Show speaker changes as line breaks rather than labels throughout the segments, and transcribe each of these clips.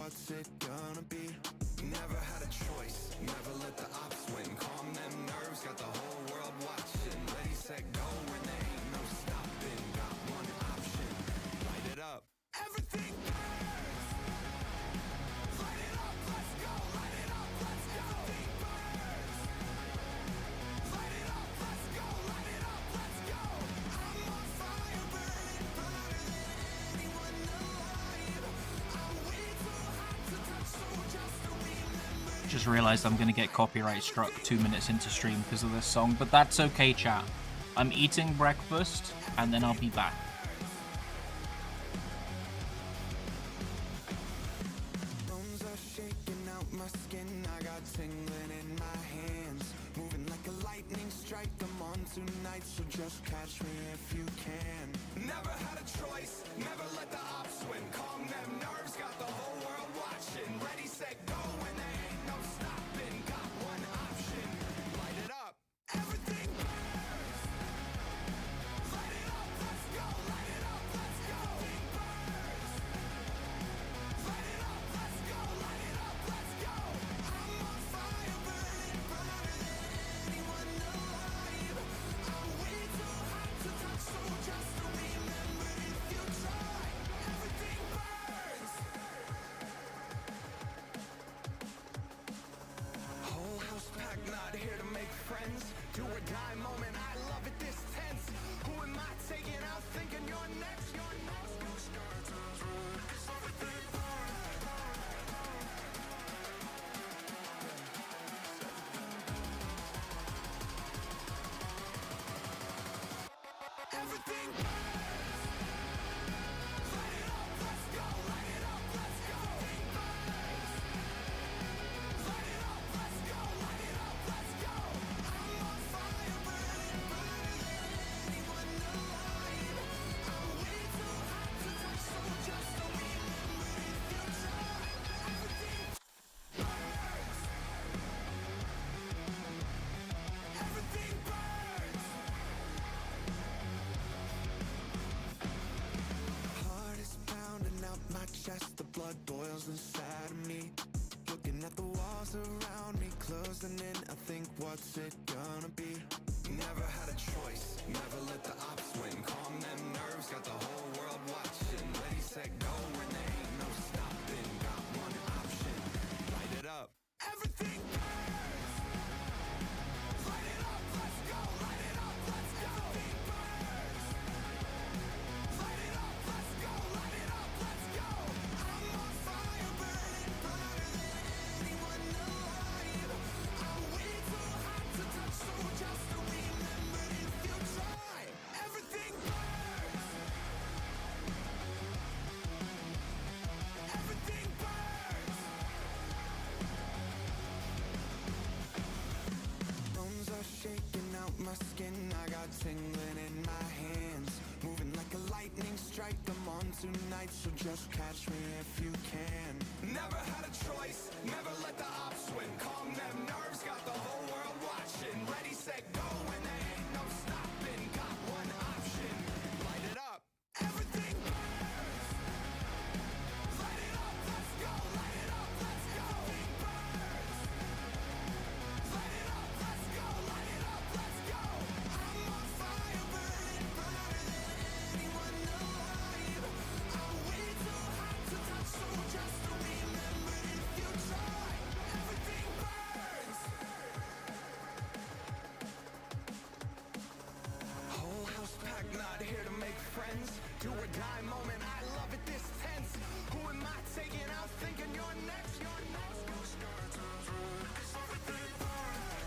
what's it gonna be? Never had a choice, never let the ops win. Calm them nerves, got the whole world watching. Ready, set, go, when there ain't no stopping. Got one option, light it up. Everything burns. Light it up, let's go. Light it up, let's go. Everything burns. Light it up, let's go. Light it up, let's go. I'm on fire, burning brighter than anyone alive. I'm way too hot to touch, so just remember.
Just realized I'm gonna get copyright struck 2 minutes into stream because of this song, but that's okay, chat. I'm eating breakfast and then I'll be back.
Bones are shaking out my skin, I got tingling in my hands. Moving like a lightning strike, I'm on tonight, so just catch me if you can. Never had a choice, never let the ops win. Calm them nerves, got the whole world watching. Ready, set, go, when there ain't no stopping. Got one option, light it up. Everything burns. Light it up, let's go. Light it up, let's go. Everything burns. Light it up, let's go. Light it up, let's go. I'm on fire, burning brighter than anyone alive. I'm way too hot to touch, so just remember if you try. Everything burns. Whole house packed, not here to make friends. Do or die moment, I love it this tense. Who am I taking out thinking you're next? You're next. Everything burns. Light it up, let's go. Light it up, let's go. Everything burns. Light it up, let's go. Light it up, let's go. I'm on fire, burning brighter than anyone alive. I'm way too hot to touch, so just remember if you try. Everything burns. Everything burns. Heart is pounding out my chest, the blood boils inside of me. Looking at the walls around me, closing in, I think what's it gonna be? Never had a choice, never let the ops win. Calm them nerves, got the whole world watching. Ready, set, go, when there ain't no stopping. Got one option, light it up. Everything burns. Light it up, let's go. Light it up, let's go. Everything burns. Light it up, let's go. Light it up, let's go. I'm on fire, burning brighter than anyone alive. I'm way too hot to touch, so just remember if you try. Everything burns. Everything burns. Bones are shaking out my skin, I got tingling in my hands. Moving like a lightning strike, I'm on tonight, so just catch me if you can. Never had a choice, never let the ops win. Calm them nerves, got the whole world watching. Ready, set, go, when there ain't no stopping. Got one option, light it up. Everything burns. Light it up, let's go. Light it up, let's go. Everything burns. Light it up, let's go. Light it up, let's go. I'm on fire, burning brighter than anyone alive. I'm way too hot to touch, so just remember if you try. Everything burns. Whole house packed, not here to make friends. Do or die moment, I love it this tense. Who am I taking out thinking you're next? You're next. Everything burns.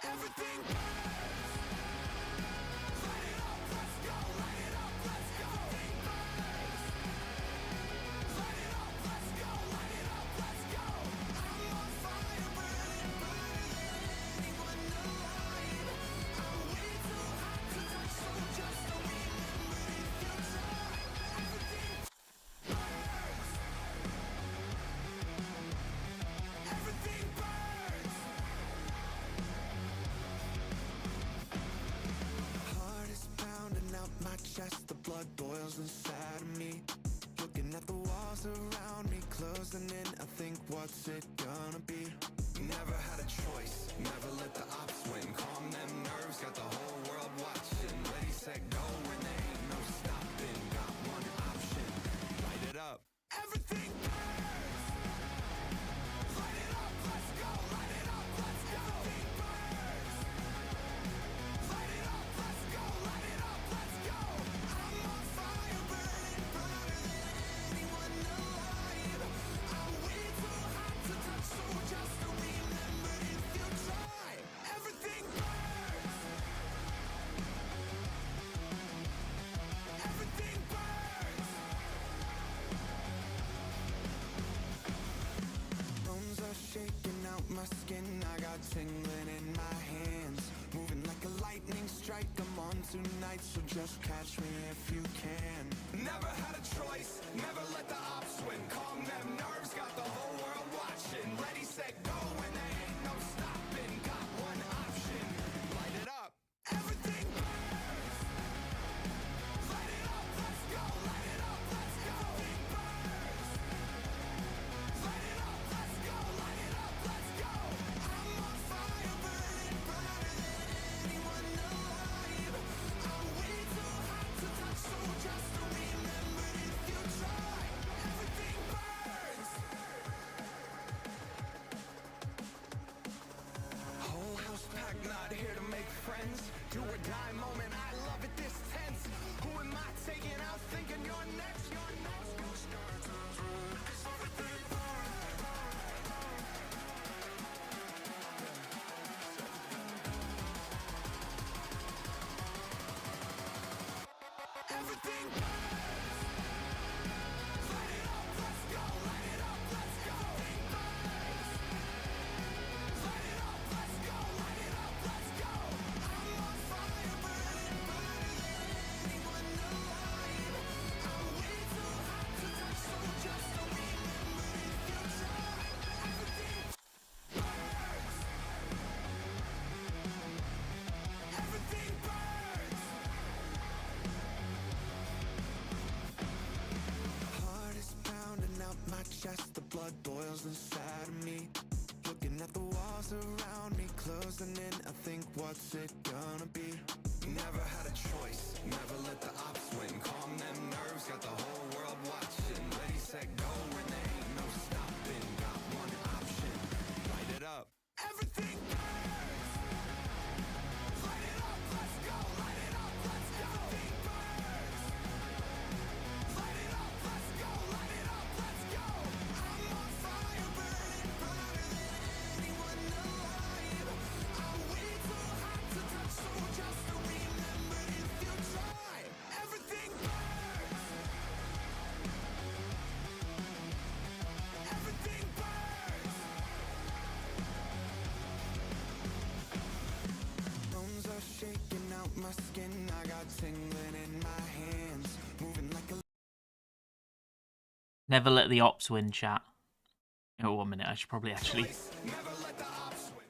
Everything burns. Light it up, let's go. Light it up, let's go. Everything burns. Light it up, let's go. Light it up, let's go. I'm on fire, burning brighter than anyone alive. I'm way too hot to touch, so just remember if you try. Everything burns. Everything burns. blood boils inside of me. Looking at the walls around me, closing in, I think, what's it gonna be? Never had a choice, never let the ops win. Calm them nerves, got the whole world watching. Ready, set, go, when there ain't no stopping. Got one option, light it up. Everything burns. Light it up, let's go. Light it up, let's go. Everything burns. Light it up, let's go. Light it up, let's go. I'm on fire, burning brighter than anyone alive. I'm way too hot to touch, so just remember if you try. Everything burns. Everything burns. Bones are shaking out my skin. I got tingling in my hands, moving like a lightning strike. I'm on tonight, so just catch me if you can. Never had a choice, never let the ops win. Calm them nerves, got the whole world watching. Ready, set, go, when there ain't no stopping. Got one option, light it up. Everything burns. Light it up, let's go. Light it up, let's go. Everything burns. Light it up, let's go. Light it up, let's go. I'm on fire, burning brighter than anyone alive. I'm way too hot to touch, so just remember if you try. Everything burns. Whole house packed, not here to make friends. Do or die moment, I love it this tense. Who am I taking out thinking you're next? You're next. Everything burns. Light it up, let's go. Light it up, let's go. Everything burns. Light it up, let's go. Light it up, let's go. I'm on fire, burning brighter than anyone alive. I'm way too hot to touch, so just remember if you try. Everything burns. Everything burns. Heart is pounding out my chest, the blood boils inside of me. Looking at the walls around me, closing in, I think, what's it gonna be? Never had a choice, never let the ops win. Calm them nerves, got the whole world watching. Ready, set, go, when there ain't no stopping. Got one option, light it up. Everything burns. Light it up, let's go. Light it up, let's go. Everything burns. Light it up, let's go. Light it up, let's go. I'm on fire, burning brighter than anyone alive. I'm way too hot to touch, so just remember if you try. Everything burns. Everything burns. Bones are shaking out my skin. I got tingling in my hands, moving like a
Never let the ops win, chat. Oh, 1 minute. I should probably actually
never let the ops win.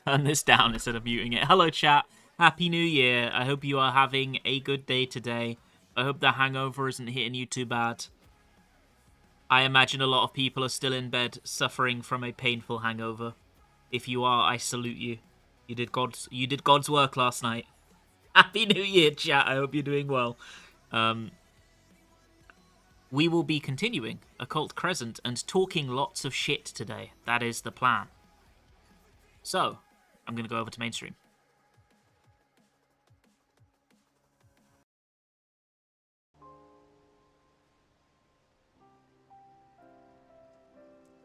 turn this down instead of muting it. Hello, chat. Happy New Year. I hope you are having a good day today. I hope the hangover isn't hitting you too bad. I imagine a lot of people are still in bed suffering from a painful hangover. If you are, I salute you. You did God's work last night. Happy New Year, chat. I hope you're doing well. We will be continuing Occult Crescent and talking lots of shit today. That is the plan. So, I'm going to go over to mainstream.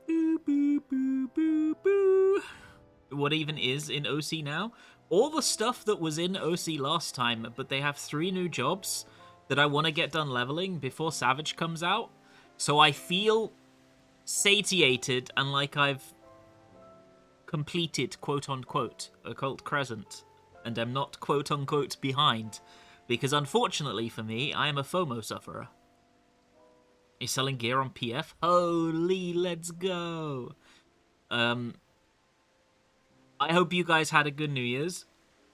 Boo, boo, boo, boo, boo. What even is in OC now? All the stuff that was in OC last time, but they have 3 new jobs that I want to get done leveling before Savage comes out. So I feel satiated and like I've completed, quote-unquote, Occult Crescent, and am not, quote-unquote, behind, because unfortunately for me, I am a FOMO sufferer. Is selling gear on PF? Holy, let's go! I hope you guys had a good New Year's.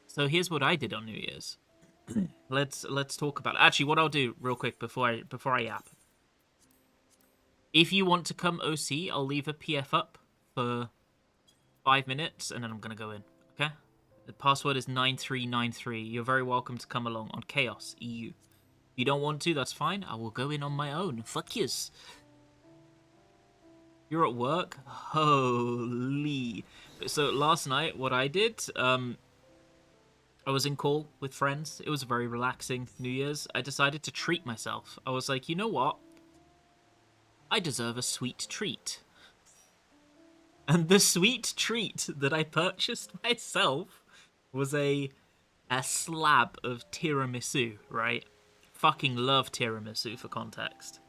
So here's what I did on New Year's. let's talk about it. Actually, what I'll do real quick before I yap. If you want to come OC, I'll leave a PF up for 5 minutes, and then I'm gonna go in. Okay. The password is 9393. You're very welcome to come along on Chaos EU. If you don't want to, that's fine. I will go in on my own. Fuck yous. You're at work? Holy. So last night, what I did, I was in call with friends. It was a very relaxing New Year's. I decided to treat myself. I was like, you know what? I deserve a sweet treat. And the sweet treat that I purchased myself was a slab of tiramisu, right? Fucking love tiramisu for context.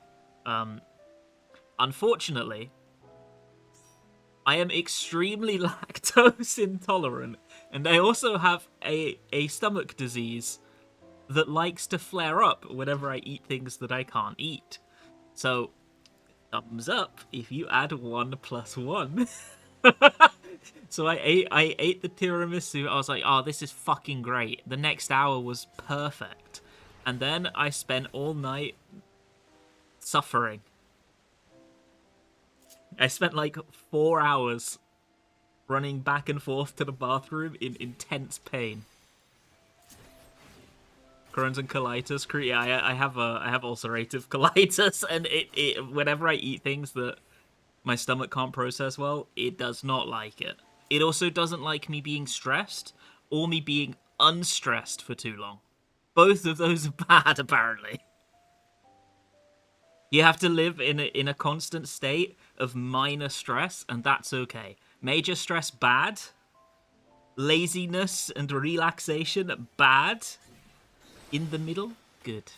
Unfortunately, I am extremely lactose intolerant, and I also have a stomach disease that likes to flare up whenever I eat things that I can't eat. So, thumbs up if you add 1 + 1. So I ate the tiramisu. I was like, oh, this is fucking great. The next hour was perfect. And then I spent all night suffering. I spent like 4 hours running back and forth to the bathroom in intense pain. Crohn's and colitis. Yeah, I have ulcerative colitis, and it whenever I eat things that my stomach can't process well, it does not like it. It also doesn't like me being stressed or me being unstressed for too long. Both of those are bad, apparently. You have to live in a constant state of minor stress, and that's okay. Major stress, bad. Laziness and relaxation, bad. In the middle, good.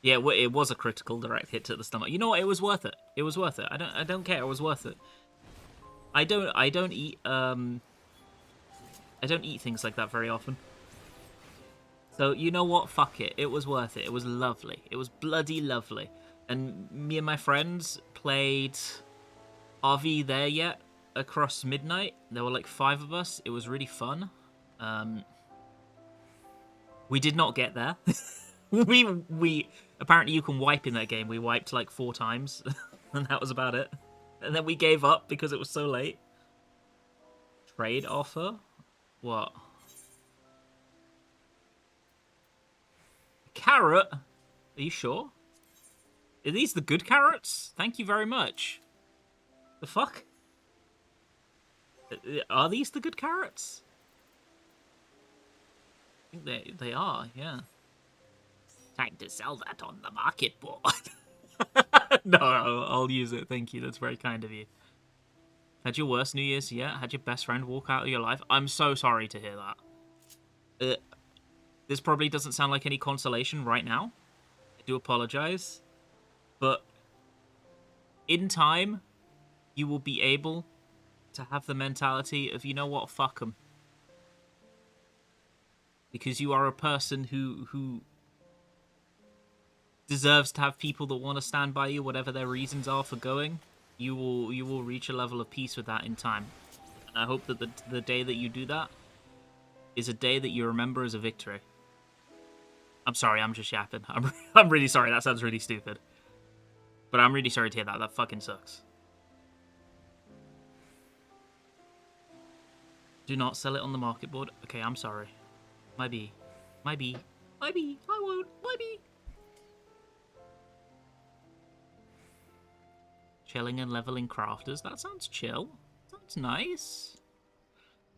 Yeah, it was a critical direct hit to the stomach. You know what? It was worth it. It was worth it. I don't care. It was worth it. I don't eat things like that very often. So you know what? Fuck it. It was worth it. It was lovely. It was bloody lovely. And me and my friends played RV There Yet across midnight. There were like 5 of us. It was really fun. We did not get there. we apparently you can wipe in that game. We wiped like 4 times, and that was about it. And then we gave up because it was so late. Trade offer? What? Carrot? Are you sure? Are these the good carrots? Thank you very much. The fuck? Are these the good carrots? I think they are, yeah. Time to sell that on the market board. No, I'll use it. Thank you. That's very kind of you. Had your worst New Year's yet? Had your best friend walk out of your life? I'm so sorry to hear that. This probably doesn't sound like any consolation right now. I do apologize. But in time, you will be able to have the mentality of, you know what, fuck them. Because you are a person who deserves to have people that want to stand by you, whatever their reasons are for going. You will reach a level of peace with that in time. And I hope that the day that you do that is a day that you remember as a victory. I'm sorry, I'm just yapping. I'm really sorry, that sounds really stupid. But I'm really sorry to hear that. That fucking sucks. Do not sell it on the market board. Okay, I'm sorry. Maybe. I won't. Maybe. Chilling and leveling crafters. That sounds chill. Sounds nice.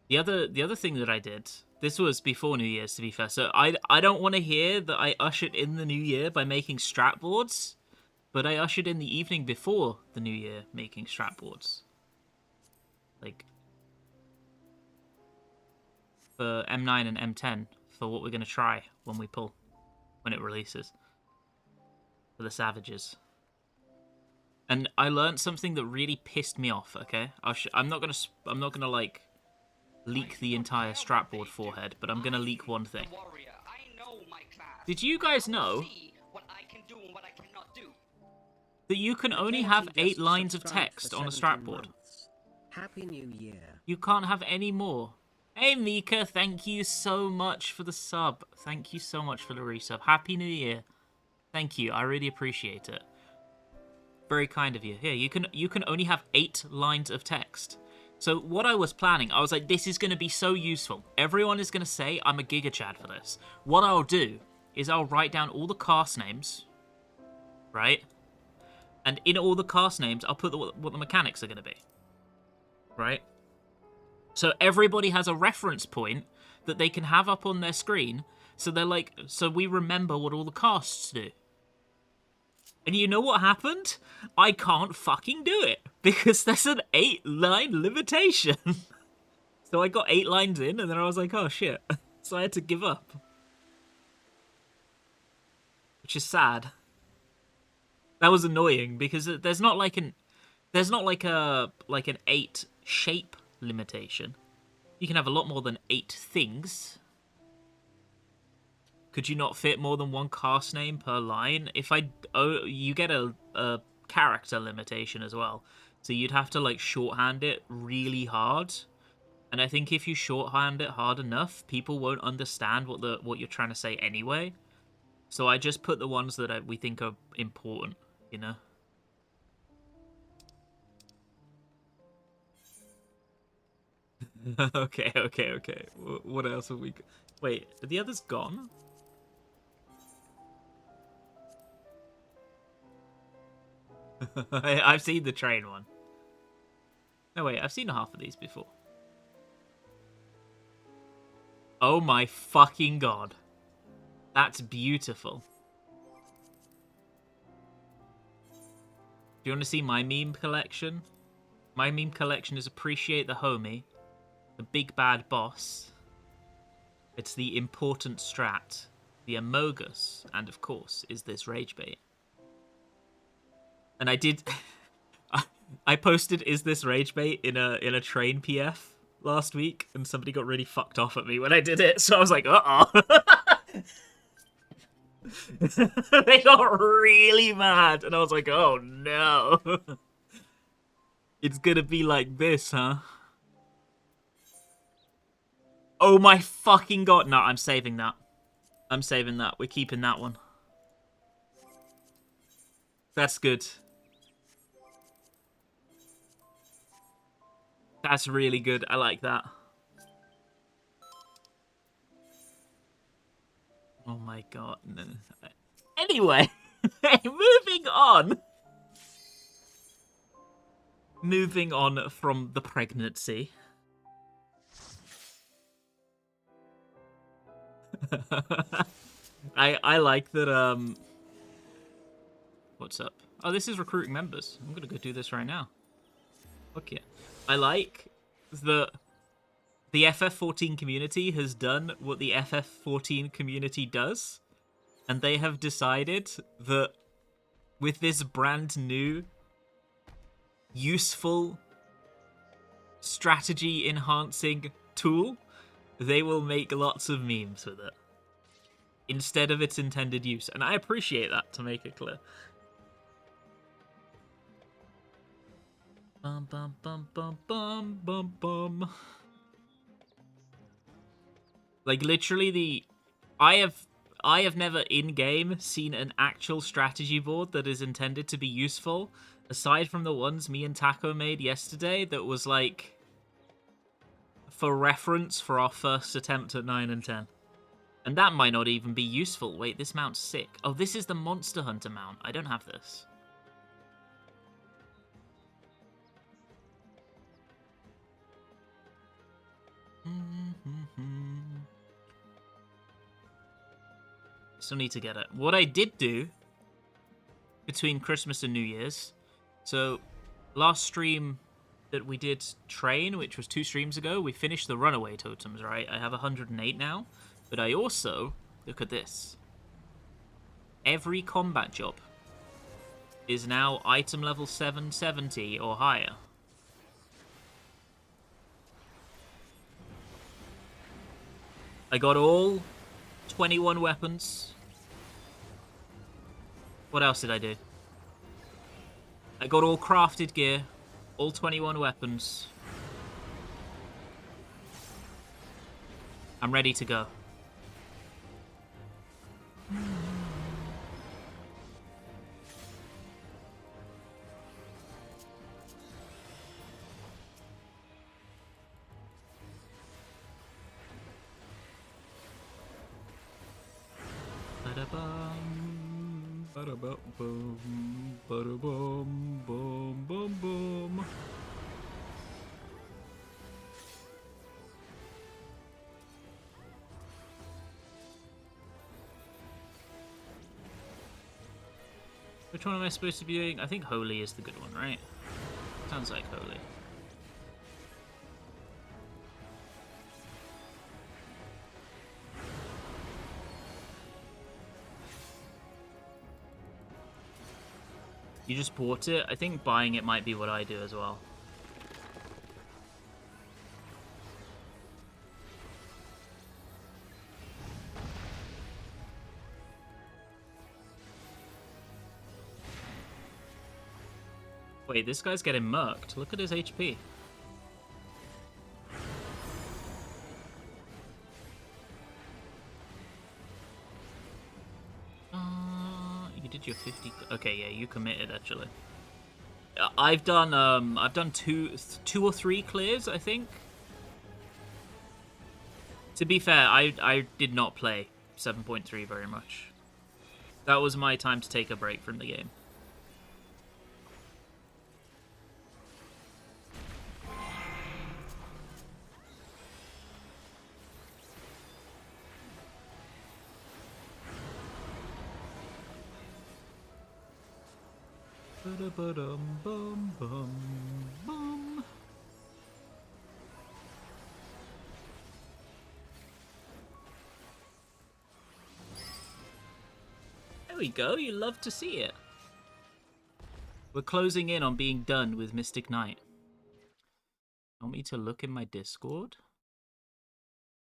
The other thing that I did, this was before New Year's, to be fair. So I don't want to hear that I ushered in the New Year by making strat boards, but I ushered in the evening before the New Year making strat boards. Like for M9 and M10 for what we're gonna try when it releases for the Savages. And I learned something that really pissed me off. Okay, I'm not gonna like leak the entire strat board forehead, but I'm gonna leak one thing. Did you guys know that you can only have 8 lines of text on a strat board?
Happy New Year.
You can't have any more. Hey Mika, thank you so much for the sub. Thank you so much for the resub. Happy New Year. Thank you. I really appreciate it. Very kind of you. Here, you can only have 8 lines of text. So what I was planning, I was like, this is going to be so useful. Everyone is going to say I'm a Giga Chad for this. What I'll do is I'll write down all the cast names, right? And in all the cast names, I'll put what the mechanics are going to be, right? So everybody has a reference point that they can have up on their screen. So they're like, so we remember what all the casts do. And you know what happened? I can't fucking do it because there's an 8-line limitation. So I got 8 lines in and then I was like, oh shit. So I had to give up. Which is sad. That was annoying because there's not like an 8 shape limitation. You can have a lot more than 8 things. Could you not fit more than 1 cast name per line? You get a character limitation as well. So you'd have to like shorthand it really hard. And I think if you shorthand it hard enough, people won't understand what you're trying to say anyway. So I just put the ones that we think are important, you know? Okay. What else have we got? Wait, are the others gone? I've seen the train one. No, wait, I've seen half of these before. Oh my fucking god. That's beautiful. Do you want to see my meme collection? My meme collection is Appreciate the Homie, the Big Bad Boss. It's the Important Strat, the Amogus, and of course, is this Rage Bait. And I did... I posted Is This Rage Bait in a train PF last week, and somebody got really fucked off at me when I did it, so I was like, uh-oh. They got really mad, and I was like, oh no. It's gonna be like this, huh? Oh my fucking god. No, I'm saving that. I'm saving that. We're keeping that one. That's good. That's really good. I like that. Oh my god. No. Anyway, moving on. Moving on from the pregnancy. I like that, what's up? Oh, this is recruiting members. I'm gonna go do this right now. Fuck yeah. I like that the FF14 community has done what the FF14 community does, and they have decided that with this brand new, useful, strategy-enhancing tool, they will make lots of memes with it instead of its intended use. And I appreciate that, to make it clear. Bum bum bum bum bum bum bum. Like literally I have never in-game seen an actual strategy board that is intended to be useful, aside from the ones me and Taco made yesterday that was like for reference for our first attempt at 9 and 10. And that might not even be useful. Wait, this mount's sick. Oh, this is the Monster Hunter mount. I don't have this. Still need to get it. What I did do between Christmas and New Year's, so last stream that we did train, which was 2 streams ago, we finished the runaway totems, right? I have 108 now, but I also, look at this. Every combat job is now item level 770 or higher. I got all 21 weapons. What else did I do? I got all crafted gear, all 21 weapons. I'm ready to go. Ba-da-bum, ba-da-bum, ba-da-bum, bum, bum, bum. Which one am I supposed to be doing? I think Holy is the good one, right? Sounds like Holy. You just bought it? I think buying it might be what I do as well. Wait, this guy's getting murked. Look at his HP. You did your 50. Okay, yeah, you committed actually. I've done two or three clears, I think. To be fair, I did not play 7.3 very much. That was my time to take a break from the game. Ba-da-ba-dum-bum-bum-bum. There we go, you love to see it. We're closing in on being done with Mystic Knight. Want me to look in my Discord?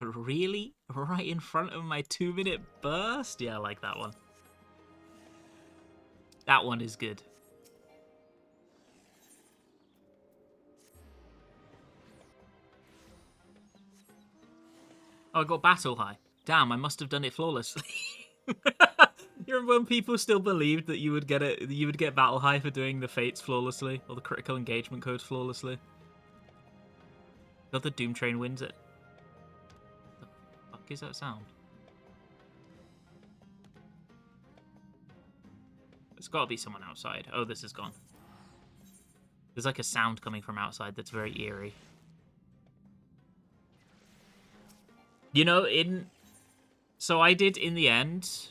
Really? Right in front of my 2-minute burst? Yeah, I like that one. That one is good. Oh, I got Battle High. Damn, I must have done it flawlessly. You remember when people still believed that you would get it? You would get Battle High for doing the Fates flawlessly, or the critical engagement codes flawlessly. Got the Doom Train wins it. What the fuck is that sound? There's got to be someone outside. Oh, this is gone. There's like a sound coming from outside that's very eerie. You know, so I did in the end,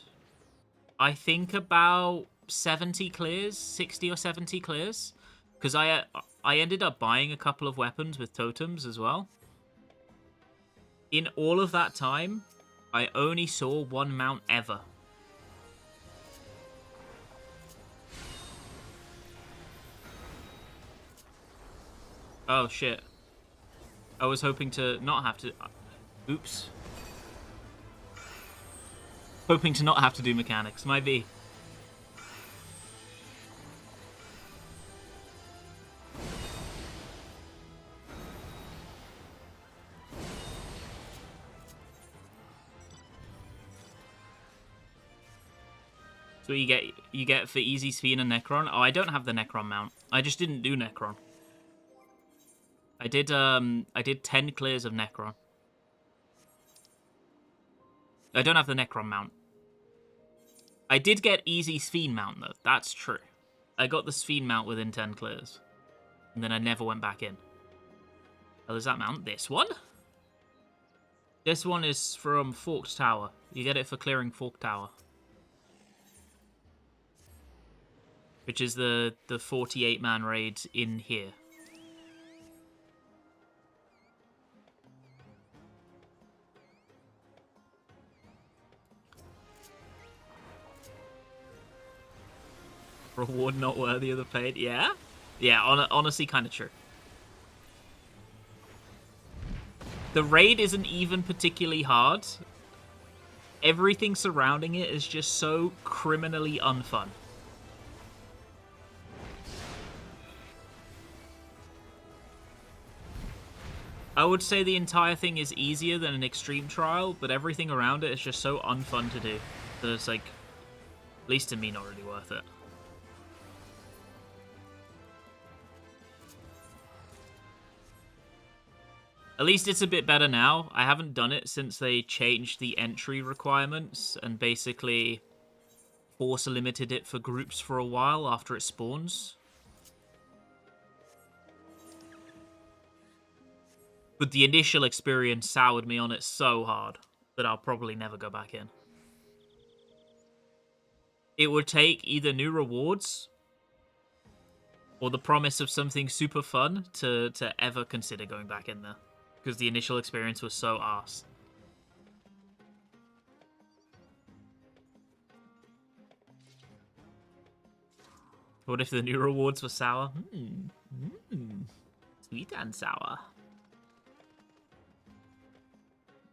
I think about 70 clears, 60 or 70 clears, because I ended up buying a couple of weapons with totems as well. In all of that time, I only saw one mount ever. Oh shit. I was hoping to not have to... Oops. Hoping to not have to do mechanics. Might be. So you get for easy Sphene and Necron. Oh, I don't have the Necron mount. I just didn't do Necron. I did 10 clears of Necron. I don't have the Necron mount. I did get easy Sphene mount, though. That's true. I got the Sphene mount within 10 clears. And then I never went back in. Oh, there's that mount. This one? This one is from Forked Tower. You get it for clearing Forked Tower. Which is the 48-man raid in here. Reward not worthy of the paid. Yeah? Yeah, honestly kind of true. The raid isn't even particularly hard. Everything surrounding it is just so criminally unfun. I would say the entire thing is easier than an extreme trial, but everything around it is just so unfun to do that it's like, at least to me, not really worth it. At least it's a bit better now. I haven't done it since they changed the entry requirements and basically force limited it for groups for a while after it spawns. But the initial experience soured me on it so hard that I'll probably never go back in. It would take either new rewards or the promise of something super fun to ever consider going back in there. Because the initial experience was so arse. What if the new rewards were sour? Sweet and sour.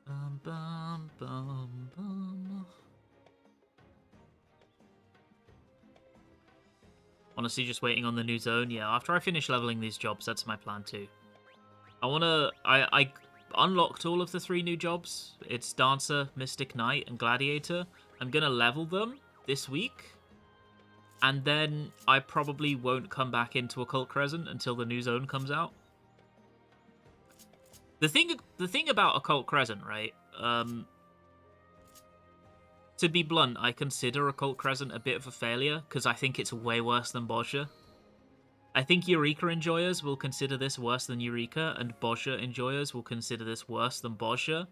Bum, bum, bum, bum. Honestly, just waiting on the new zone. Yeah, after I finish leveling these jobs, that's my plan too. I unlocked all of the 3 new jobs. It's Dancer, Mystic Knight, and Gladiator. I'm gonna level them this week. And then I probably won't come back into Occult Crescent until the new zone comes out. The thing about Occult Crescent, right? To be blunt, I consider Occult Crescent a bit of a failure, because I think it's way worse than Bozja. I think Eureka enjoyers will consider this worse than Eureka, and Bozja enjoyers will consider this worse than Bozja.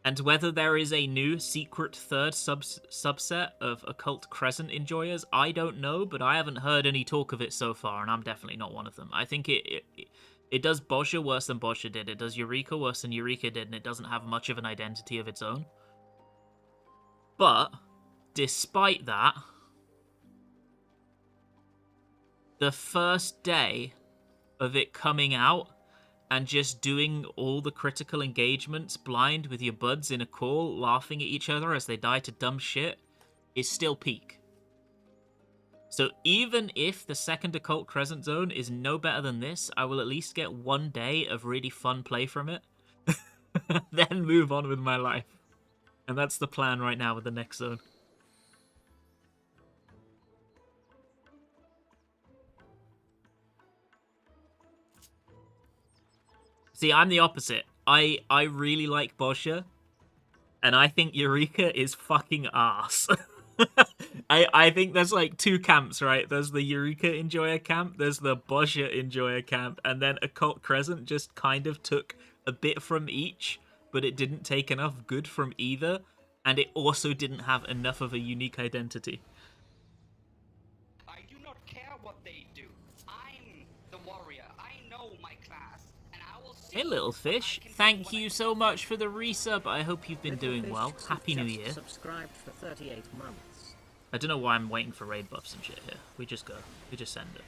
And whether there is a new secret third subset of Occult Crescent enjoyers, I don't know, but I haven't heard any talk of it so far, and I'm definitely not one of them. I think it does Bozja worse than Bozja did, it does Eureka worse than Eureka did, and it doesn't have much of an identity of its own. But, despite that, the first day of it coming out and just doing all the critical engagements blind with your buds in a call, laughing at each other as they die to dumb shit, is still peak. So even if the second Occult Crescent zone is no better than this, I will at least get 1 day of really fun play from it, then move on with my life. And that's the plan right now with the next zone. See, I'm the opposite. I really like Bozja, and I think Eureka is fucking ass. I think there's like 2 camps, right? There's the Eureka enjoyer camp, there's the Bozja enjoyer camp, and then Occult Crescent just kind of took a bit from each, but it didn't take enough good from either, and it also didn't have enough of a unique identity.
I do not care what they do. I'm the warrior. I know my class.
Hey, little fish. Thank you so much for the resub. I hope you've been doing well. Happy New Year.
Subscribed for 38 months.
I don't know why I'm waiting for raid buffs and shit here. We just go. We just send it.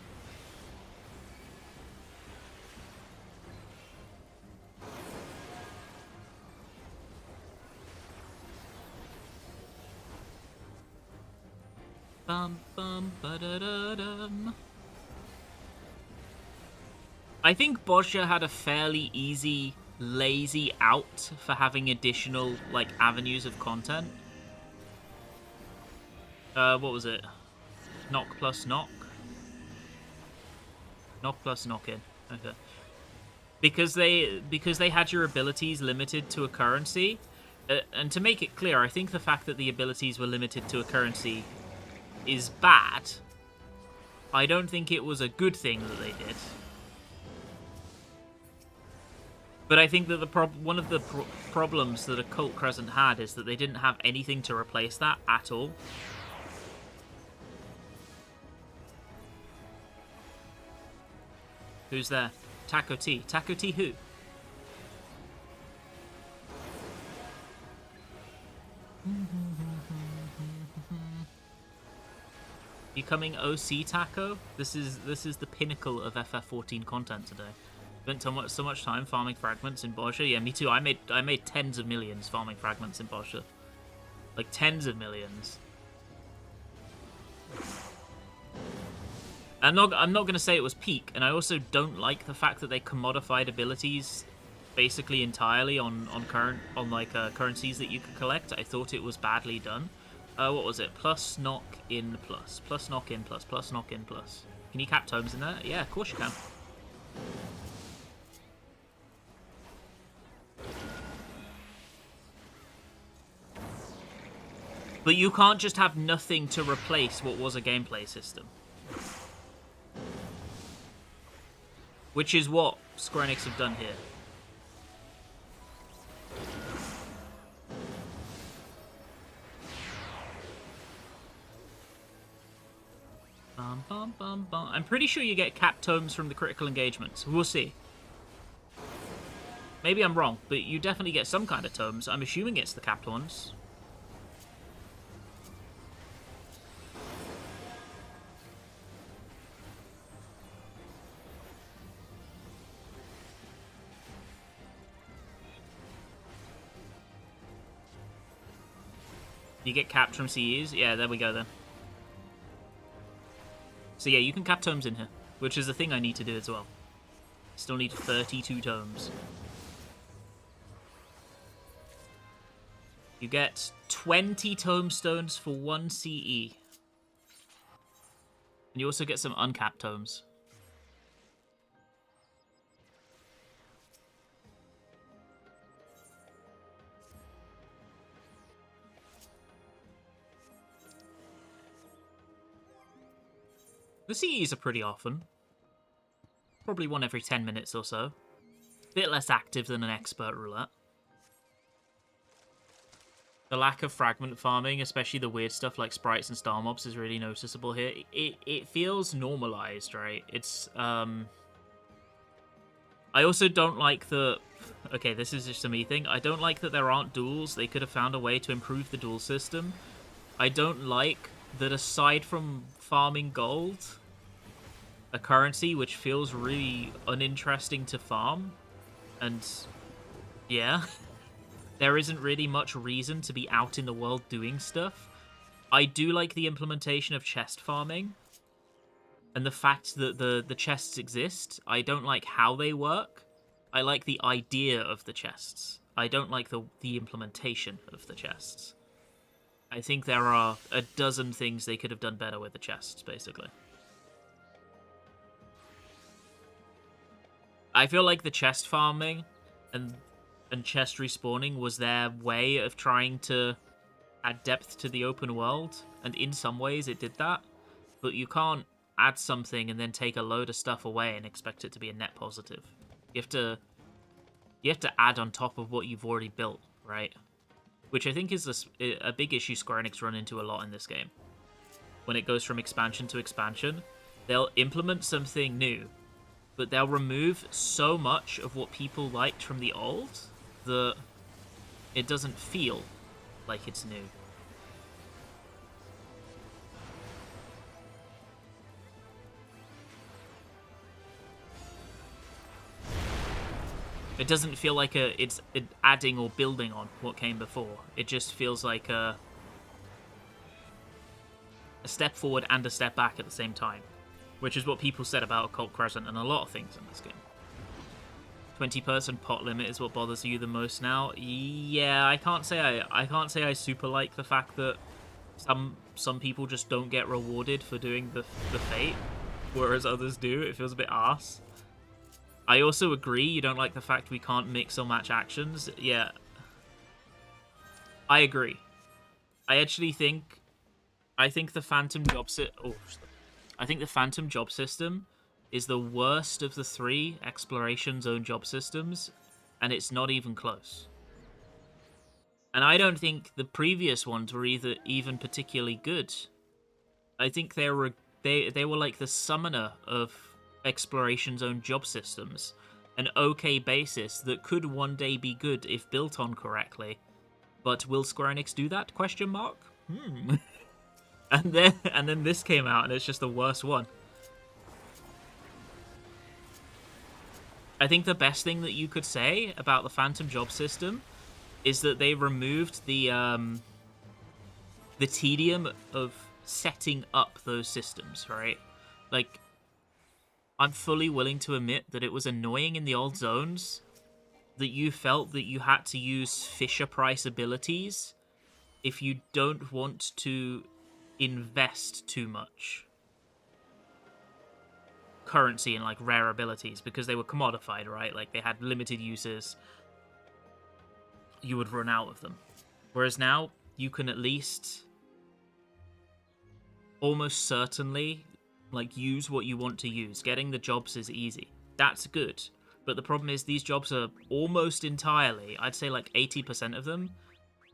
Bum bum ba-da-da-dum. I think Bozja had a fairly easy, lazy out for having additional, like, avenues of content. What was it? Knock plus knock? Knock plus knock in. Okay. Because they had your abilities limited to a currency, and to make it clear, I think the fact that the abilities were limited to a currency is bad. I don't think it was a good thing that they did. But I think that one of the problems that Occult Crescent had is that they didn't have anything to replace that at all. Who's there? Taco T. Taco T who? Becoming OC Taco? This is the pinnacle of FF14 content today. Spent so much time farming fragments in Bozja. Yeah, me too. I made tens of millions farming fragments in Bozja. Like tens of millions. I'm not going to say it was peak, and I also don't like the fact that they commodified abilities basically entirely on currencies that you could collect. I thought it was badly done. What was it? Plus knock in plus. Plus knock in plus. Plus knock in plus. Can you cap tomes in there? Yeah, of course you can. But you can't just have nothing to replace what was a gameplay system. Which is what Square Enix have done here. Bum, bum, bum, bum. I'm pretty sure you get cap tomes from the critical engagements. We'll see. Maybe I'm wrong, but you definitely get some kind of tomes. I'm assuming it's the capped ones. You get capped from CEs? Yeah, there we go then. So yeah, you can cap tomes in here, which is a thing I need to do as well. Still need 32 tomes. You get 20 tomestones for 1 CE. And you also get some uncapped tomes. The CEs are pretty often. Probably one every 10 minutes or so. Bit less active than an expert roulette. The lack of fragment farming, especially the weird stuff like sprites and star mobs, is really noticeable here. It feels normalized, right? It's, I also don't like the... Okay, this is just a me thing. I don't like that there aren't duels. They could have found a way to improve the duel system. I don't like that aside from farming gold, a currency which feels really uninteresting to farm, and yeah, there isn't really much reason to be out in the world doing stuff. I do like the implementation of chest farming, and the fact that the chests exist. I don't like how they work. I like the idea of the chests. I don't like the implementation of the chests. I think there are a dozen things they could have done better with the chests, basically. I feel like the chest farming and chest respawning was their way of trying to add depth to the open world, and in some ways it did that, but you can't add something and then take a load of stuff away and expect it to be a net positive. You have to add on top of what you've already built, right? Which I think is a big issue Square Enix run into a lot in this game. When it goes from expansion to expansion, they'll implement something new, but they'll remove so much of what people liked from the old that it doesn't feel like it's new. It doesn't feel like it's adding or building on what came before. It just feels like a step forward and a step back at the same time, which is what people said about Occult Crescent and a lot of things in this game. 20-person pot limit is what bothers you the most now. Yeah, I can't say I super like the fact that some people just don't get rewarded for doing the fate, whereas others do. It feels a bit arse. I also agree you don't like the fact we can't mix or match actions. Yeah, I agree. I think the Phantom Job system is the worst of the 3 exploration zone job systems, and it's not even close. And I don't think the previous ones were even particularly good. I think they were like the summoner of exploration zone job systems, an okay basis that could one day be good if built on correctly. But will Square Enix do that? ? And then this came out, and it's just the worst one. I think the best thing that you could say about the Phantom Job system is that they removed the tedium of setting up those systems, right? Like, I'm fully willing to admit that it was annoying in the old zones that you felt that you had to use Fisher Price abilities if you don't want to invest too much currency in like rare abilities because they were commodified, right? Like they had limited uses. You would run out of them. Whereas now you can at least almost certainly like use what you want to use. Getting the jobs is easy. That's good. But the problem is these jobs are almost entirely, I'd say like 80% of them,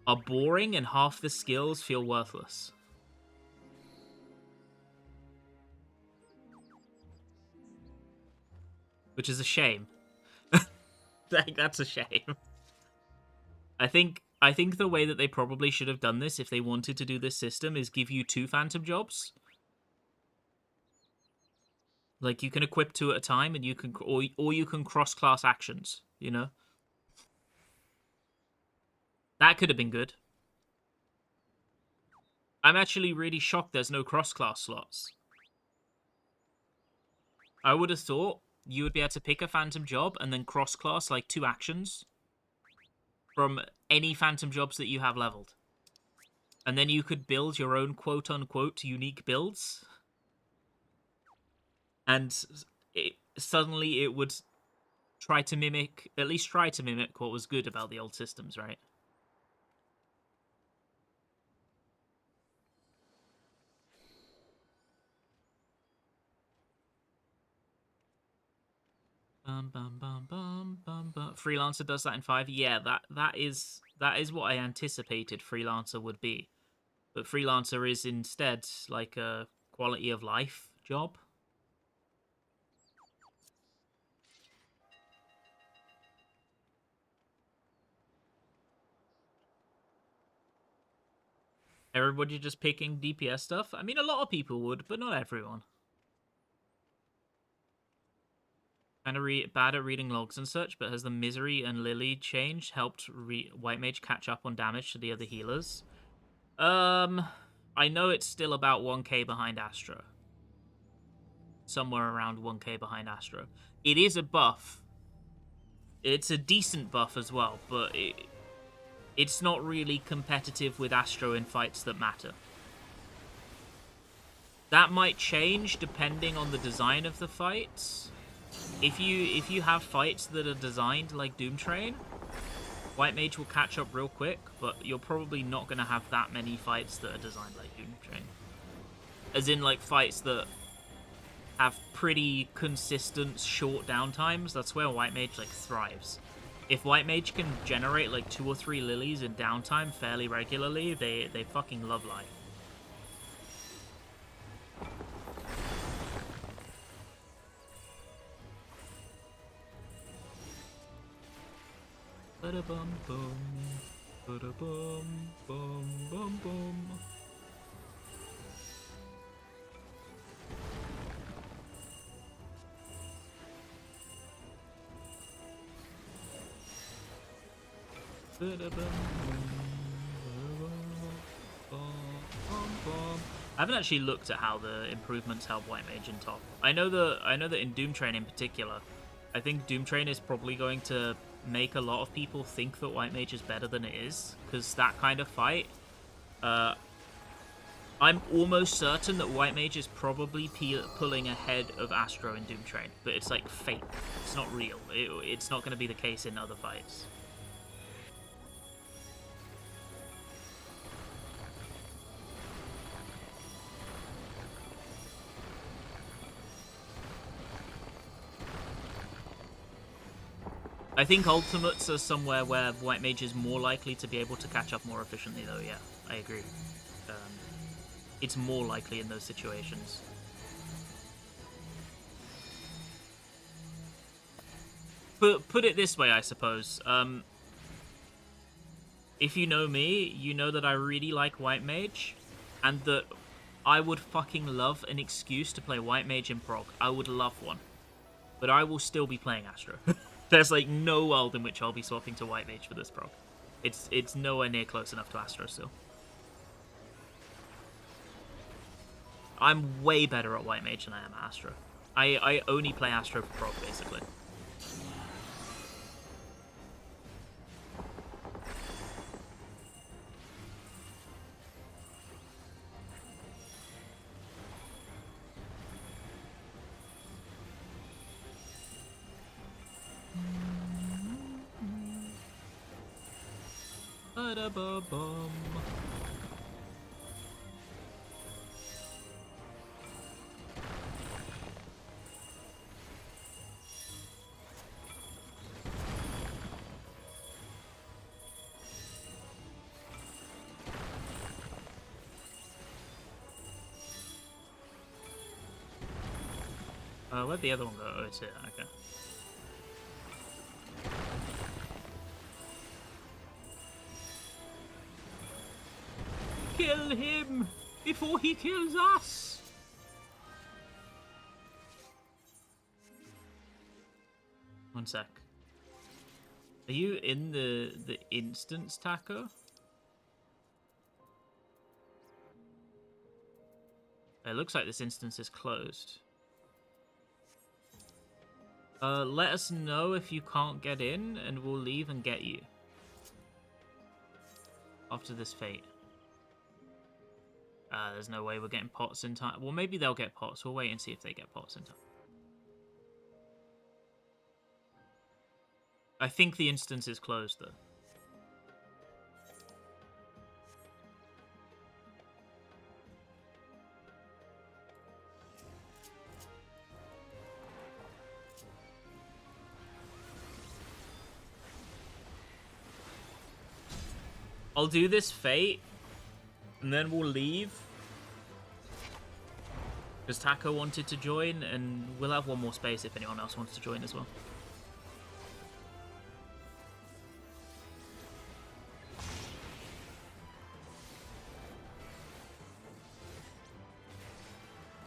are boring and half the skills feel worthless. Which is a shame. That's a shame. I think the way that they probably should have done this if they wanted to do this system is give you 2 phantom jobs. Like you can equip 2 at a time and you can or you can cross-class actions, you know? That could have been good. I'm actually really shocked there's no cross-class slots. I would have thought you would be able to pick a phantom job and then cross-class like 2 actions from any phantom jobs that you have leveled. And then you could build your own quote-unquote unique builds. And suddenly it would try to mimic, at least try to mimic what was good about the old systems, right? Freelancer does that in 5. Yeah, that is what I anticipated Freelancer would be. But Freelancer is instead like a quality of life job. Everybody just picking DPS stuff? I mean, a lot of people would, but not everyone. Kind of bad at reading logs and such, but has the Misery and Lily change helped White Mage catch up on damage to the other healers? I know it's still about 1k behind Astra. Somewhere around 1k behind Astra. It is a buff. It's a decent buff as well, but it's not really competitive with Astro in fights that matter. That might change depending on the design of the fights. If you have fights that are designed like Doom Train, White Mage will catch up real quick, but you're probably not going to have that many fights that are designed like Doom Train. As in, like, fights that have pretty consistent short downtimes, that's where White Mage, like, thrives. If White Mage can generate, like, 2 or 3 lilies in downtime fairly regularly, they fucking love life. Ba-da-bum bum, ba-da-bum bum bum bum. I haven't actually looked at how the improvements help White Mage in top. I know that in Doom Train in particular, I think Doom Train is probably going to make a lot of people think that White Mage is better than it is, because that kind of fight, I'm almost certain that White Mage is probably pulling ahead of Astro in Doom Train, but it's like fake. It's not real. It's not going to be the case in other fights. I think ultimates are somewhere where White Mage is more likely to be able to catch up more efficiently, though. Yeah, I agree. It's more likely in those situations. Put it this way, I suppose. If you know me, you know that I really like White Mage, and that I would fucking love an excuse to play White Mage in prog. I would love one. But I will still be playing Astro. There's like no world in which I'll be swapping to White Mage for this prog. It's nowhere near close enough to Astro still. I'm way better at White Mage than I am at Astro. I only play Astro for proc, basically. Ba-da-ba-bum. Where'd the other one go? Oh, it's here. Okay. Kill him before he kills us! One sec. Are you in the instance, Taco? It looks like this instance is closed. Let us know if you can't get in, and we'll leave and get you. After this fate. There's no way we're getting pots in time. Well, maybe they'll get pots. We'll wait and see if they get pots in time. I think the instance is closed, though. I'll do this fate, and then we'll leave. Because Taco wanted to join, and we'll have one more space if anyone else wants to join as well.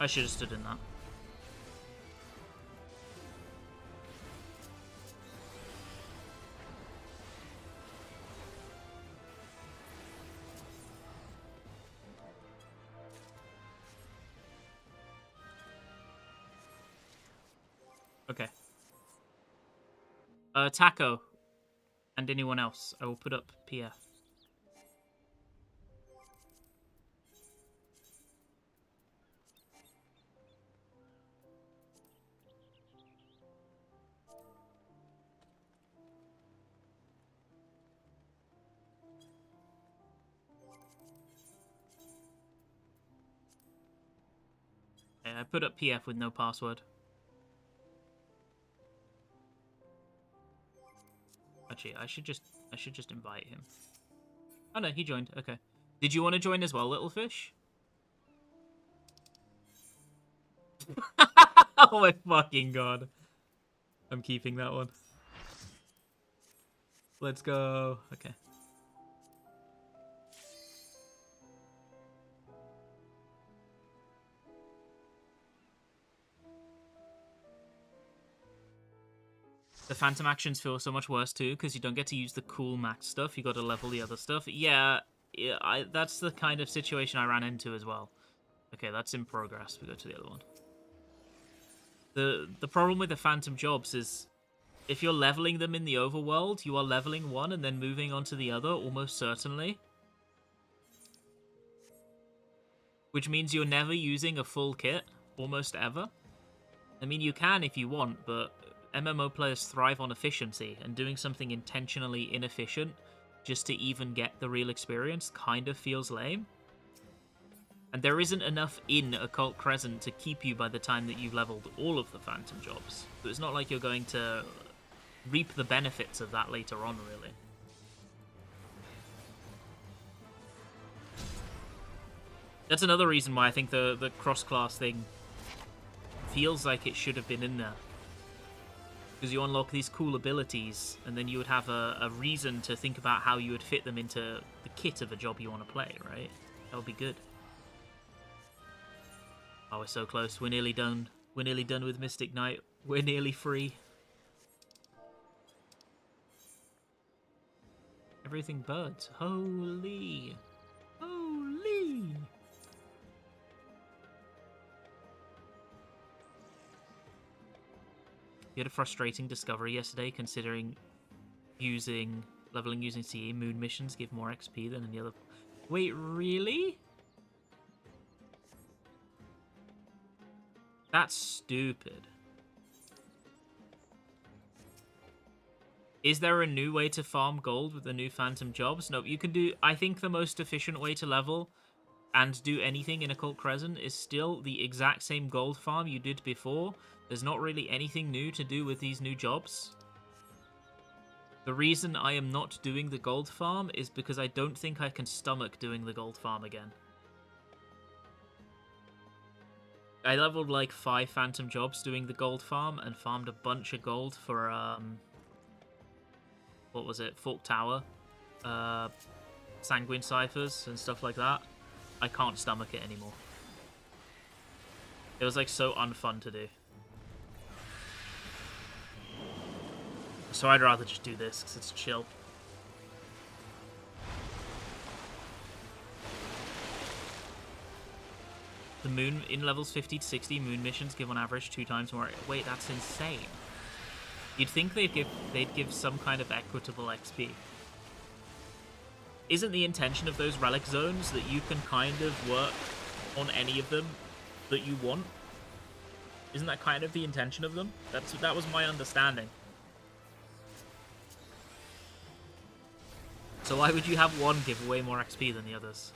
I should have stood in that. Okay. Taco. And anyone else. I will put up PF. Okay, I put up PF with no password. Actually, I should just invite him. Oh no, he joined. Okay. Did you want to join as well, little fish? Oh my fucking god. I'm keeping that one. Let's go. Okay. The phantom actions feel so much worse too, because you don't get to use the cool max stuff. You got to level the other stuff. Yeah, that's the kind of situation I ran into as well. Okay, that's in progress. We go to the other one. The problem with the phantom jobs is, if you're leveling them in the overworld, you are leveling one and then moving on to the other, almost certainly. Which means you're never using a full kit, almost ever. I mean, you can if you want, but MMO players thrive on efficiency, and doing something intentionally inefficient just to even get the real experience kind of feels lame. And there isn't enough in Occult Crescent to keep you by the time that you've leveled all of the phantom jobs. So it's not like you're going to reap the benefits of that later on, really. That's another reason why I think the cross-class thing feels like it should have been in there. Because you unlock these cool abilities, and then you would have a reason to think about how you would fit them into the kit of a job you want to play, right? That would be good. Oh, we're so close. We're nearly done. We're nearly done with Mystic Knight. We're nearly free. Everything birds. Holy. Holy. had a frustrating discovery yesterday, considering leveling using CE. Moon missions give more XP than any other. Wait, really? That's stupid. Is there a new way to farm gold with the new phantom jobs? No, you can do... I think the most efficient way to level and do anything in Occult Crescent is still the exact same gold farm you did before. There's not really anything new to do with these new jobs. The reason I am not doing the gold farm is because I don't think I can stomach doing the gold farm again. I leveled like 5 phantom jobs doing the gold farm and farmed a bunch of gold for what was it? Fork Tower, Sanguine Ciphers and stuff like that. I can't stomach it anymore. It was like so unfun to do. So I'd rather just do this because it's chill. The moon in levels 50 to 60 moon missions give on average 2 times more. Wait, that's insane. You'd think they'd give some kind of equitable XP. Isn't the intention of those relic zones that you can kind of work on any of them that you want? Isn't that kind of the intention of them? That was my understanding. So why would you have one give away more XP than the others?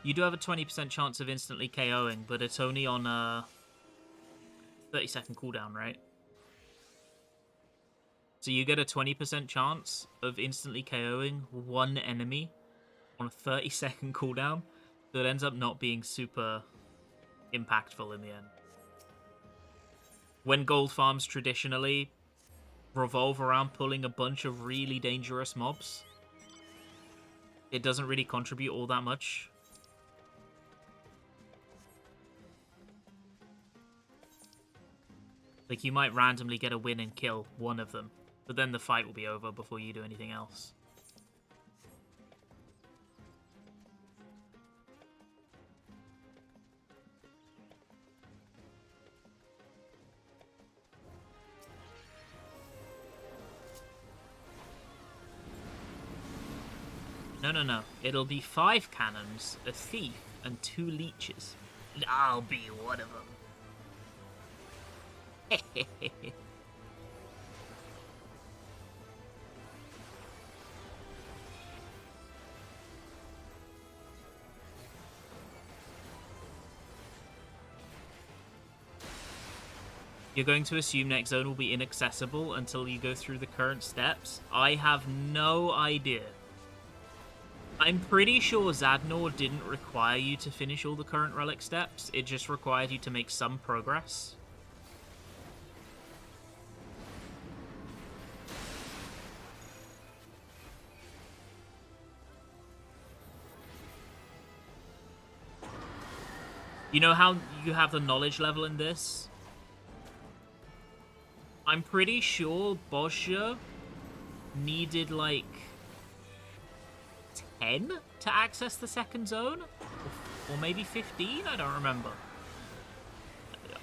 You do have a 20% chance of instantly KOing, but it's only on a 30-second cooldown, right? So you get a 20% chance of instantly KOing one enemy on a 30-second cooldown, so it ends up not being super impactful in the end. When gold farms traditionally revolve around pulling a bunch of really dangerous mobs, it doesn't really contribute all that much. Like, you might randomly get a win and kill one of them, but then the fight will be over before you do anything else. No. It'll be 5 cannons, a thief, and 2 leeches. And I'll be one of them. You're going to assume next zone will be inaccessible until you go through the current steps? I have no idea. I'm pretty sure Zadnor didn't require you to finish all the current relic steps. It just required you to make some progress. You know how you have the knowledge level in this? I'm pretty sure Bozja needed like 10 to access the second zone? Or maybe 15? I don't remember.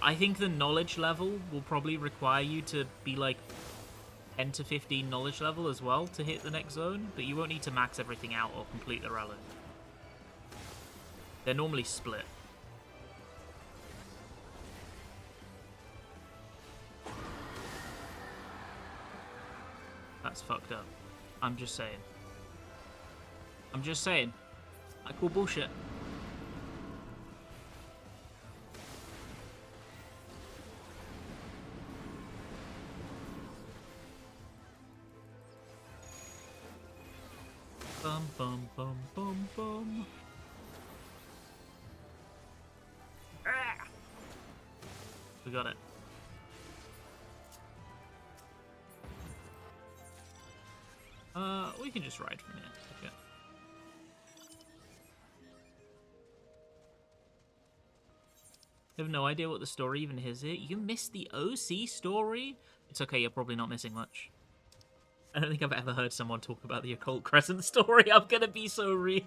I think the knowledge level will probably require you to be like 10 to 15 knowledge level as well to hit the next zone, but you won't need to max everything out or complete the relic. They're normally split. That's fucked up. I'm just saying. I call bullshit. Bum bum bum bum bum. Ah! We got it. We can just ride from here. Okay. I have no idea what the story even is. You missed the OC story? It's okay, you're probably not missing much. I don't think I've ever heard someone talk about the Occult Crescent story. I'm gonna be so real.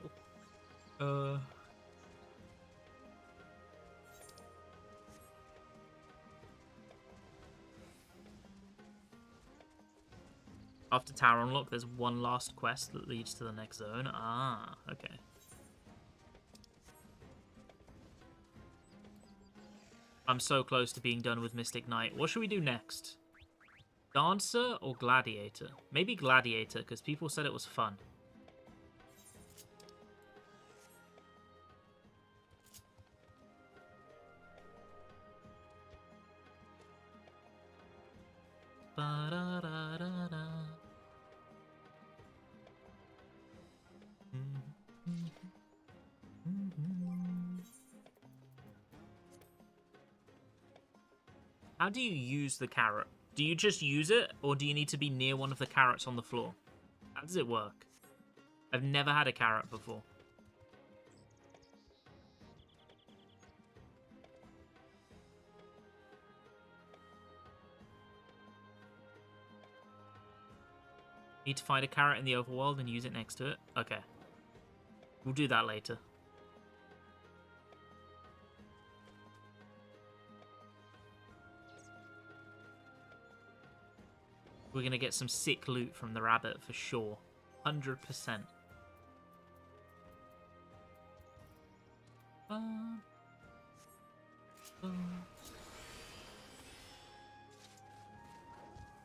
After Tower Unlock, there's one last quest that leads to the next zone. Ah, okay. I'm so close to being done with Mystic Knight. What should we do next? Dancer or Gladiator? Maybe Gladiator, because people said it was fun. Ba-da-da-da-da. How do you use the carrot? Do you just use it, or do you need to be near one of the carrots on the floor? How does it work? I've never had a carrot before. Need to find a carrot in the overworld and use it next to it? Okay. We'll do that later. We're going to get some sick loot from the rabbit for sure. 100%.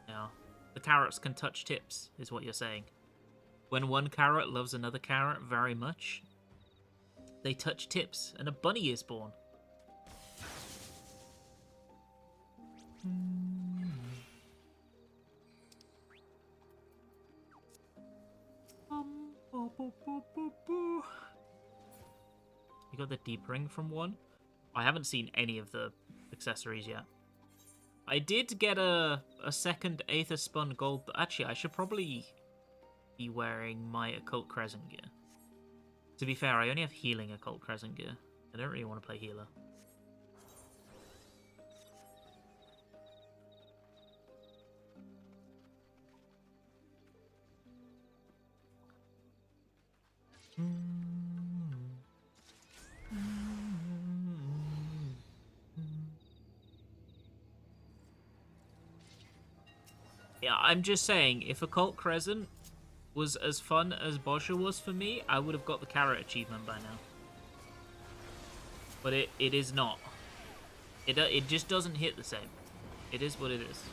Yeah. The carrots can touch tips, is what you're saying. When one carrot loves another carrot very much, they touch tips, and a bunny is born. You got the deep ring from one? I haven't seen any of the accessories yet. I did get a second Aether Spun Gold, but actually I should probably be wearing my Occult Crescent gear. To be fair, I only have healing Occult Crescent gear. I don't really want to play healer. Yeah, I'm just saying, if Occult Crescent was as fun as Bozja was for me, I would have got the carrot achievement by now. But it is not. It just doesn't hit the same. It is what it is.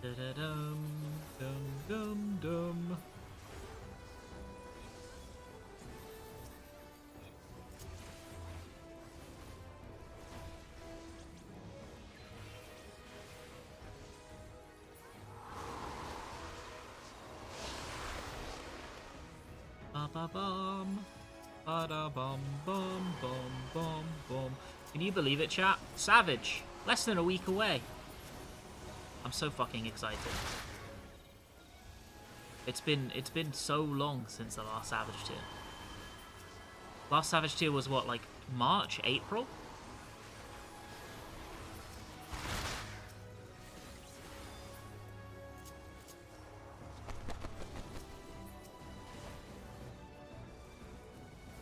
Da-da-dum, dum, dum, dum. Ba-ba-bum. Ba-da-bum, bum, bum, bum, bum. Can you believe it, chat? Savage. Less than a week away. I'm so fucking excited. It's been so long since the last Savage tier. Last Savage tier was what, like March, April?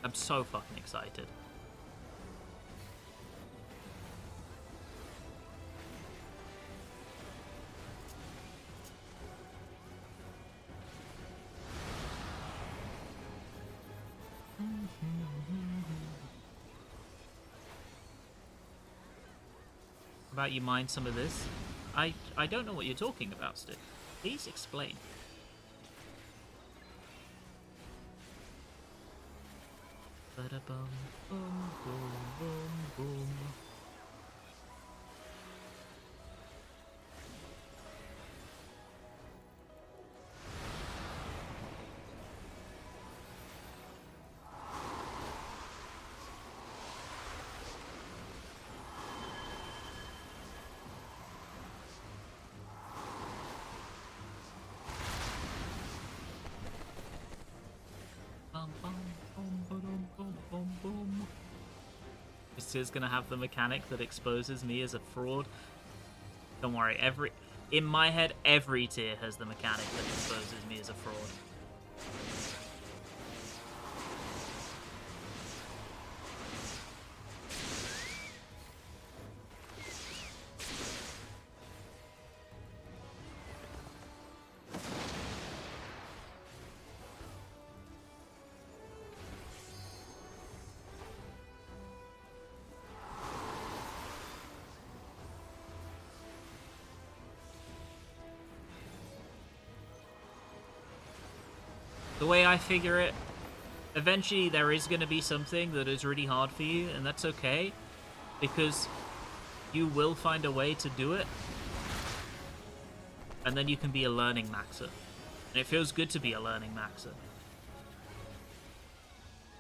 I'm so fucking excited. About you mind some of this? I don't know what you're talking about, Stu. Please explain. Ba-da-bum, boom, boom, boom, boom. Bum, bum, bum, ba-dum, bum, bum, bum. This is gonna have the mechanic that exposes me as a fraud. Don't worry, in my head, every tier has the mechanic that exposes me as a fraud. The way I figure it, eventually there is going to be something that is really hard for you, and that's okay, because you will find a way to do it, and then you can be a learning maxer. And it feels good to be a learning maxer,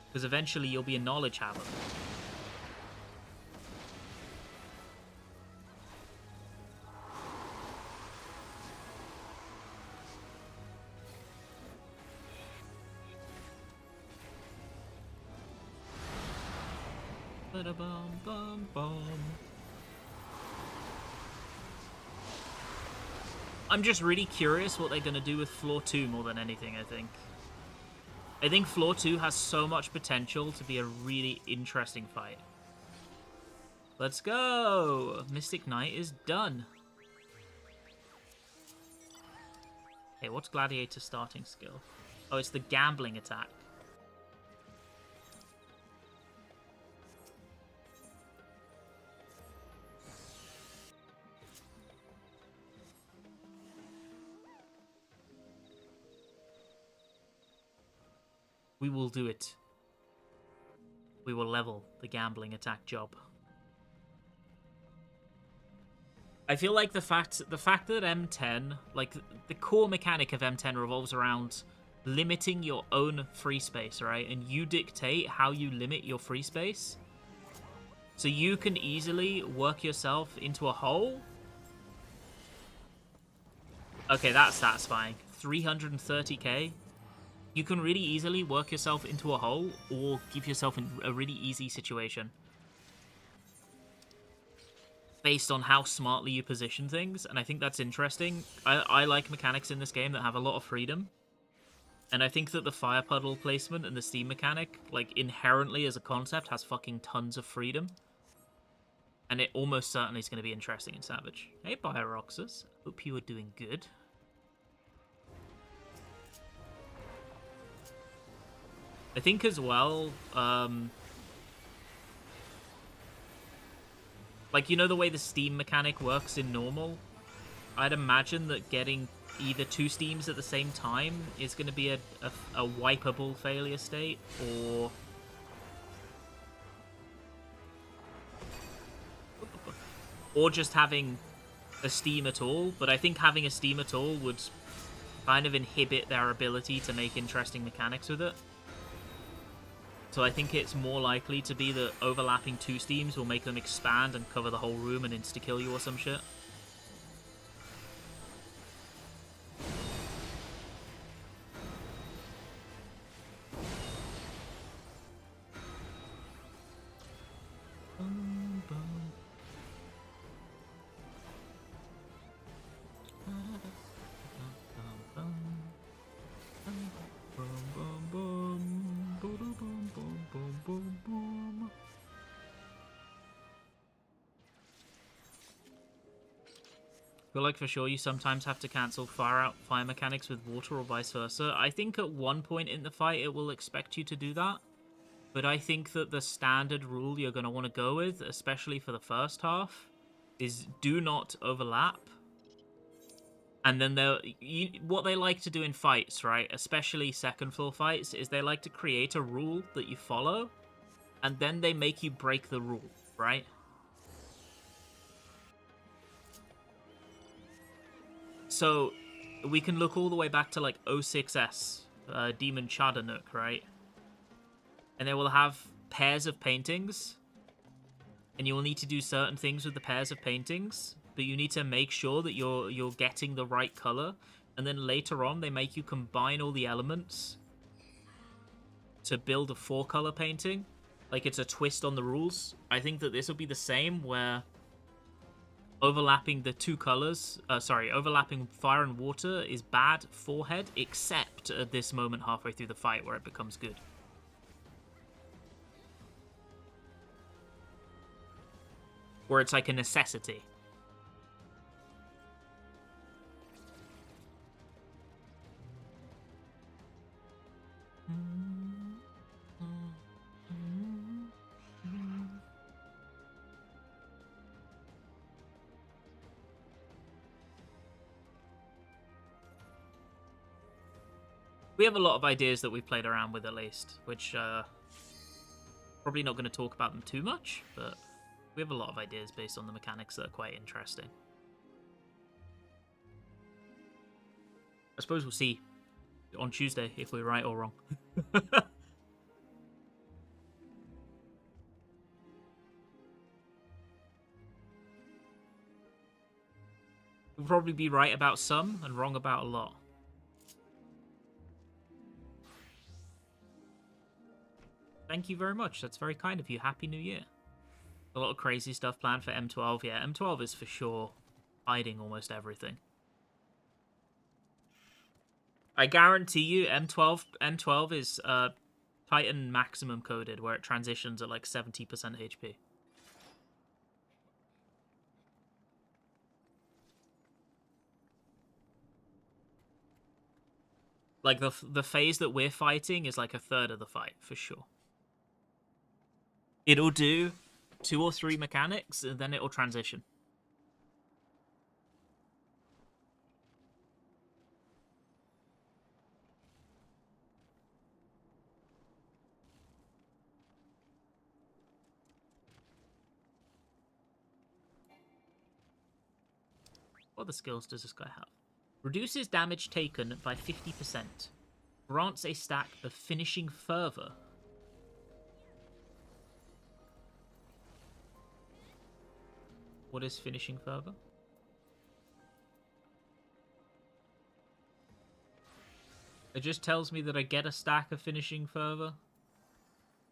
because eventually you'll be a knowledge haver. Ba-da-bum, bum, bum. I'm just really curious what they're going to do with Floor 2 more than anything, I think. I think Floor 2 has so much potential to be a really interesting fight. Let's go! Mystic Knight is done. Hey, what's Gladiator's starting skill? Oh, it's the gambling attack. We will do it. We will level the gambling attack job. I feel like the fact that M10, like the core mechanic of M10 revolves around limiting your own free space, right? And you dictate how you limit your free space. So you can easily work yourself into a hole. Okay, that's satisfying. 330k. You can really easily work yourself into a hole or give yourself in a really easy situation based on how smartly you position things, and I think that's interesting. I like mechanics in this game that have a lot of freedom, and I think that the fire puddle placement and the steam mechanic, like, inherently as a concept, has fucking tons of freedom, and it almost certainly is going to be interesting in Savage. Hey, Bioroxus. Hope you are doing good. I think as well, like, you know the way the steam mechanic works in normal? I'd imagine that getting either 2 steams at the same time is going to be a wipeable failure state, or just having a steam at all. But I think having a steam at all would kind of inhibit their ability to make interesting mechanics with it. So I think it's more likely to be that overlapping 2 steams will make them expand and cover the whole room and insta-kill you or some shit. I feel like for sure you sometimes have to cancel fire mechanics with water or vice versa. I think at one point in the fight it will expect you to do that. But I think that the standard rule you're going to want to go with, especially for the first half, is do not overlap. And then what they like to do in fights, right, especially second floor fights, is they like to create a rule that you follow. and then they make you break the rule, right? So we can look all the way back to like 06S, Demon Chadanook, right? And they will have pairs of paintings, and you will need to do certain things with the pairs of paintings, but you need to make sure that you're getting the right color, and then later on they make you combine all the elements to build a 4-color painting. Like, it's a twist on the rules. I think that this will be the same, where overlapping the 2 colors, overlapping fire and water is bad for head, except at this moment halfway through the fight where it becomes good. Where it's like a necessity. We have a lot of ideas that we've played around with, at least, which probably not going to talk about them too much, but we have a lot of ideas based on the mechanics that are quite interesting. I suppose we'll see on Tuesday if we're right or wrong. We'll probably be right about some and wrong about a lot. Thank you very much. That's very kind of you. Happy New Year. A lot of crazy stuff planned for M12. Yeah, M12 is for sure hiding almost everything. I guarantee you M12 is Titan maximum coded, where it transitions at like 70% HP. Like, the phase that we're fighting is like a third of the fight, for sure. It'll do 2 or 3 mechanics, and then it'll transition. What other skills does this guy have? Reduces damage taken by 50%. Grants a stack of finishing fervor. What is finishing fervor? It just tells me that I get a stack of finishing fervor,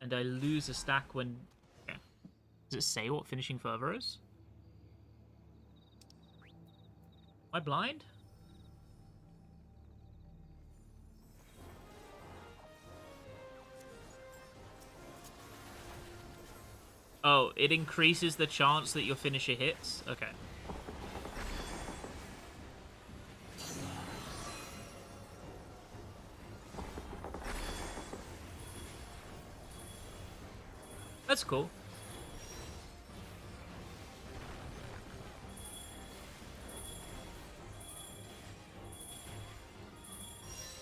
and I lose a stack when... Yeah. Does it say what finishing fervor is? Am I blind? Oh, it increases the chance that your finisher hits? Okay. That's cool.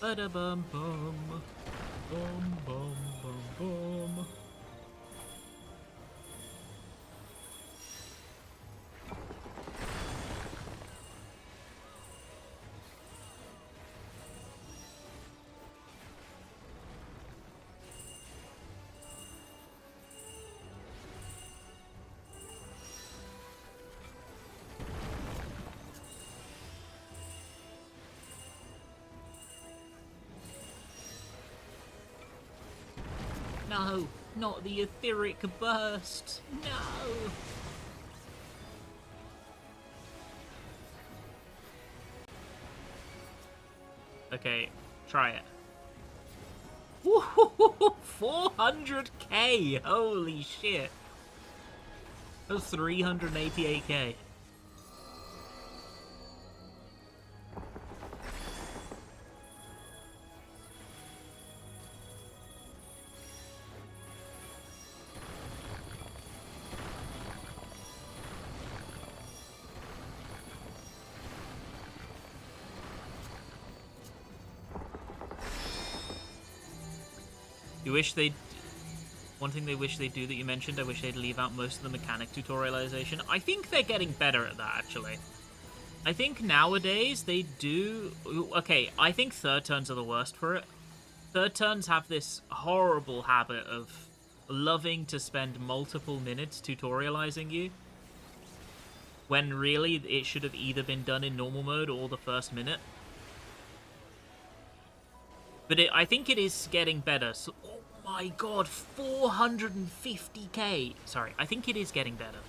Ba-da-bum bum. Bum bum bum bum. No, not the etheric burst. No. Okay, try it. 400k! Holy shit. That's 388k. You wish they'd... One thing they wish they'd do that you mentioned, I wish they'd leave out most of the mechanic tutorialization. I think they're getting better at that, actually. I think nowadays they do... Okay, I think third turns are the worst for it. Third turns have this horrible habit of loving to spend multiple minutes tutorializing you, when really it should have either been done in normal mode or the first minute. But I think it is getting better. So, oh my god, 450k! Sorry, I think it is getting better.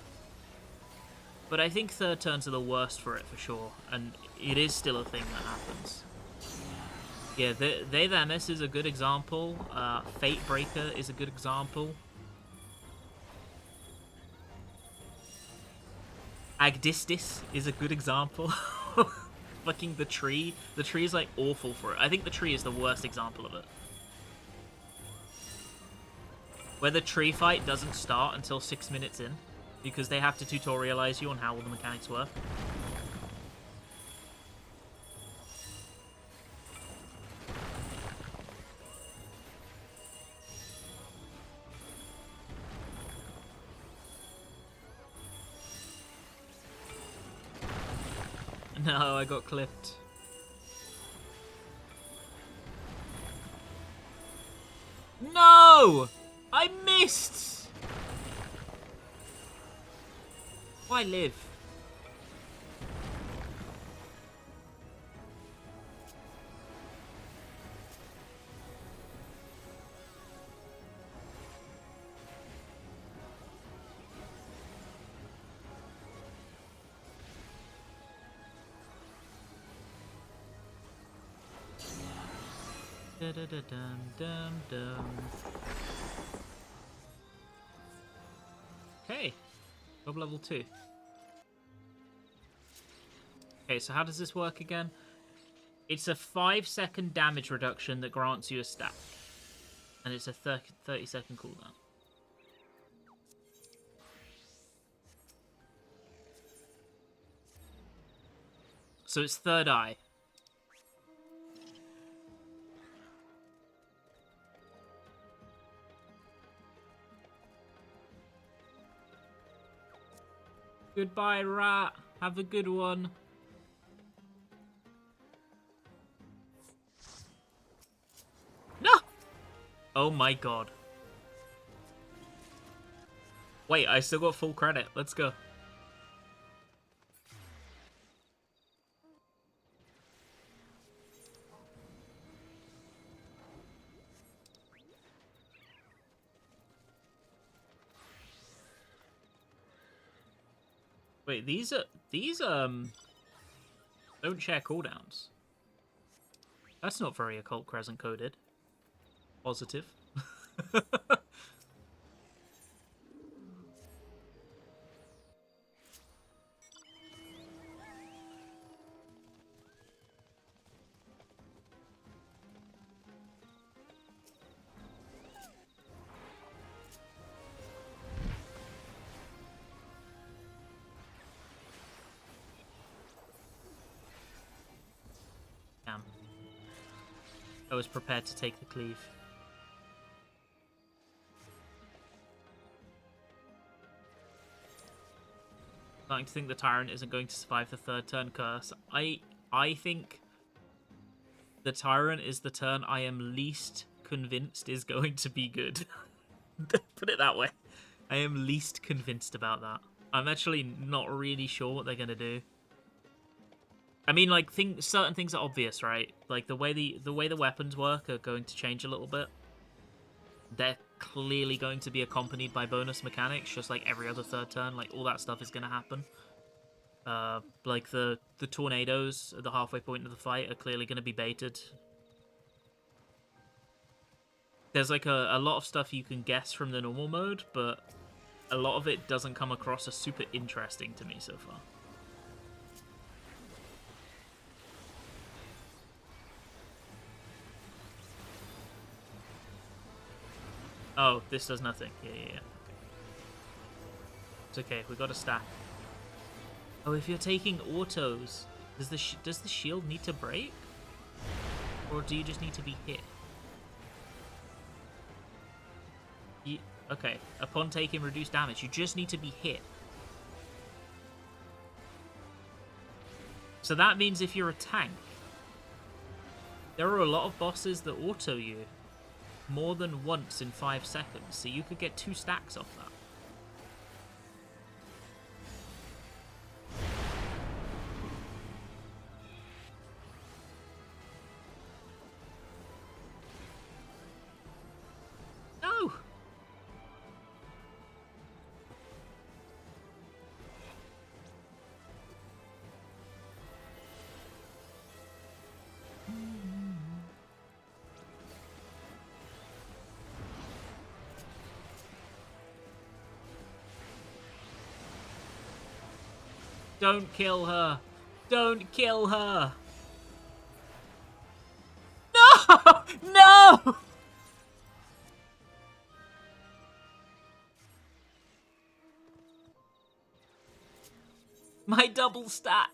But I think third turns are the worst for it, for sure. And it is still a thing that happens. Yeah, They Themis is a good example. Fate Breaker is a good example. Agdistis is a good example. Fucking the tree. The tree is like awful for it. I think the tree is the worst example of it. Where the tree fight doesn't start until 6 minutes in, because they have to tutorialize you on how all the mechanics work. No, I got clipped. No! I missed! Why live? Okay, job level 2. Okay, so how does this work again? It's a 5-second damage reduction that grants you a stat. And it's a 30-second cooldown. So it's third eye. Goodbye, rat. Have a good one. No! Oh my god. Wait, I still got full credit. Let's go. Wait, these don't share cooldowns. That's not very Occult Crescent coded. Positive. Damn. I was prepared to take the cleave. Starting to think the Tyrant isn't going to survive the third turn curse. I think the Tyrant is the turn I am least convinced is going to be good. Put it that way. I am least convinced about that. I'm actually not really sure what they're going to do. I mean, like, certain things are obvious, right? Like, the way the weapons work are going to change a little bit. They're clearly going to be accompanied by bonus mechanics, just like every other third turn. Like, all that stuff is going to happen. Like, the tornadoes at the halfway point of the fight are clearly going to be baited. There's, like, a lot of stuff you can guess from the normal mode, but a lot of it doesn't come across as super interesting to me so far. Oh, this does nothing. Yeah. It's okay. We got a stack. Oh, if you're taking autos, does the shield need to break, or do you just need to be hit? Okay, upon taking reduced damage, you just need to be hit. So that means if you're a tank, there are a lot of bosses that auto you more than once in 5 seconds, so you could get 2 stacks off that. No! Don't kill her! Don't kill her! No! No! My double stack!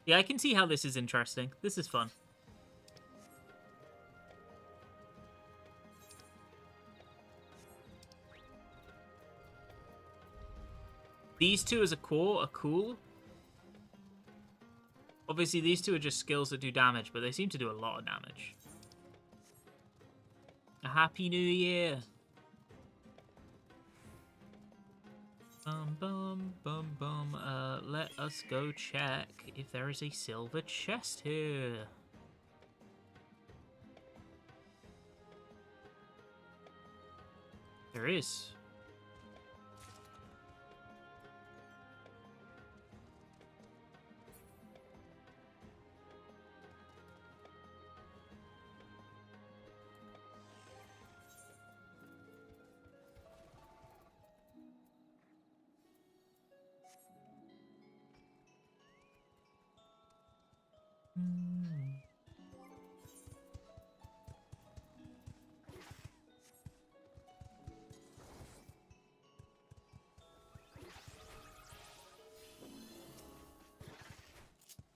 Yeah, I can see how this is interesting. This is fun. These two as a core are cool. Obviously, these two are just skills that do damage, but they seem to do a lot of damage. A Happy New Year! Bum, bum, bum, bum. Let us go check if there is a silver chest here. There is.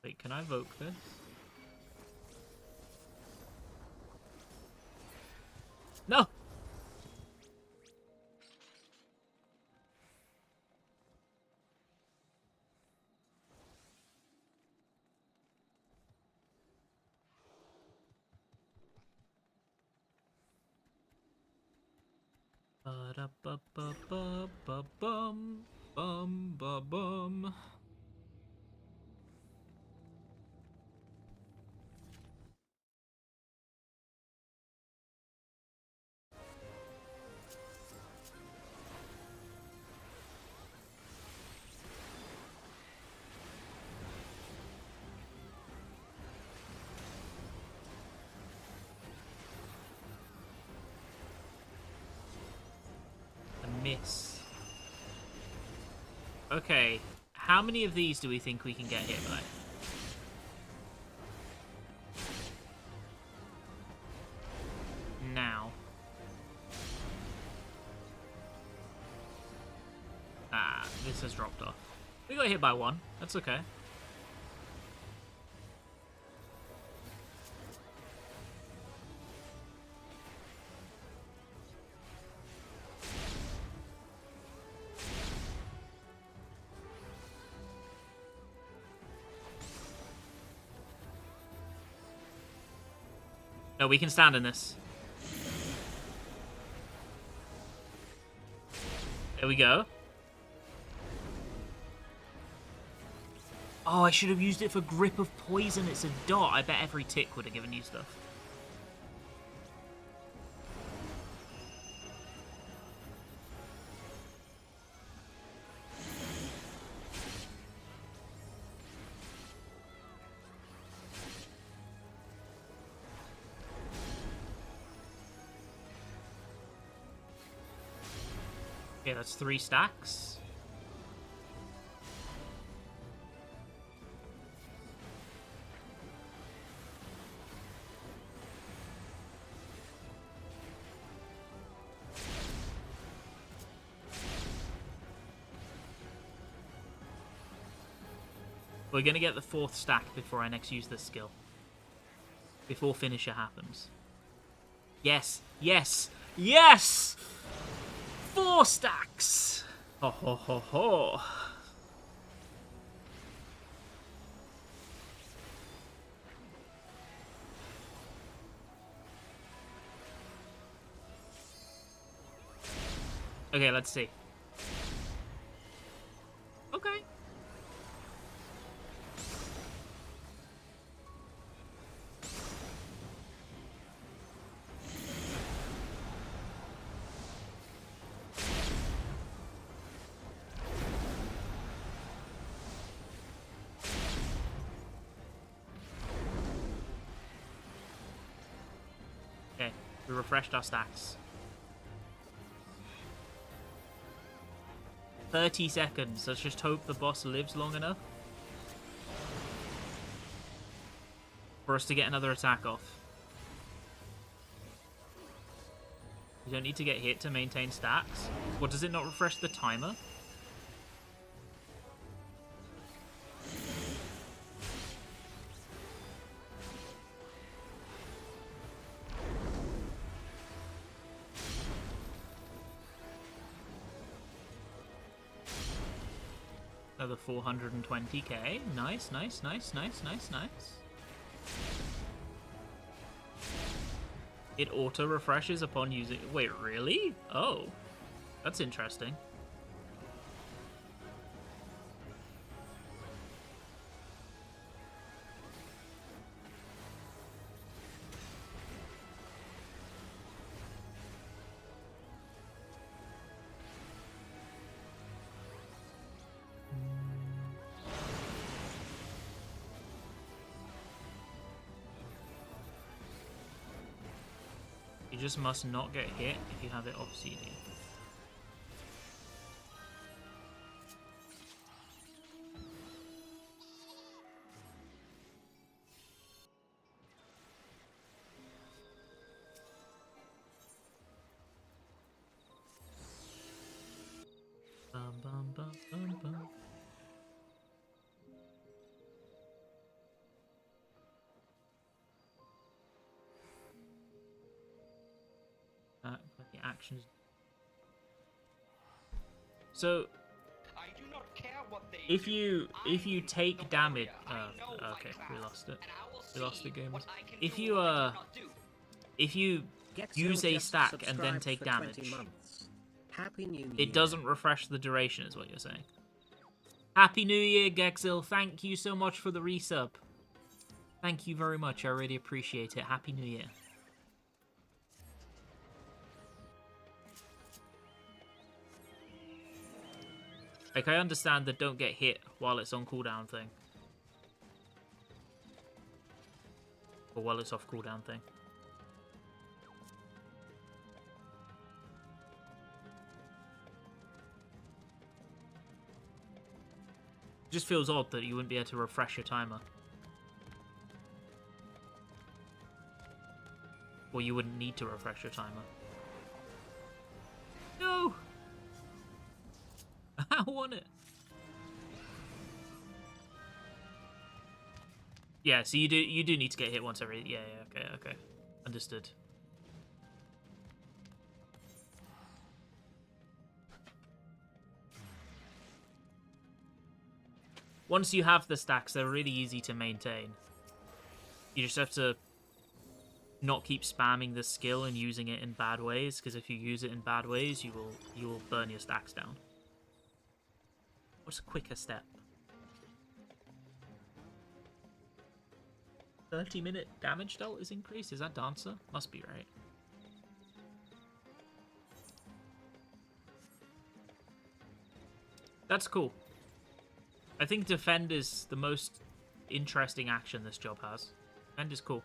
Wait, can I evoke this? No! Ba-da-ba-ba-ba-ba-bum, bum-ba-bum. Miss. Okay, how many of these do we think we can get hit by? Now. Ah, this has dropped off. We got hit by 1. That's okay. No, we can stand in this. There we go. Oh, I should have used it for Grip of Poison. It's a dot. I bet every tick would have given you stuff. Okay, that's 3 stacks. We're going to get the 4th stack before I next use this skill. Before finisher happens. Yes, yes, yes! 4 stacks! Ho ho ho ho. Okay, let's see. Okay. Okay, we refreshed our stacks. 30 seconds. Let's just hope the boss lives long enough for us to get another attack off. You don't need to get hit to maintain stacks. What, does it not refresh the timer? Another 420k. Nice, nice, nice, nice, nice, nice. It auto refreshes upon using. Wait, really? Oh, that's interesting. You just must not get hit if you have it obsidian. Bum, bum, bum, bum, bum. The actions. So,
I do not care what they
if
do.
you
I'm
take
the
damage,
warrior. I know my
okay, we
craft,
lost it.
and I will
We lost the
see
game.
what I can
If
do
you
and cannot do.
if you use a
just
stack and then
subscribed
take
for 20
damage,
months. Happy New Year.
it doesn't refresh the duration, is what you're saying. Happy New Year, Gexil. Thank you so much for the resub. Thank you very much. I really appreciate it. Happy New Year. Like, I understand the don't get hit while it's on cooldown thing. Or while it's off cooldown thing. It just feels odd that you wouldn't be able to refresh your timer. Or you wouldn't need to refresh your timer. No! I want it. Yeah, so you do need to get hit once every. Yeah, okay. Understood. Once you have the stacks, they're really easy to maintain. You just have to not keep spamming the skill and using it in bad ways, because if you use it in bad ways, you will burn your stacks down. What's a quicker step? 30-minute damage dealt is increased? Is that Dancer? Must be, right? That's cool. I think Defend is the most interesting action this job has. Defend is cool.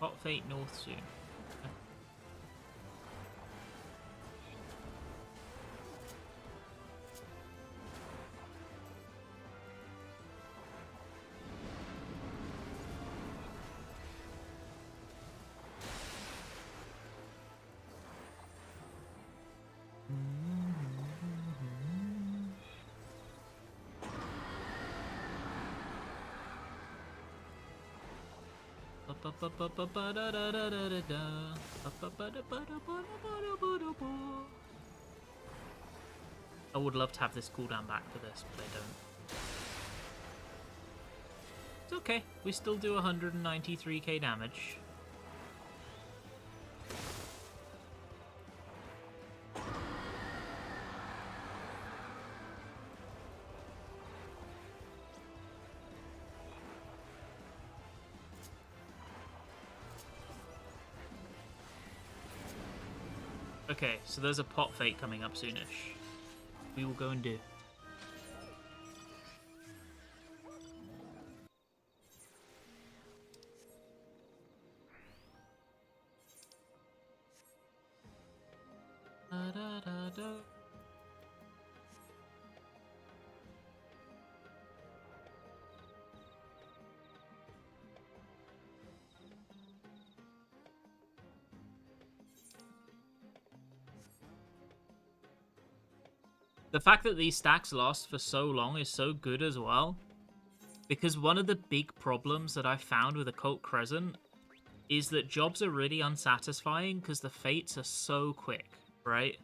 Ha! Hot Fate North soon. I would love to have this cooldown back for this, but I don't. It's okay. We still do 193k damage. Okay, so there's a pot fate coming up soonish. We will go and do. Da, da, da, da. The fact that these stacks last for so long is so good as well. Because one of the big problems that I found with Occult Crescent is that jobs are really unsatisfying because the fates are so quick, right?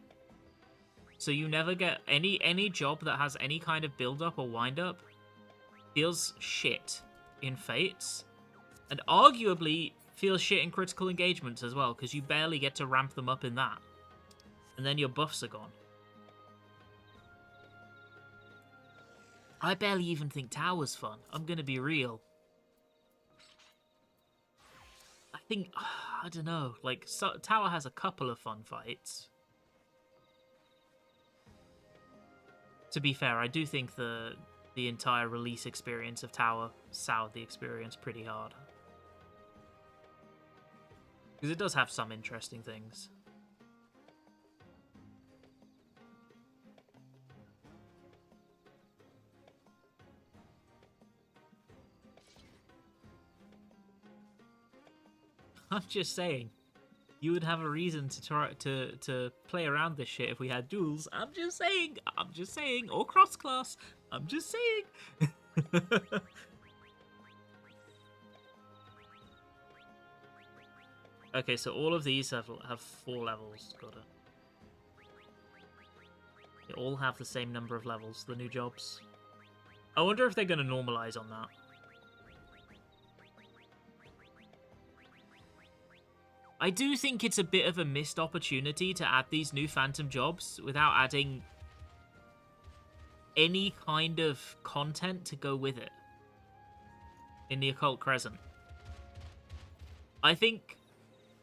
So you never get any job that has any kind of build-up or wind-up feels shit in fates. And arguably feels shit in critical engagements as well, because you barely get to ramp them up in that. And then your buffs are gone. I barely even think Tower's fun. I'm gonna be real. I think, I don't know, like, Tower has a couple of fun fights. To be fair, I do think the entire release experience of Tower soured the experience pretty hard. Because it does have some interesting things. I'm just saying, you would have a reason to try to play around this shit if we had duels. I'm just saying, or cross class. I'm just saying. Okay, so all of these have 4 levels. Got it. They all have the same number of levels. The new jobs. I wonder if they're going to normalize on that. I do think it's a bit of a missed opportunity to add these new Phantom jobs without adding any kind of content to go with it in the Occult Crescent. I think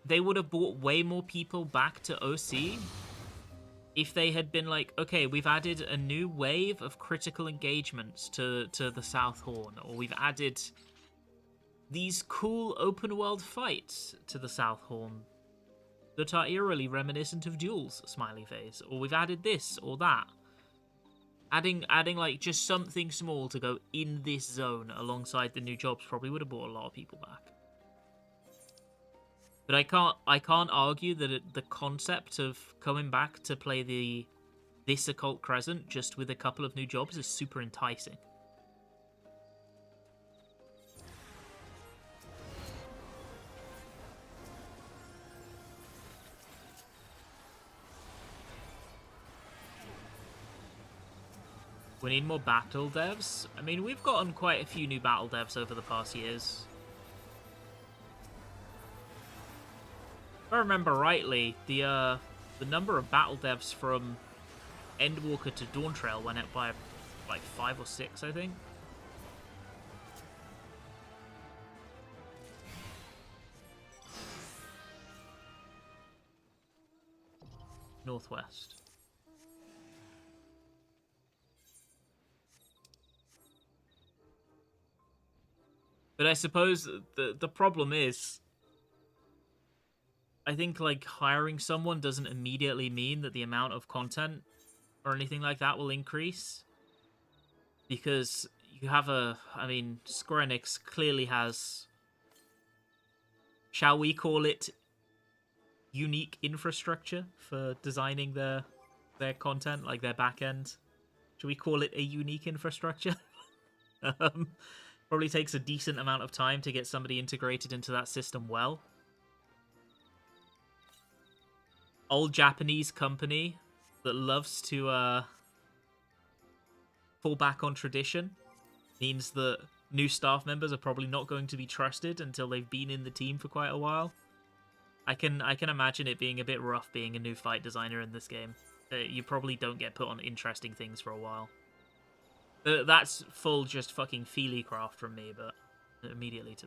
they would have brought way more people back to OC if they had been like, okay, we've added a new wave of critical engagements to the South Horn, or we've added these cool open world fights to the South Horn that are eerily reminiscent of duels, smiley face. Or we've added this or that. Adding like just something small to go in this zone alongside the new jobs probably would have brought a lot of people back. But I can't argue that the concept of coming back to play this Occult Crescent just with a couple of new jobs is super enticing. We need more battle devs. I mean, we've gotten quite a few new battle devs over the past years. If I remember rightly, the number of battle devs from Endwalker to Dawntrail went up by like 5 or 6, I think. Northwest. But I suppose the problem is I think like hiring someone doesn't immediately mean that the amount of content or anything like that will increase, because you have Square Enix clearly has, shall we call it, unique infrastructure for designing their content, like their back end. Should we call it a unique infrastructure? Probably takes a decent amount of time to get somebody integrated into that system well. Old Japanese company that loves to fall back on tradition means that new staff members are probably not going to be trusted until they've been in the team for quite a while. I can imagine it being a bit rough being a new fight designer in this game. You probably don't get put on interesting things for a while. That's full just fucking feely craft from me, but immediately to...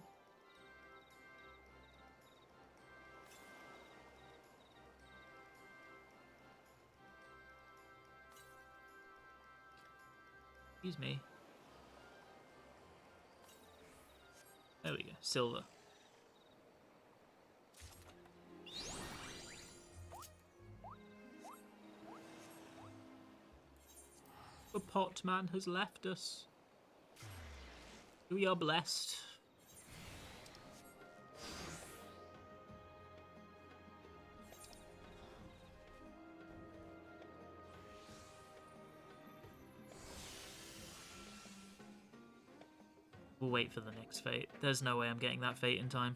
Excuse me. There we go. Silver. The pot man has left us. We are blessed. We'll wait for the next fate. There's no way I'm getting that fate in time.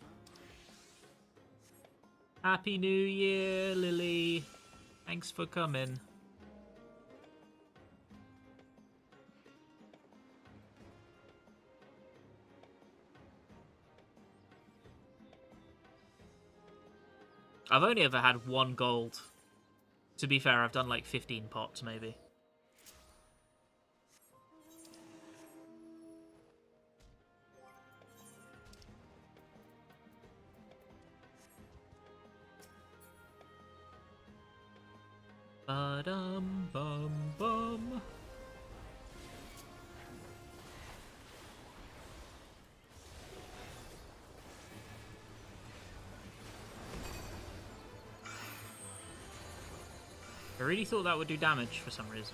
Happy New Year, Lily. Thanks for coming. I've only ever had 1 gold. To be fair, I've done like 15 pots, maybe. Ba-dum, bum, bum. I really thought that would do damage for some reason.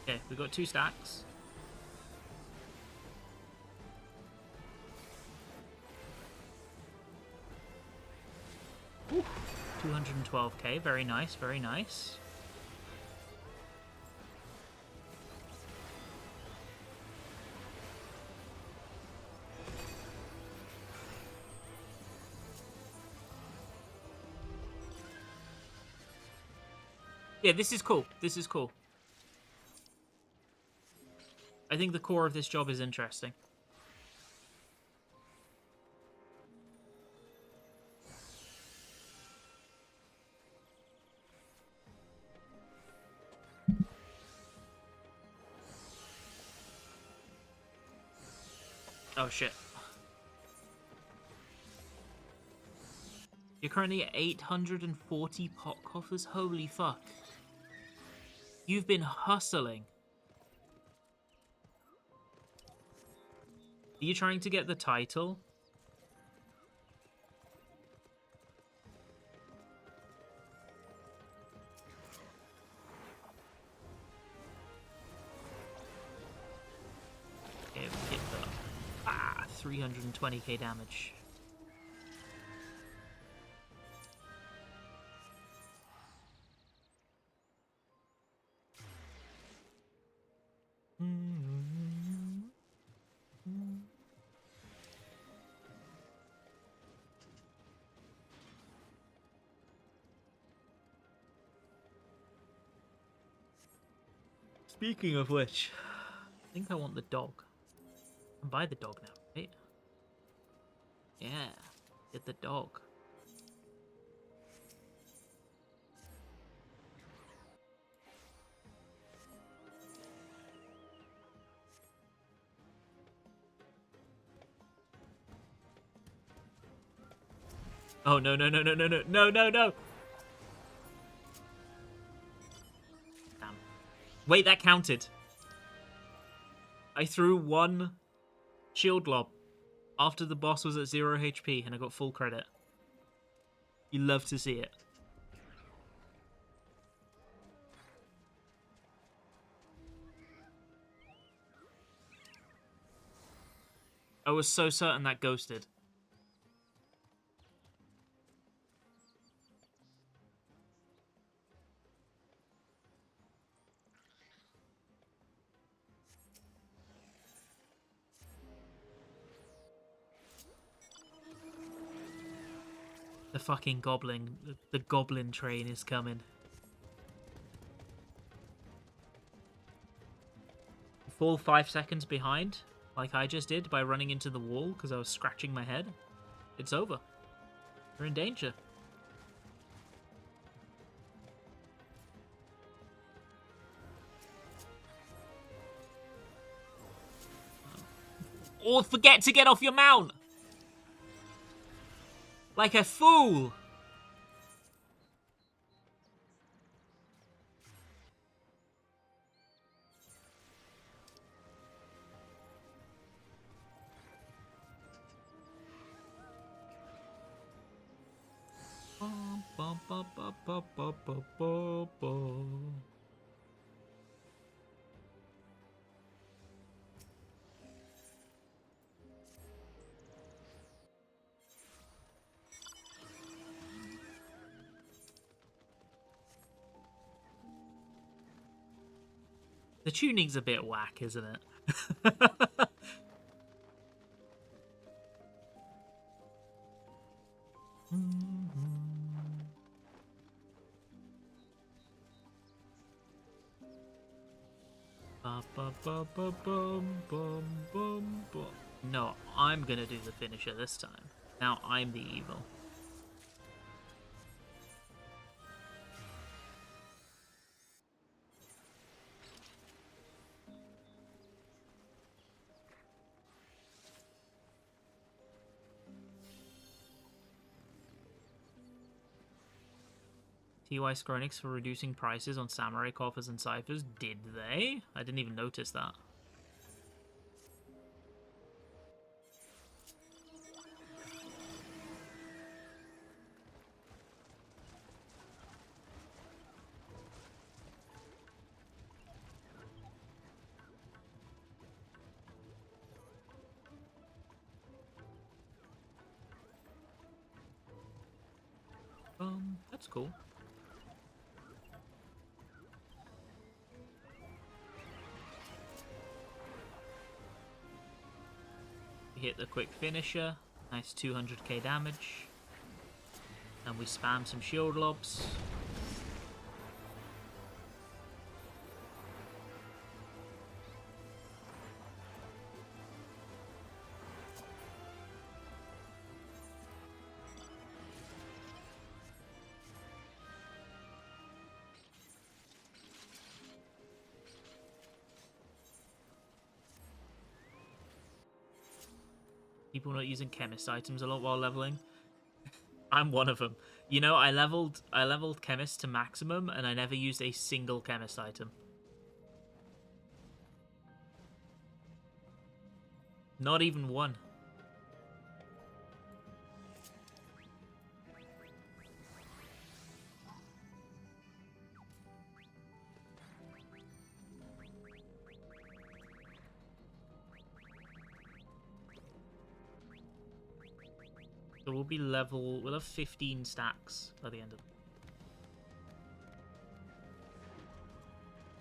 Okay, we've got 2 stacks. Ooh, 212k, very nice, very nice. Yeah, this is cool. This is cool. I think the core of this job is interesting. Oh shit. You're currently at 840 pot coffers? Holy fuck. You've been hustling. Are you trying to get the title? Okay, we hit the 320k damage. Speaking of which, think I want the dog. I can buy the dog now, right? Yeah, get the dog. Oh, no, no, no, no, no, no, no, no, no! Damn. Wait, that counted. I threw one shield lob after the boss was at 0 HP and I got full credit. You love to see it. I was so certain that ghosted. The fucking goblin, the goblin train is coming. Fall 5 seconds behind, like I just did by running into the wall because I was scratching my head. It's over. We're in danger. Or forget to get off your mount! Like a fool! The tuning's a bit whack, isn't it? No, I'm gonna do the finisher this time. Now I'm the evil. TY Skronix for reducing prices on samurai coffers and ciphers. Did they? I didn't even notice that. That's cool. Hit the quick finisher, nice 200k damage, and we spam some shield lobs. People not using chemist items a lot while leveling. I'm one of them. You know, I leveled chemist to maximum and I never used a single chemist item. Not even one. So we'll have 15 stacks by the end of it.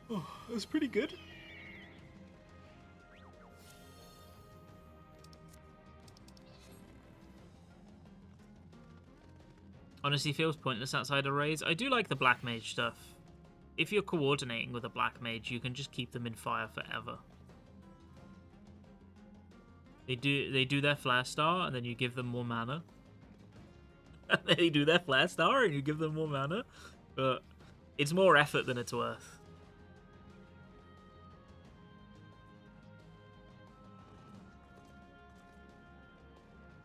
Oh, that's pretty good. Honestly, feels pointless outside arrays. I do like the black mage stuff. If you're coordinating with a black mage, you can just keep them in fire forever. They do their flare star, and then you give them more mana. They do their flare star, and you give them more mana. But it's more effort than it's worth.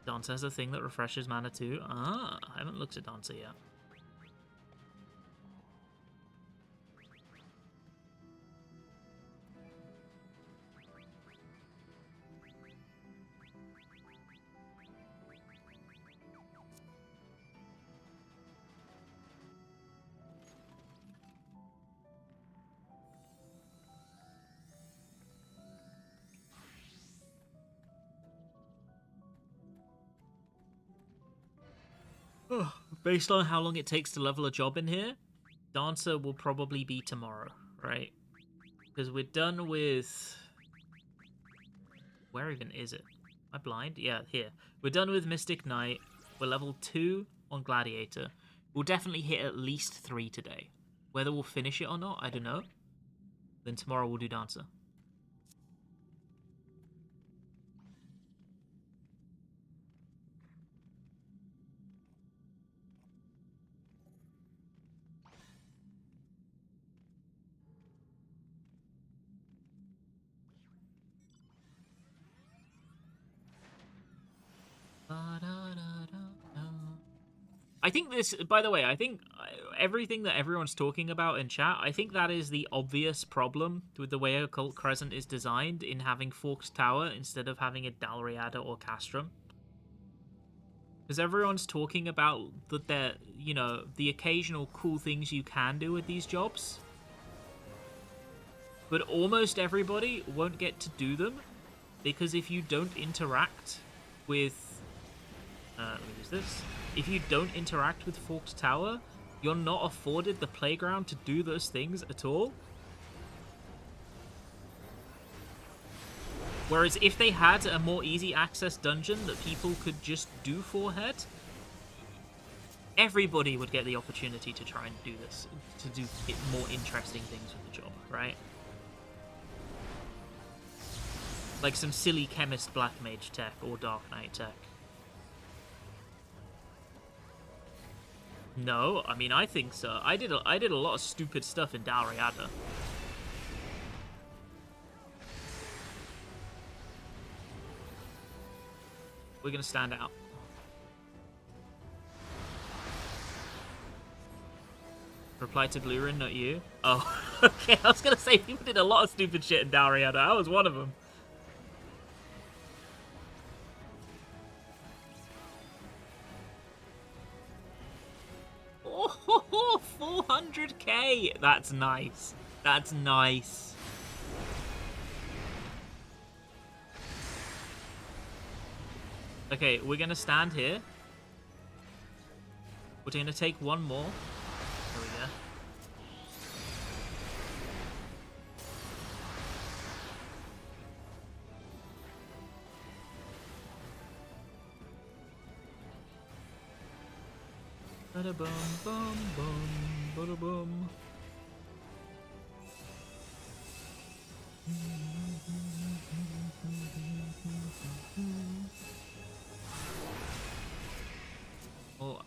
Dancer has a thing that refreshes mana too. Ah, I haven't looked at Dancer yet. Based on how long it takes to level a job in here, Dancer will probably be tomorrow, right? Because we're done with... Where even is it? Am I blind? Yeah, here. We're done with Mystic Knight. We're level 2 on Gladiator. We'll definitely hit at least 3 today. Whether we'll finish it or not, I don't know. Then tomorrow we'll do Dancer. I think this, by the way, I think everything that everyone's talking about in chat, I think that is the obvious problem with the way Occult Crescent is designed in having Forked Tower instead of having a Dalriada or Castrum. Because everyone's talking about that, you know, the occasional cool things you can do with these jobs. But almost everybody won't get to do them because if you don't interact with... let me use this. If you don't interact with Forked Tower, you're not afforded the playground to do those things at all. Whereas if they had a more easy access dungeon that people could just do forehead, everybody would get the opportunity to try and do this, to do more interesting things with the job, right? Like some silly Chemist Black Mage tech or Dark Knight tech. No, I mean, I think so. I did a lot of stupid stuff in Dalriada. We're gonna stand out. Reply to Glurin, not you. Oh, okay, I was gonna say people did a lot of stupid shit in Dalriada. I was one of them. Oh, 400k! That's nice. That's nice. Okay, we're gonna stand here. We're gonna take one more. There we go. Bada bum bum bum, bada bum. Oh,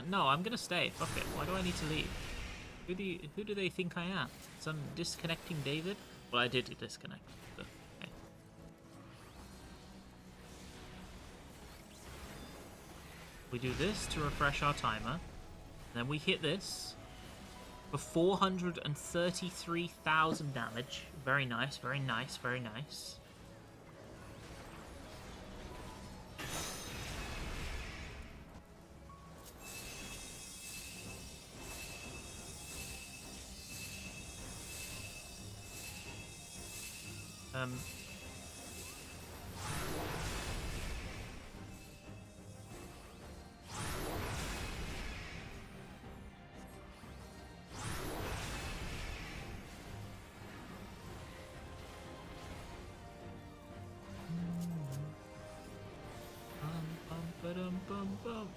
no, I'm gonna stay. Fuck it. Why do I need to leave? Who do they think I am? Some disconnecting David? Well, I did disconnect. So, okay. We do this to refresh our timer. Then we hit this for 433,000 damage. Very nice, very nice, very nice.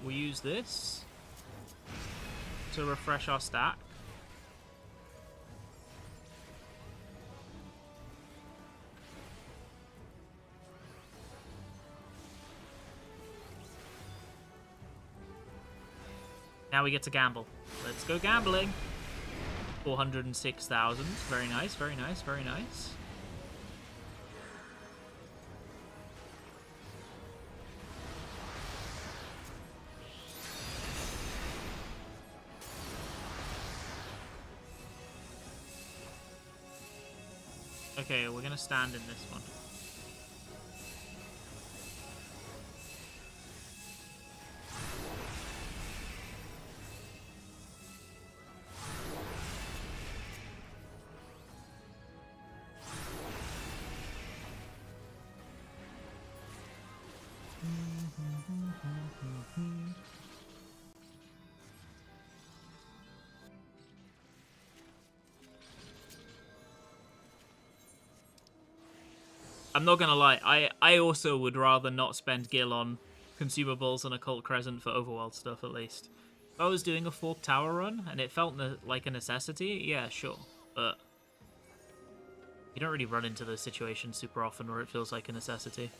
We use this to refresh our stack. Now we get to gamble. Let's go gambling. 406,000. Very nice, very nice, very nice. Okay, we're gonna stand in this one. I'm not gonna lie, I also would rather not spend gil on consumables and Occult Crescent for overworld stuff, at least. If I was doing a Fork Tower run and it felt like a necessity, yeah, sure. But you don't really run into those situations super often where it feels like a necessity.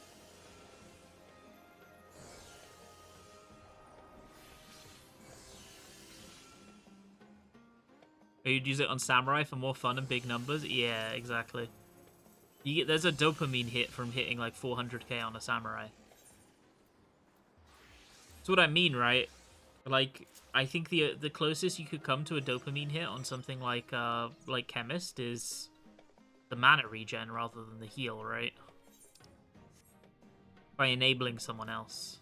You'd use it on Samurai for more fun and big numbers? Yeah, exactly. There's a dopamine hit from hitting like 400k on a Samurai. That's what I mean, right? Like, I think the closest you could come to a dopamine hit on something like Chemist is the mana regen rather than the heal, right? By enabling someone else.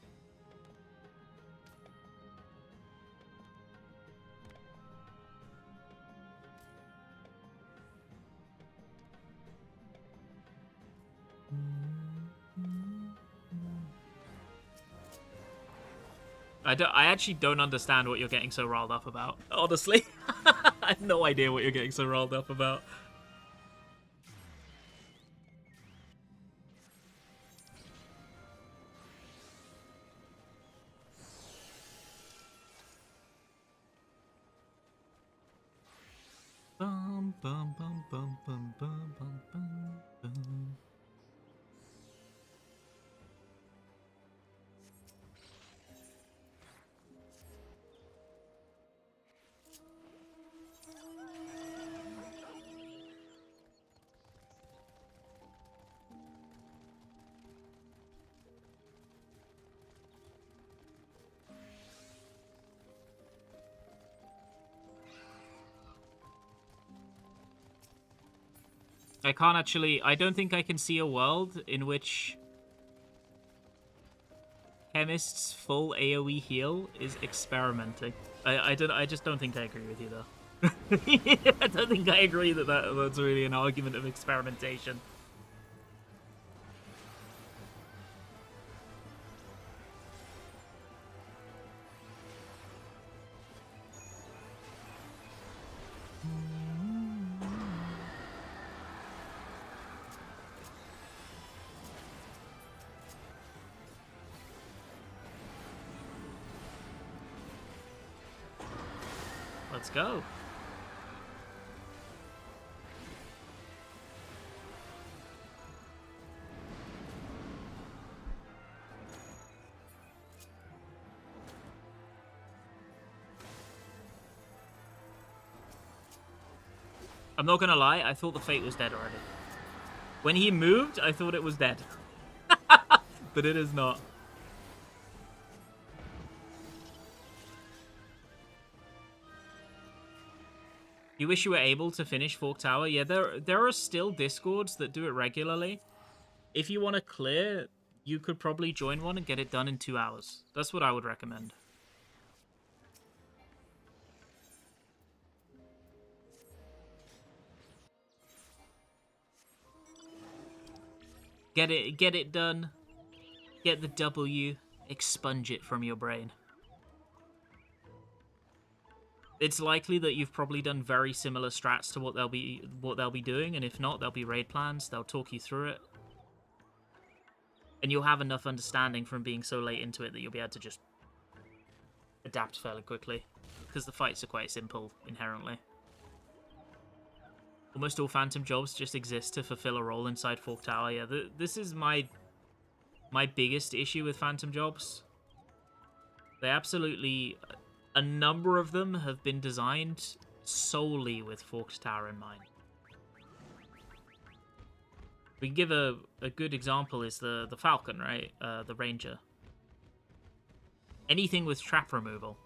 I actually don't understand what you're getting so riled up about. Honestly, I have no idea what you're getting so riled up about. Bum, bum, bum, bum, bum, bum, bum, bum, bum. I don't think I can see a world in which Chemist's full AoE heal is experimenting. I just don't think I agree with you, though. I don't think I agree that's really an argument of experimentation. Let's go. I'm not gonna lie, I thought the Fate was dead already. When he moved, I thought it was dead. But it is not. You wish you were able to finish Fork Tower? Yeah, there are still Discords that do it regularly. If you want to clear, you could probably join one and get it done in 2 hours. That's what I would recommend. Get it done. Get the W. Expunge it from your brain. It's likely that you've probably done very similar strats to what they'll be doing, and if not, there'll be raid plans. They'll talk you through it, and you'll have enough understanding from being so late into it that you'll be able to just adapt fairly quickly, because the fights are quite simple inherently. Almost all Phantom jobs just exist to fulfill a role inside Fork Tower. Yeah, this is my biggest issue with Phantom jobs. They absolutely a number of them have been designed solely with Forked Tower in mind. We can give a good example is the Falcon, right? The Ranger. Anything with trap removal.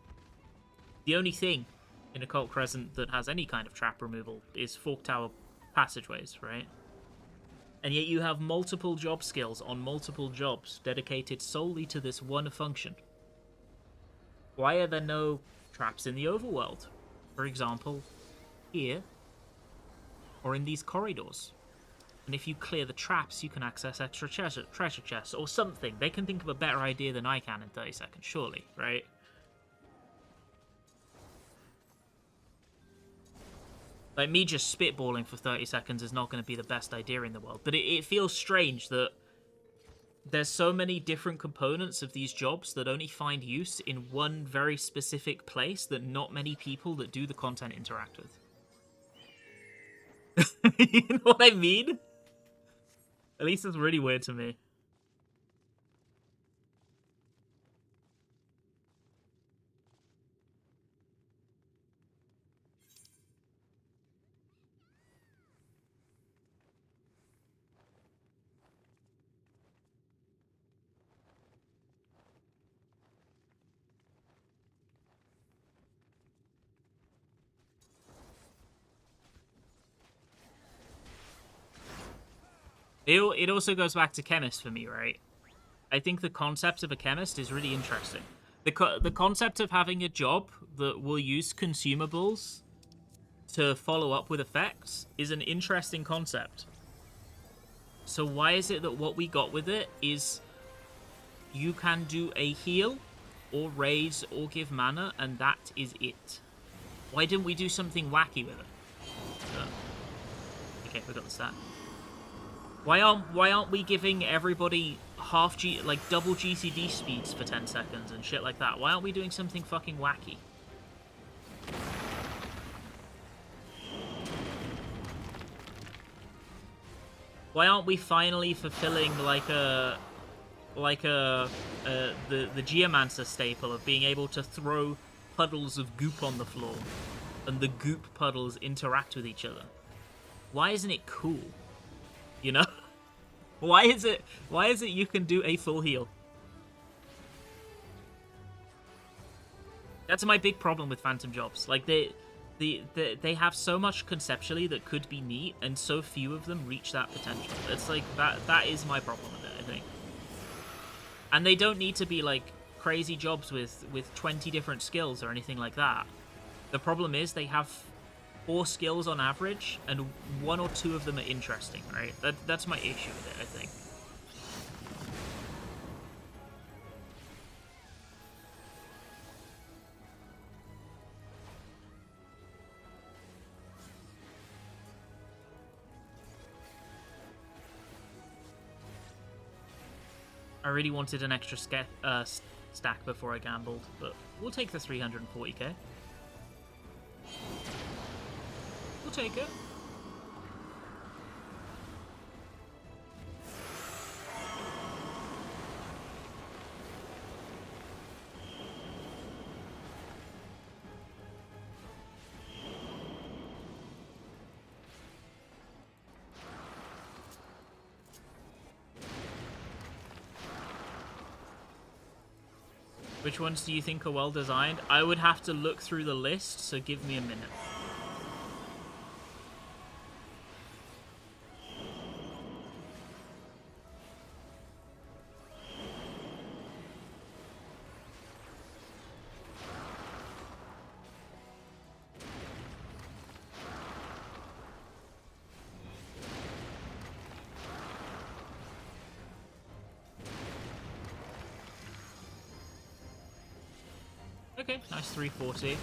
The only thing in Occult Crescent that has any kind of trap removal is Forked Tower passageways, right? And yet you have multiple job skills on multiple jobs dedicated solely to this one function. Why are there no traps in the overworld? For example, here, or in these corridors. And if you clear the traps, you can access extra treasure chests or something. They can think of a better idea than I can in 30 seconds, surely, right? Like, me just spitballing for 30 seconds is not going to be the best idea in the world. But it feels strange that there's so many different components of these jobs that only find use in one very specific place that not many people that do the content interact with. You know what I mean? At least it's really weird to me. It also goes back to chemist for me, right? I think the concept of a chemist is really interesting. The concept of having a job that will use consumables to follow up with effects is an interesting concept. So why is it that what we got with it is you can do a heal or raise or give mana and that is it? Why didn't we do something wacky with it? Okay, we got the stat. Why aren't we giving everybody double GCD speeds for 10 seconds and shit like that? Why aren't we doing something fucking wacky? Why aren't we finally fulfilling the Geomancer staple of being able to throw puddles of goop on the floor and the goop puddles interact with each other? Why isn't it cool? You know? Why is it you can do a full heal? That's my big problem with Phantom jobs. Like they have so much conceptually that could be neat and so few of them reach that potential. It's like that is my problem with it, I think. And they don't need to be like crazy jobs with 20 different skills or anything like that. The problem is they have 4 skills on average, and 1 or 2 of them are interesting, right? That's my issue with it, I think. I really wanted an extra stack before I gambled, but we'll take the 340k. We'll take it. Which ones do you think are well designed? I would have to look through the list, so give me a minute. Okay, nice 340.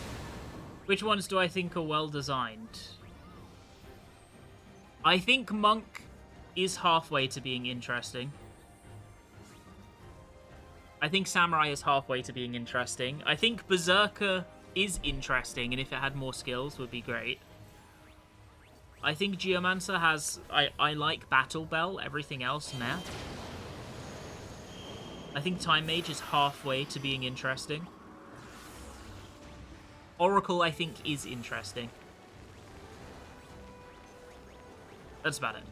Which ones do I think are well designed? I think Monk is halfway to being interesting. I think Samurai is halfway to being interesting. I think Berserker is interesting, and if it had more skills would be great. I think Geomancer has... I like Battle Bell, everything else, meh. I think Time Mage is halfway to being interesting. Oracle, I think, is interesting. That's about it.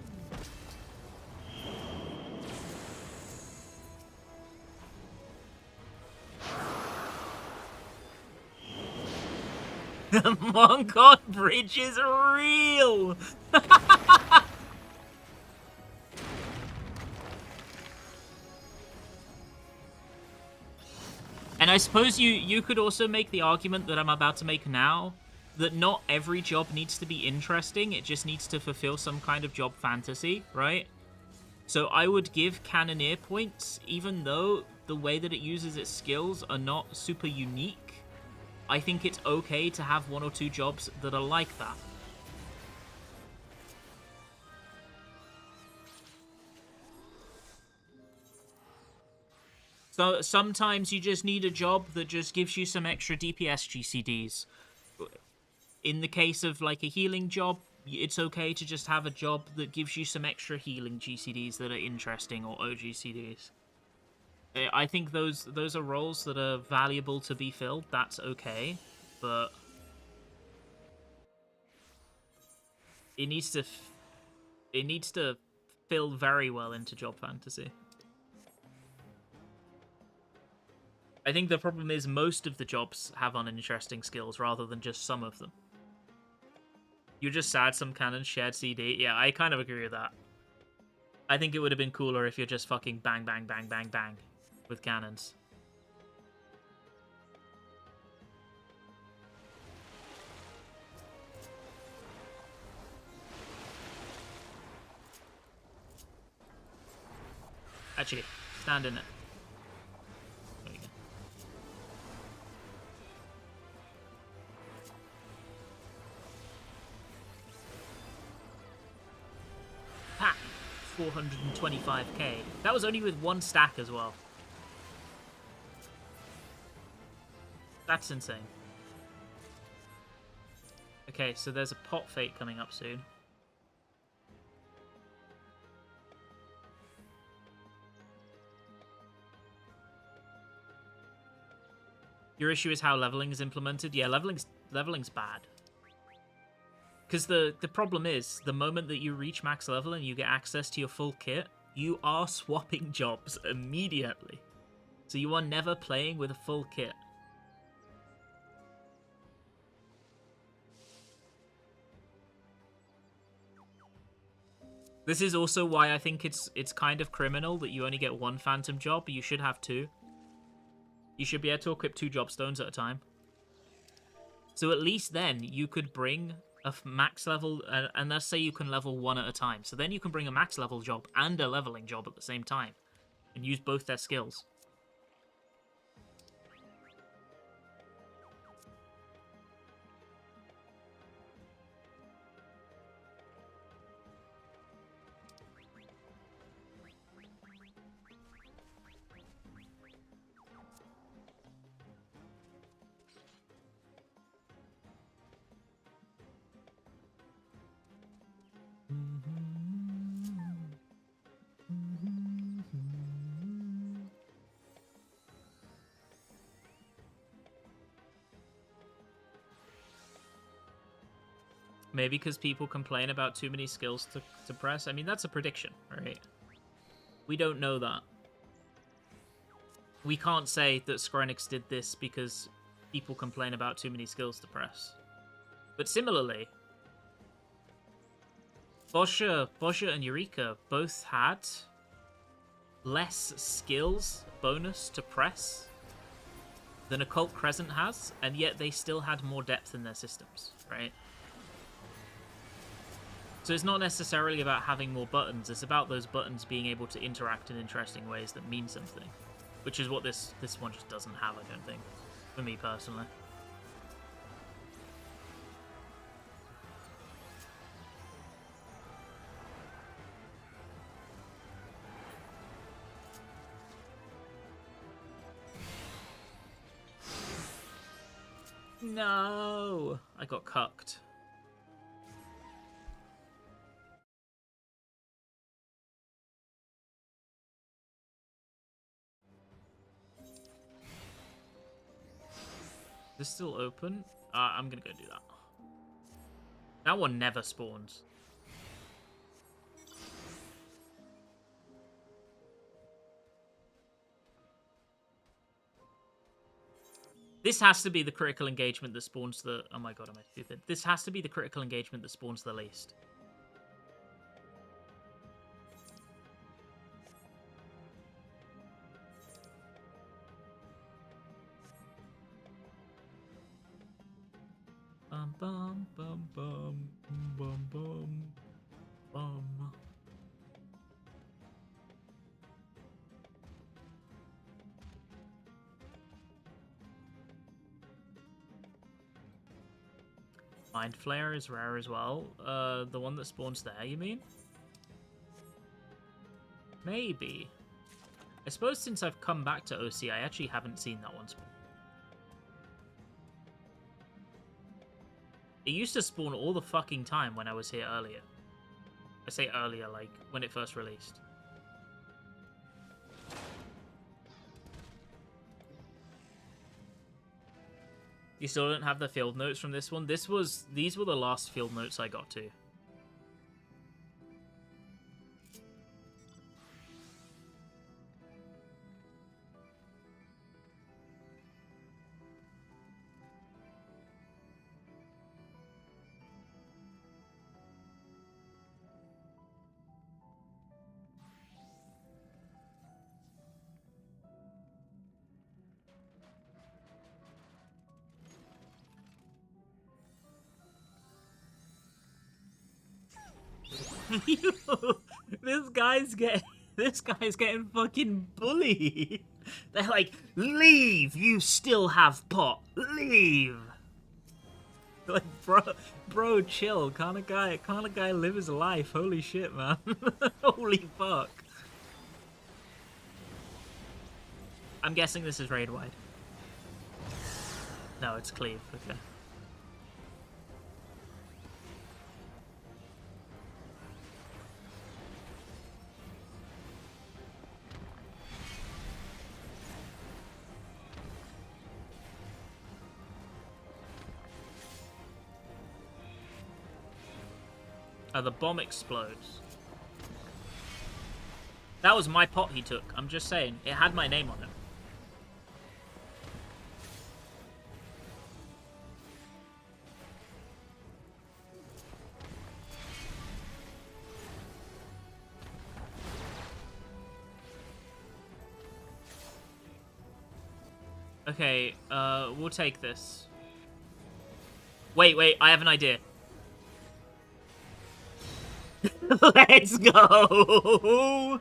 The monk on bridge is real! And I suppose you could also make the argument that I'm about to make now, that not every job needs to be interesting, it just needs to fulfill some kind of job fantasy, right? So I would give Cannoneer points, even though the way that it uses its skills are not super unique. I think it's okay to have 1 or 2 jobs that are like that. So sometimes you just need a job that just gives you some extra DPS GCDs. In the case of like a healing job, it's okay to just have a job that gives you some extra healing GCDs that are interesting, or OGCDs. I think those are roles that are valuable to be filled. That's okay, but it needs to fill very well into job fantasy. I think the problem is most of the jobs have uninteresting skills rather than just some of them. You're just sad some cannons shared CD. Yeah, I kind of agree with that. I think it would have been cooler if you're just fucking bang, bang, bang, bang, bang with cannons. Actually, stand in it. There we go. Ha! 425k. That was only with 1 stack as well. That's insane. Okay, so there's a pot fate coming up soon. Your issue is how leveling is implemented? Yeah, leveling's bad. Because the problem is, the moment that you reach max level and you get access to your full kit, you are swapping jobs immediately. So you are never playing with a full kit. This is also why I think it's kind of criminal that you only get 1 phantom job. You should have 2. You should be able to equip 2 job stones at a time. So at least then you could bring a max level, and let's say you can level 1 at a time. So then you can bring a max level job and a leveling job at the same time and use both their skills. Maybe because people complain about too many skills to press. I mean, that's a prediction, right? We don't know that. We can't say that Square Enix did this because people complain about too many skills to press. But similarly, Bozja and Eureka both had less skills bonus to press than Occult Crescent has, and yet they still had more depth in their systems, right? So it's not necessarily about having more buttons, it's about those buttons being able to interact in interesting ways that mean something. Which is what this one just doesn't have, I don't think. For me, personally. No! I got cucked. Is this still open? I'm gonna go do that. That one never spawns. This has to be the critical engagement that spawns the... Oh my god, am I stupid? This has to be the critical engagement that spawns the least. Bum bum bum bum bum bum bum. Mind Flayer is rare as well. The one that spawns there, you mean? Maybe. I suppose since I've come back to OC, I actually haven't seen that one spawn. It used to spawn all the fucking time when I was here earlier. I say earlier, like, when it first released. You still don't have the field notes from this one? These were the last field notes I got to. This guy's getting fucking bullied. They're like, leave, you still have pot, leave. Like, bro, chill. Can't a guy live his life? Holy shit, man. Holy fuck. I'm guessing this is raid wide. No, it's cleave. Okay. The bomb explodes. That was my pot he took. I'm just saying. It had my name on it. Okay, we'll take this. Wait, I have an idea. Let's go!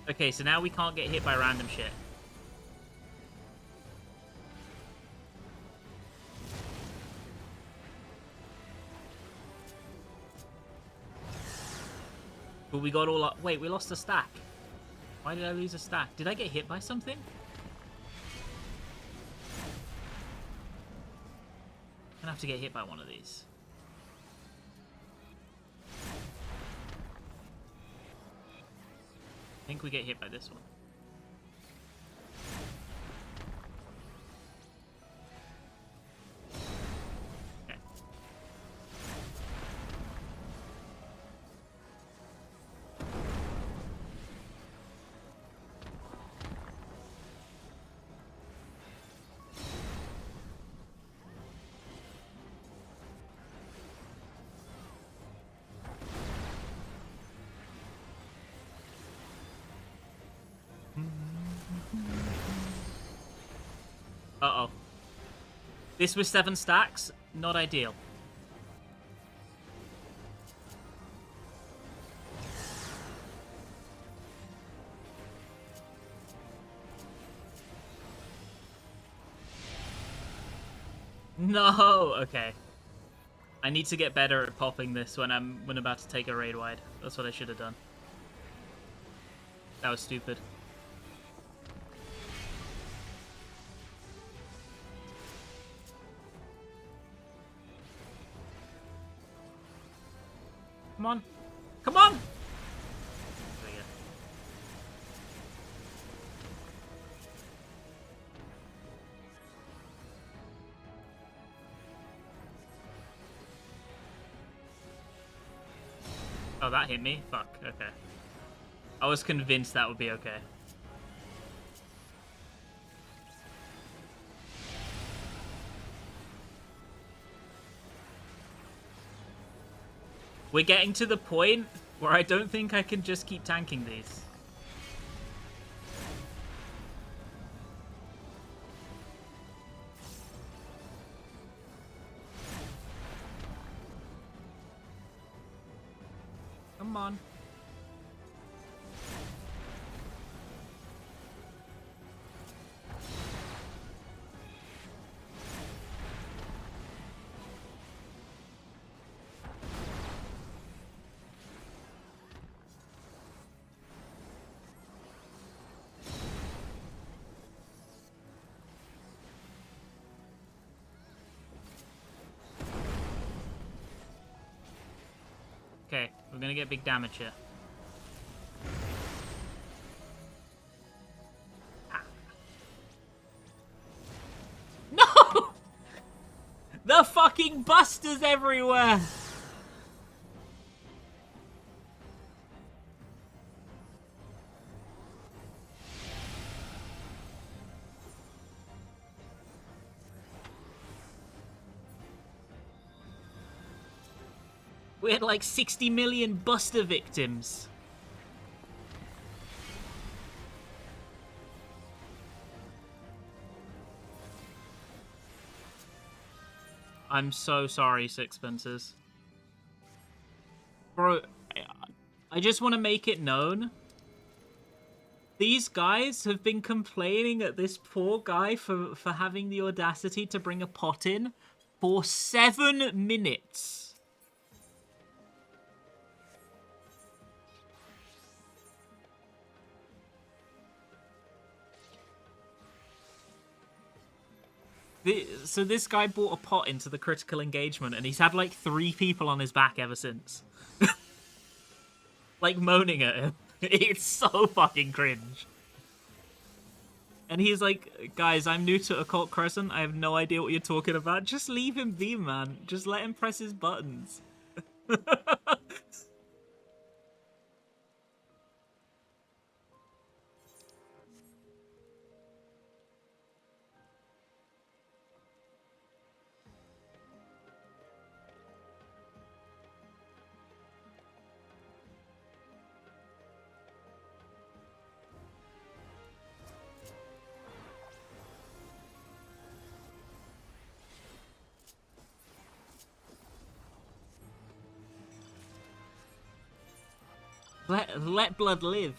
Okay, so now we can't get hit by random shit. But we got all our... Wait, we lost a stack. Why did I lose a stack? Did I get hit by something? I'm gonna have to get hit by one of these. I think we get hit by this one. Okay. Uh-oh. This was 7 stacks? Not ideal. No! Okay. I need to get better at popping this when I'm about to take a raid wide. That's what I should have done. That was stupid. Come on. Come on! There we go. Oh, that hit me? Fuck, okay. I was convinced that would be okay. We're getting to the point where I don't think I can just keep tanking these. Come on. Okay, we're gonna get big damage here. Ah. No! The fucking busters everywhere! We had like 60 million buster victims. I'm so sorry, Sixpences. Bro, I just want to make it known. These guys have been complaining at this poor guy for having the audacity to bring a pot in for 7 minutes. So this guy brought a pot into the critical engagement, and he's had like 3 people on his back ever since. Like moaning at him. It's so fucking cringe. And he's like, guys, I'm new to Occult Crescent. I have no idea what you're talking about. Just leave him be, man. Just let him press his buttons. Let blood live.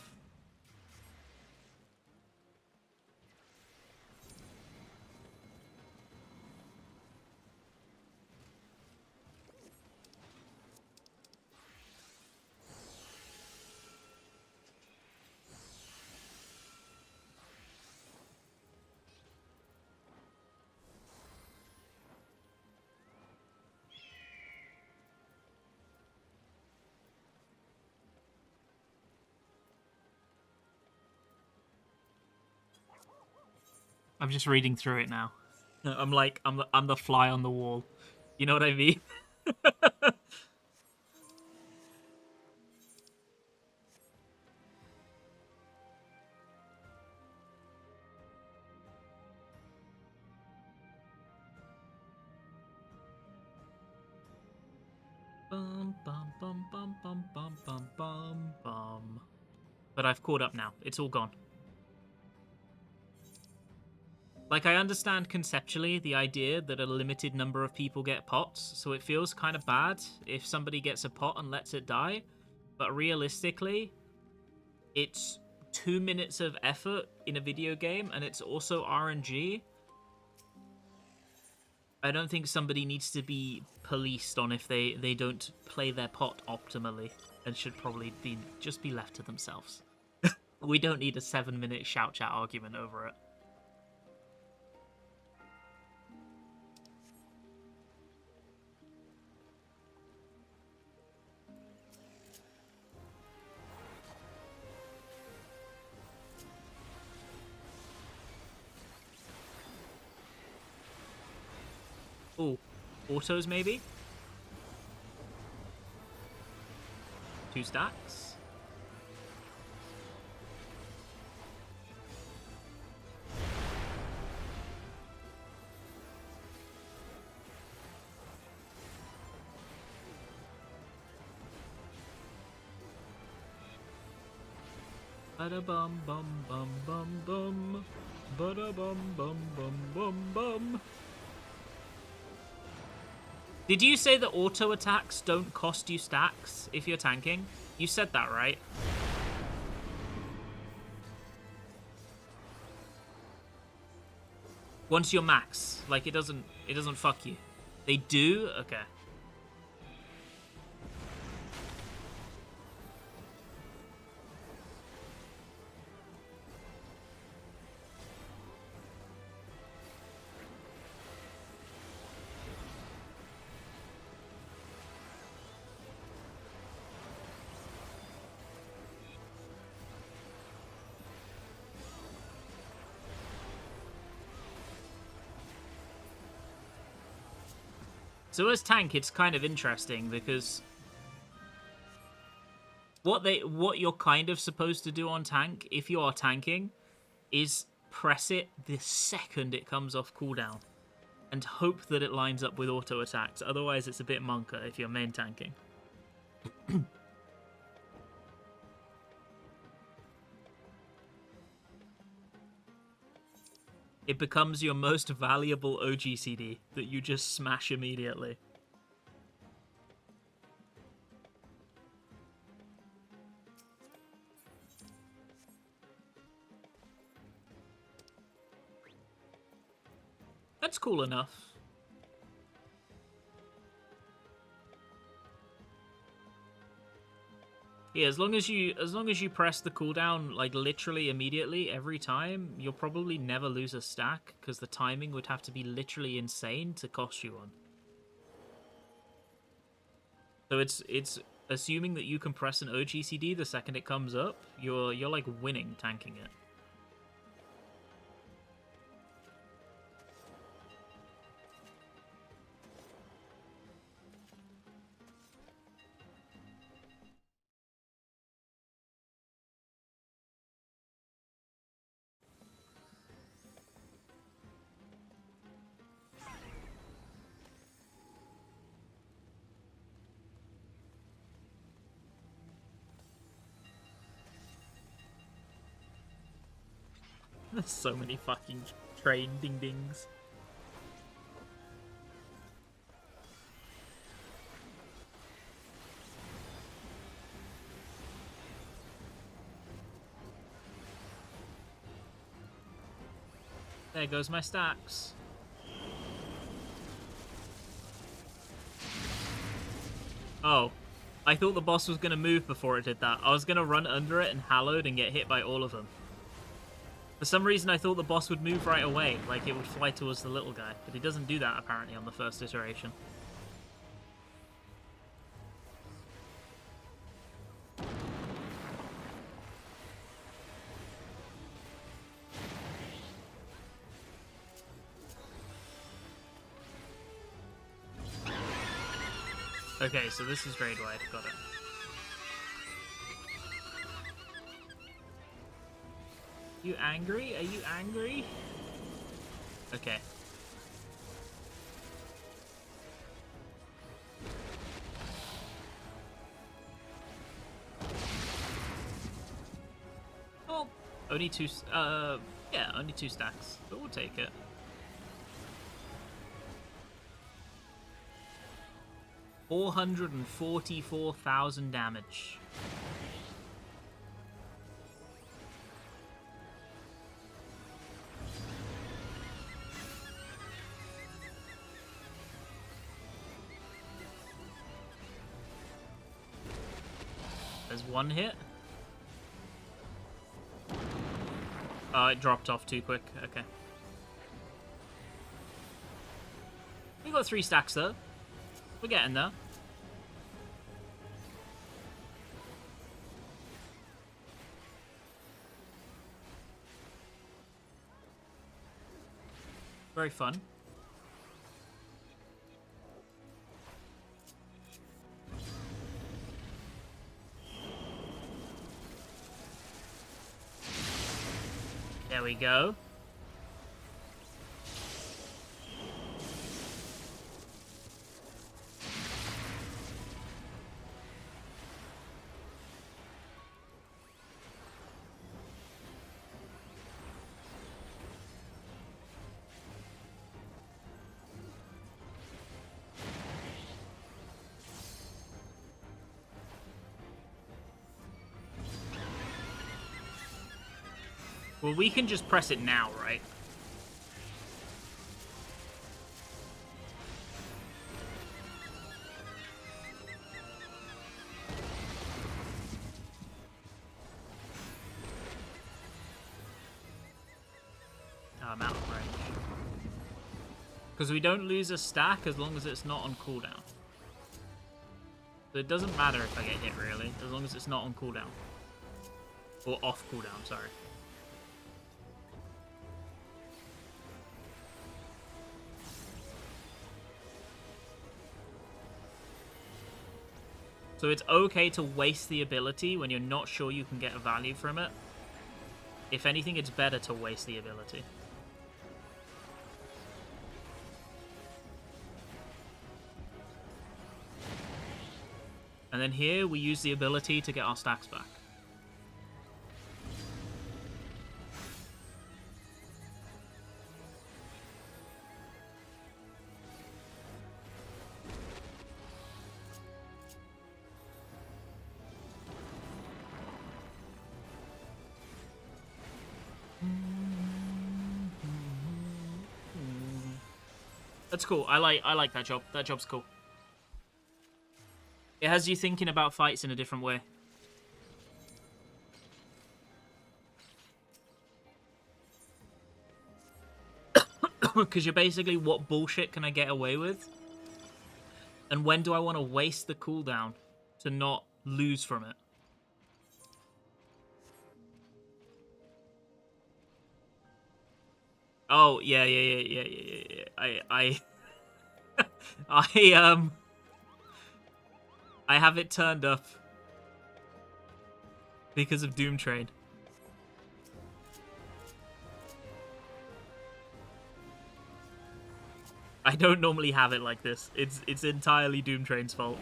I'm just reading through it now. I'm like, I'm the fly on the wall. You know what I mean? Bum bum bum bum bum bum bum bum bum. But I've caught up now. It's all gone. Like, I understand conceptually the idea that a limited number of people get pots, so it feels kind of bad if somebody gets a pot and lets it die. But realistically, it's 2 minutes of effort in a video game, and it's also RNG. I don't think somebody needs to be policed on if they don't play their pot optimally, and should probably just be left to themselves. We don't need a 7-minute shout chat argument over it. Ooh, autos maybe? 2 stacks? Bada bum bum bum bum bum. Bada bum bum bum bum bum. Did you say that auto attacks don't cost you stacks if you're tanking? You said that, right? Once you're max, like it doesn't fuck you. They do? Okay. So as tank, it's kind of interesting because what you're kind of supposed to do on tank, if you are tanking, is press it the second it comes off cooldown and hope that it lines up with auto attacks. Otherwise, it's a bit monka if you're main tanking. It becomes your most valuable OGCD that you just smash immediately. That's cool enough. Yeah, as long as you press the cooldown like literally immediately every time, you'll probably never lose a stack because the timing would have to be literally insane to cost you one. So it's assuming that you can press an OGCD the second it comes up, you're like winning tanking it. There's so many fucking train ding-dings. There goes my stacks. Oh. I thought the boss was going to move before it did that. I was going to run under it and hallowed and get hit by all of them. For some reason, I thought the boss would move right away, like it would fly towards the little guy. But he doesn't do that, apparently, on the first iteration. Okay, so this is raid wide. Got it. You angry? Are you angry? Okay. Oh, only two. Yeah, only 2 stacks, but we'll take it. $444,000 damage. one hit. Oh, it dropped off too quick. Okay. We got 3 stacks though. We're getting there. Very fun. There we go. Well, we can just press it now, right? Oh, I'm out of range. Because we don't lose a stack as long as it's not on cooldown. So it doesn't matter if I get hit, really, as long as it's not on cooldown. Or off cooldown, sorry. So it's okay to waste the ability when you're not sure you can get a value from it. If anything, it's better to waste the ability. And then here, we use the ability to get our stacks back. That's cool. I like that job. That job's cool. It has you thinking about fights in a different way. Because you're basically, what bullshit can I get away with? And when do I want to waste the cooldown to not lose from it? Oh, yeah. I have it turned up because of Doom Train. I don't normally have it like this. It's entirely Doom Train's fault.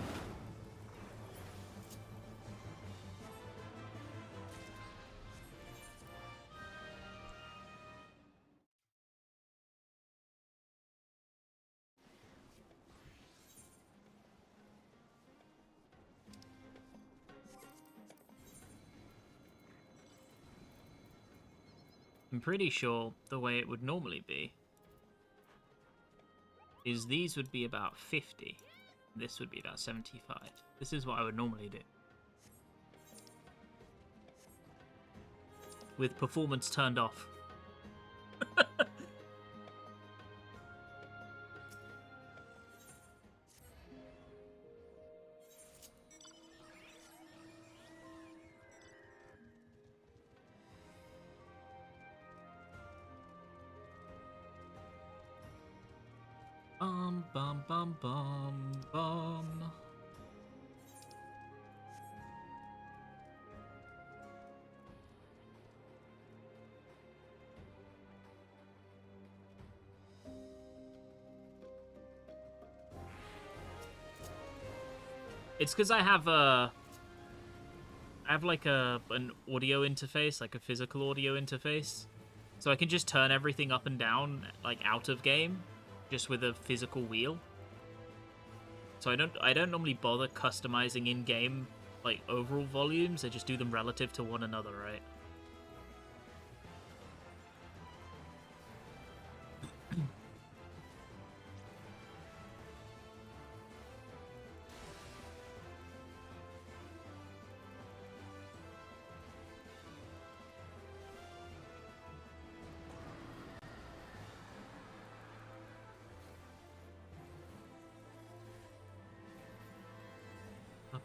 I'm pretty sure the way it would normally be is these would be about 50. This would be about 75. This is what I would normally do. With performance turned off. Bum bum bum. It's because I have like an audio interface, like a physical audio interface, so I can just turn everything up and down like out of game, just with a physical wheel. So I don't normally bother customizing in game like overall volumes. I just do them relative to one another, right?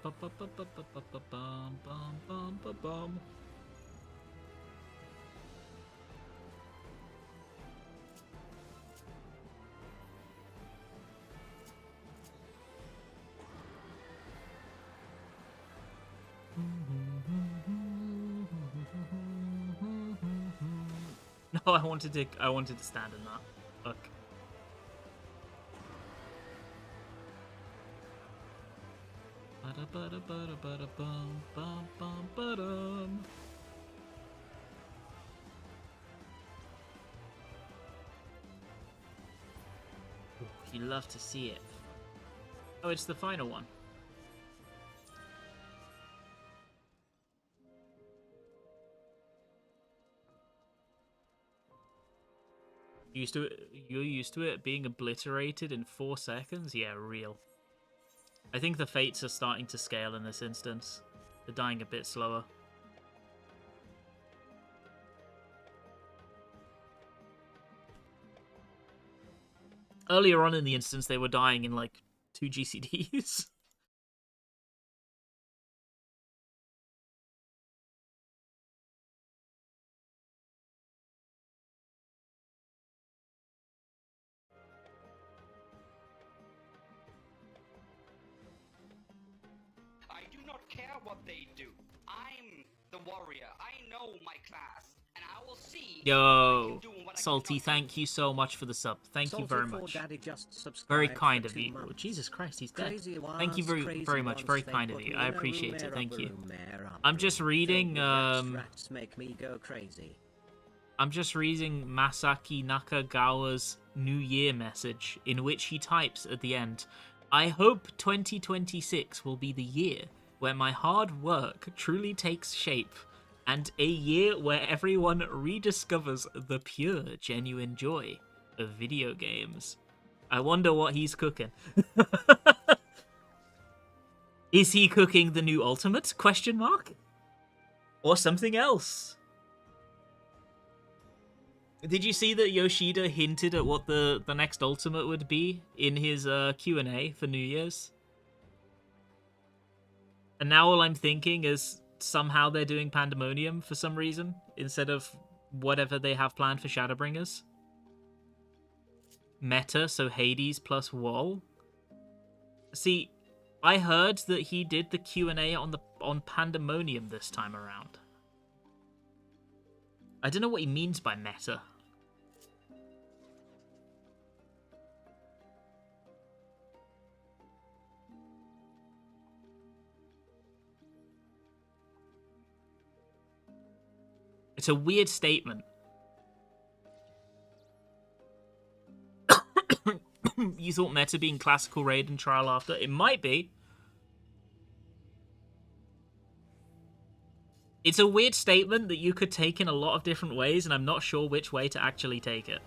No, I wanted to stand in that. Look. You love to see it. Oh, it's the final one. You're used to it being obliterated in 4 seconds? Yeah, real. I think the fates are starting to scale in this instance. They're dying a bit slower. Earlier on in the instance, they were dying in like 2 GCDs.
I do not care what they do. I'm the warrior. I know my class, and I will see.
Yo, Salty, thank you so much for the sub. Thank you very much. Very kind of you. Oh, Jesus Christ, he's dead. Thank you very much. Very kind of you. I appreciate it. Thank you. I'm just reading. I'm just reading Masaki Nakagawa's New Year message, in which he types at the end, "I hope 2026 will be the year where my hard work truly takes shape, and a year where everyone rediscovers the pure, genuine joy of video games." I wonder what he's cooking. Is he cooking the new Ultimate? Question mark? Or something else? Did you see that Yoshida hinted at what the next Ultimate would be in his Q&A for New Year's? And now all I'm thinking is somehow they're doing Pandemonium for some reason, instead of whatever they have planned for Shadowbringers. Meta, so Hades plus Wall. See, I heard that he did the Q&A on Pandemonium this time around. I don't know what he means by meta. It's a weird statement. You thought meta being classical raid and trial after? It might be. It's a weird statement that you could take in a lot of different ways, and I'm not sure which way to actually take it.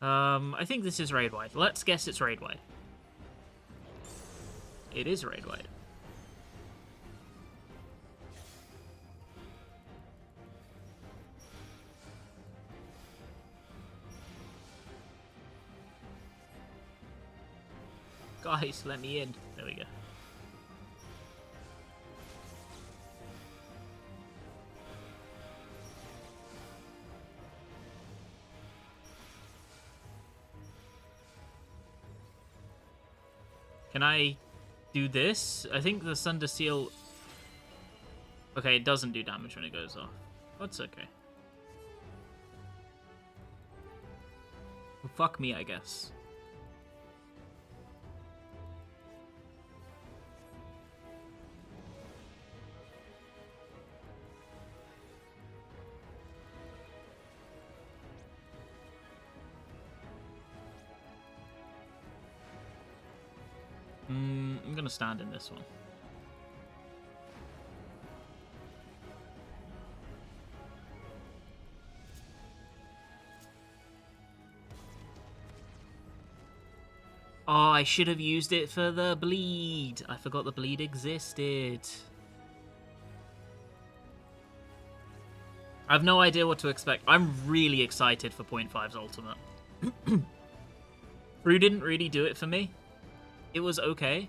I think this is raid wide. Let's guess it's raid wide. It is raid wide. Guys, let me in. There we go. Can I do this? I think the Thunder Seal... Okay, it doesn't do damage when it goes off. That's okay. Well, fuck me, I guess. I'm gonna stand in this one. Oh, I should have used it for the bleed. I forgot the bleed existed. I have no idea what to expect. I'm really excited for .5's ultimate. Brew didn't really do it for me. It was okay.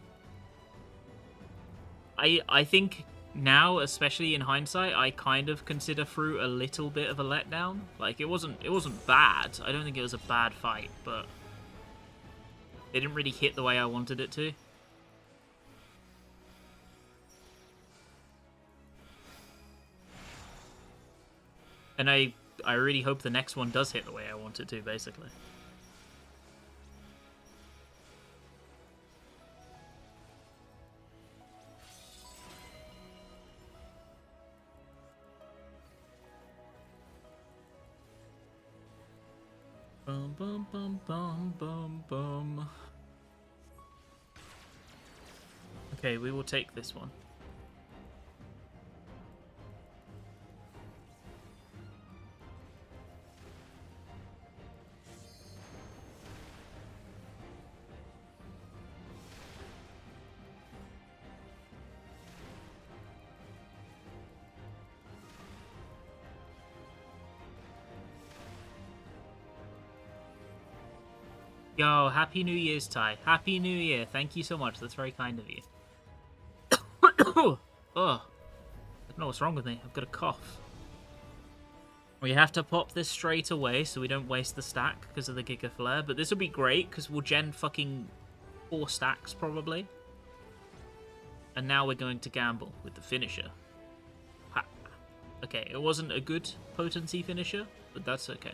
I think now, especially in hindsight, I kind of consider Fruit a little bit of a letdown. Like it wasn't bad. I don't think it was a bad fight, but it didn't really hit the way I wanted it to. And I really hope the next one does hit the way I want it to, basically. Bum bum bum bum bum bum. Okay, we will take this one. Yo, Happy New Year's, Ty. Happy New Year. Thank you so much. That's very kind of you. Oh, I don't know what's wrong with me. I've got a cough. We have to pop this straight away so we don't waste the stack because of the Giga Flare. But this will be great because we'll gen fucking 4 stacks probably. And now we're going to gamble with the finisher. Ha. Okay, it wasn't a good potency finisher, but that's okay.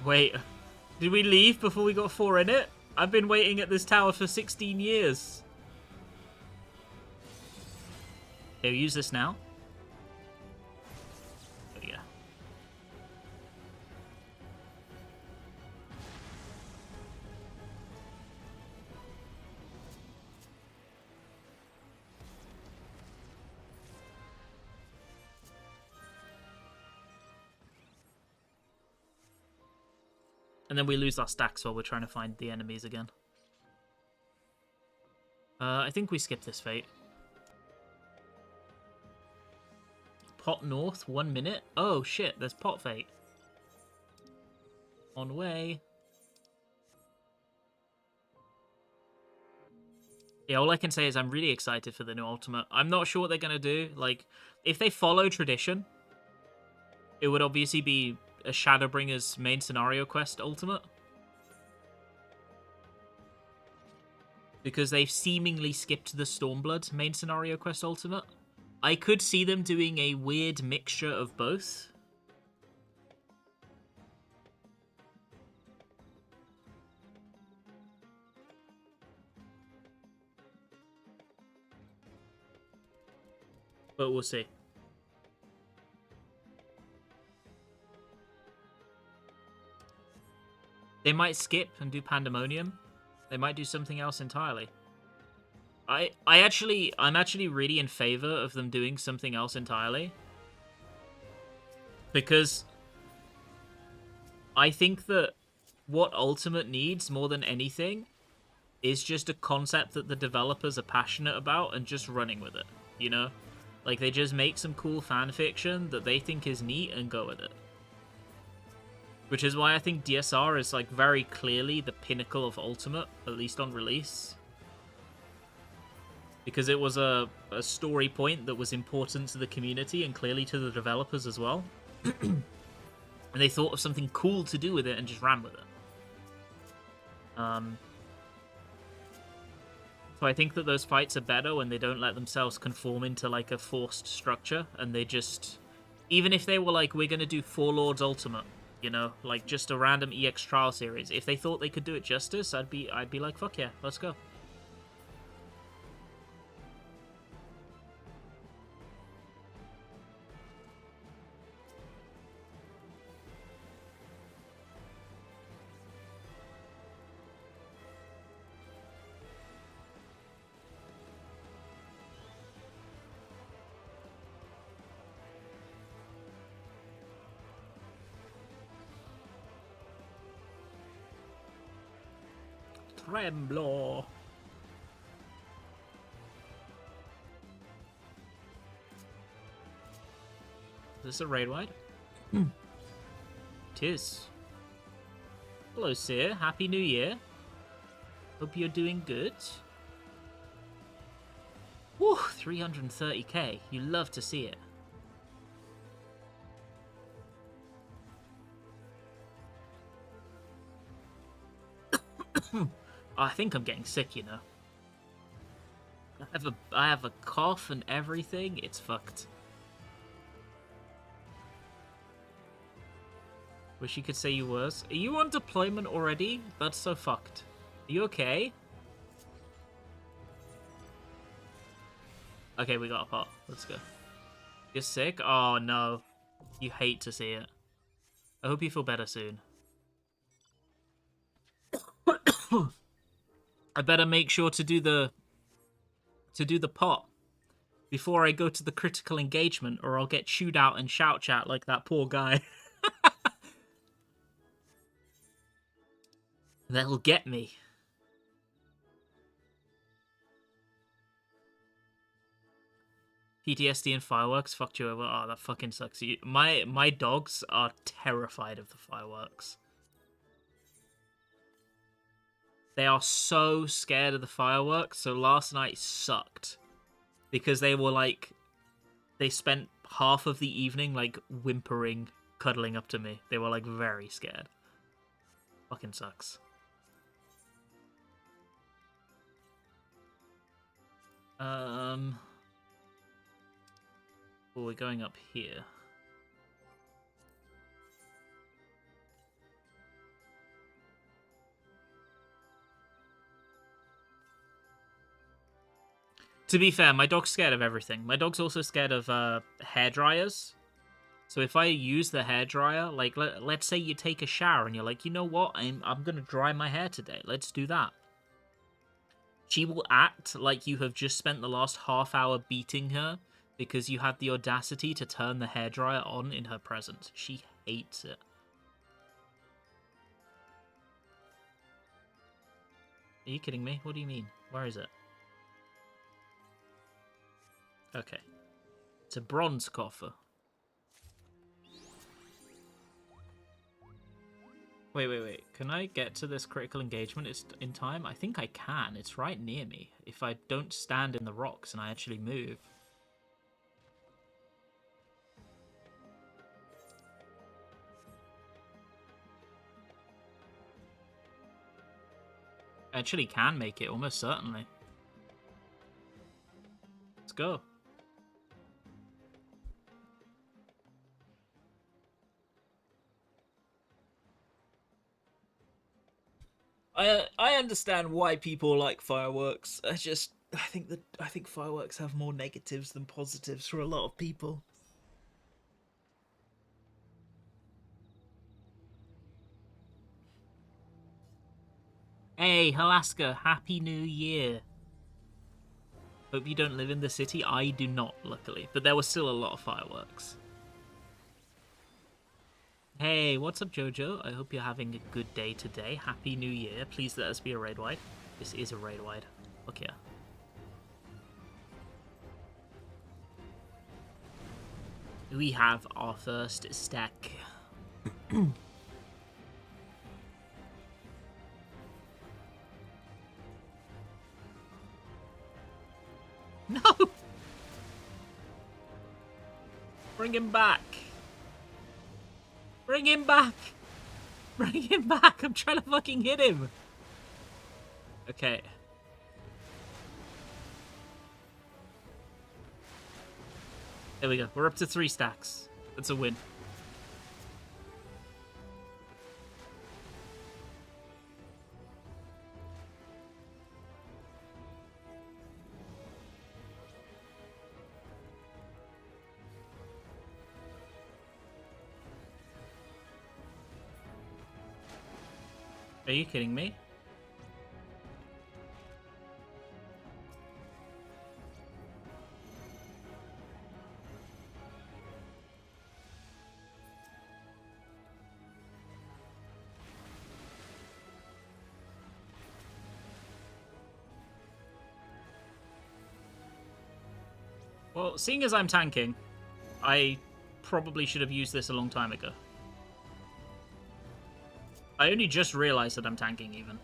Wait, did we leave before we got 4 in it? I've been waiting at this tower for 16 years. Okay, we'll use this now. Oh, yeah. And then we lose our stacks while we're trying to find the enemies again. I think we skip this fate. Pot North, 1 minute. Oh shit, there's Pot Fate. On way. Yeah, all I can say is I'm really excited for the new Ultimate. I'm not sure what they're going to do. Like, if they follow tradition, it would obviously be a Shadowbringer's main scenario quest Ultimate. Because they've seemingly skipped the Stormblood main scenario quest Ultimate. I could see them doing a weird mixture of both. But we'll see. They might skip and do Pandemonium. They might do something else entirely. I'm actually really in favor of them doing something else entirely. Because I think that what Ultimate needs more than anything is just a concept that the developers are passionate about and just running with it, you know? Like, they just make some cool fan fiction that they think is neat and go with it. Which is why I think DSR is, like, very clearly the pinnacle of Ultimate, at least on release. Because it was a story point that was important to the community and clearly to the developers as well. And they thought of something cool to do with it and just ran with it. So I think that those fights are better when they don't let themselves conform into, like, a forced structure. And they just... Even if they were like, we're going to do 4 Lords Ultimate, you know? Like, just a random EX trial series. If they thought they could do it justice, I'd be like, fuck yeah, let's go. tremble. Is this a raid wide? It is. Hello, Seer. Happy New Year. Hope you're doing good. Woo, 330k. You love to see it. I think I'm getting sick, you know. I have a cough and everything. It's fucked. Wish you could say you was. Are you on deployment already? That's so fucked. Are you okay? Okay, we got a pot. Let's go. You're sick? Oh no. You hate to see it. I hope you feel better soon. I better make sure to do the pot before I go to the critical engagement, or I'll get chewed out in shout chat like that poor guy. They'll get me. PTSD and fireworks fucked you over. Oh, that fucking sucks. My dogs are terrified of the fireworks. They are so scared of the fireworks. So last night sucked because they were like, they spent half of the evening like whimpering, cuddling up to me. They were like very scared. Fucking sucks. Oh, we're going up here. To be fair, my dog's scared of everything. My dog's also scared of hair dryers. So if I use the hair dryer, like let's say you take a shower and you're like, you know what, I'm gonna dry my hair today. Let's do that. She will act like you have just spent the last half hour beating her because you had the audacity to turn the hairdryer on in her presence. She hates it. Are you kidding me? What do you mean? Where is it? Okay. It's a bronze coffer. Wait. Can I get to this critical engagement in time? I think I can. It's right near me. If I don't stand in the rocks and I actually move. I actually can make it, almost certainly. Let's go. I understand why people like fireworks. I think fireworks have more negatives than positives for a lot of people. Hey, Alaska, Happy New Year. Hope you don't live in the city. I do not, luckily. But there was still a lot of fireworks. Hey, what's up, Jojo? I hope you're having a good day today. Happy New Year. Please let us be a raid wide. This is a raid wide. Look here. We have our first stack. No! Bring him back. Bring him back! Bring him back! I'm trying to fucking hit him! Okay. There we go. We're up to 3 stacks. That's a win. Are you kidding me? Well, seeing as I'm tanking, I probably should have used this a long time ago. I only just realized that I'm tanking, even.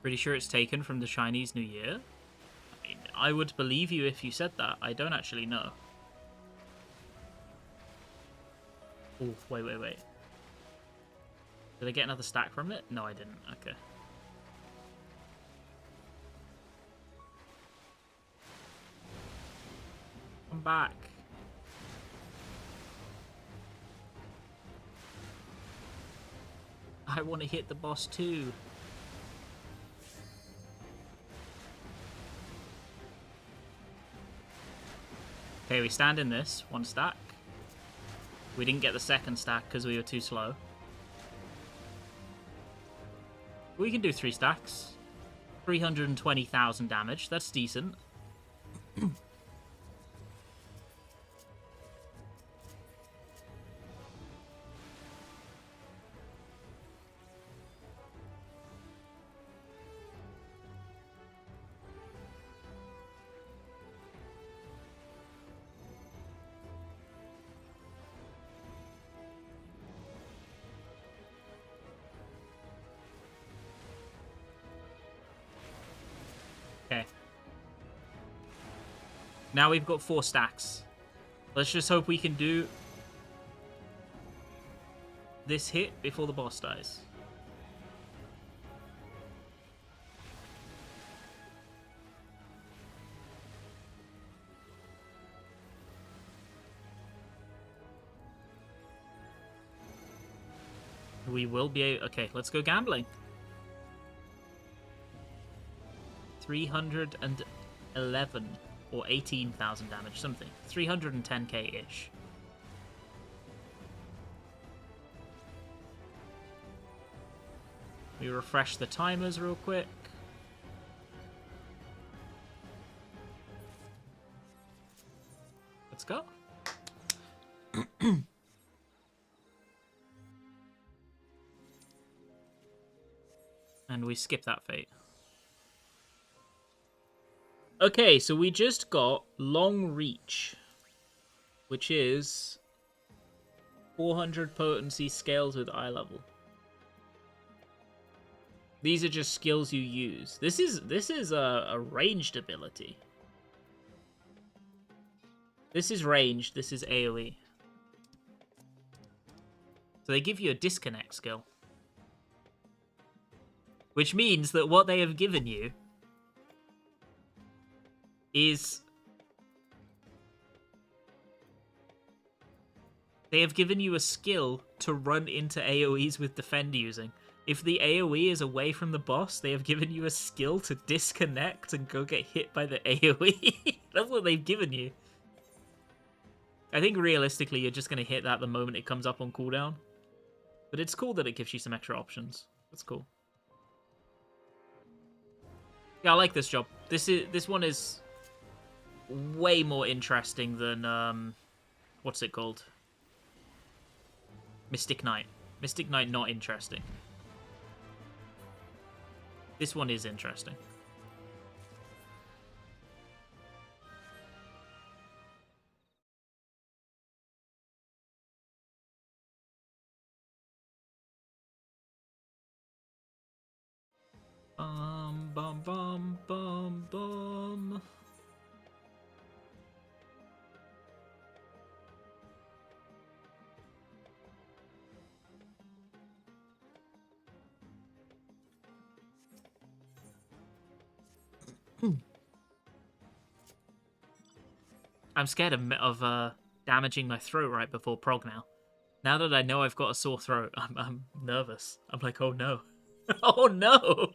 Pretty sure it's taken from the Chinese New Year? I mean, I would believe you if you said that. I don't actually know. Oh, wait. Did I get another stack from it? No, I didn't. Okay. Come back. I want to hit the boss too. Okay, we stand in this. One stack. We didn't get the second stack because we were too slow. We can do 3 stacks. 320,000 damage. That's decent. Okay. Now we've got 4 stacks. Let's just hope we can do this hit before the boss dies. We will be able... Okay, let's go gambling. 311 or 18,000 damage, something. 310k-ish. We refresh the timers real quick. Let's go. And we skip that fate. Okay, so we just got Long Reach, which is 400 potency scales with eye level. These are just skills you use. This is a ranged ability. This is ranged. This is AoE. So they give you a disconnect skill. Which means that what they have given you is... They have given you a skill to run into AoEs with defend using. If the AoE is away from the boss, they have given you a skill to disconnect and go get hit by the AoE. That's what they've given you. I think realistically you're just going to hit that the moment it comes up on cooldown. But it's cool that it gives you some extra options. That's cool. Yeah, I like this job. This one is way more interesting than what's it called? Mystic Knight. Mystic Knight not interesting. This one is interesting. Bum bum bum bum. I'm scared of damaging my throat right before prog now. Now that I know I've got a sore throat, I'm nervous. I'm like, oh no. Oh no!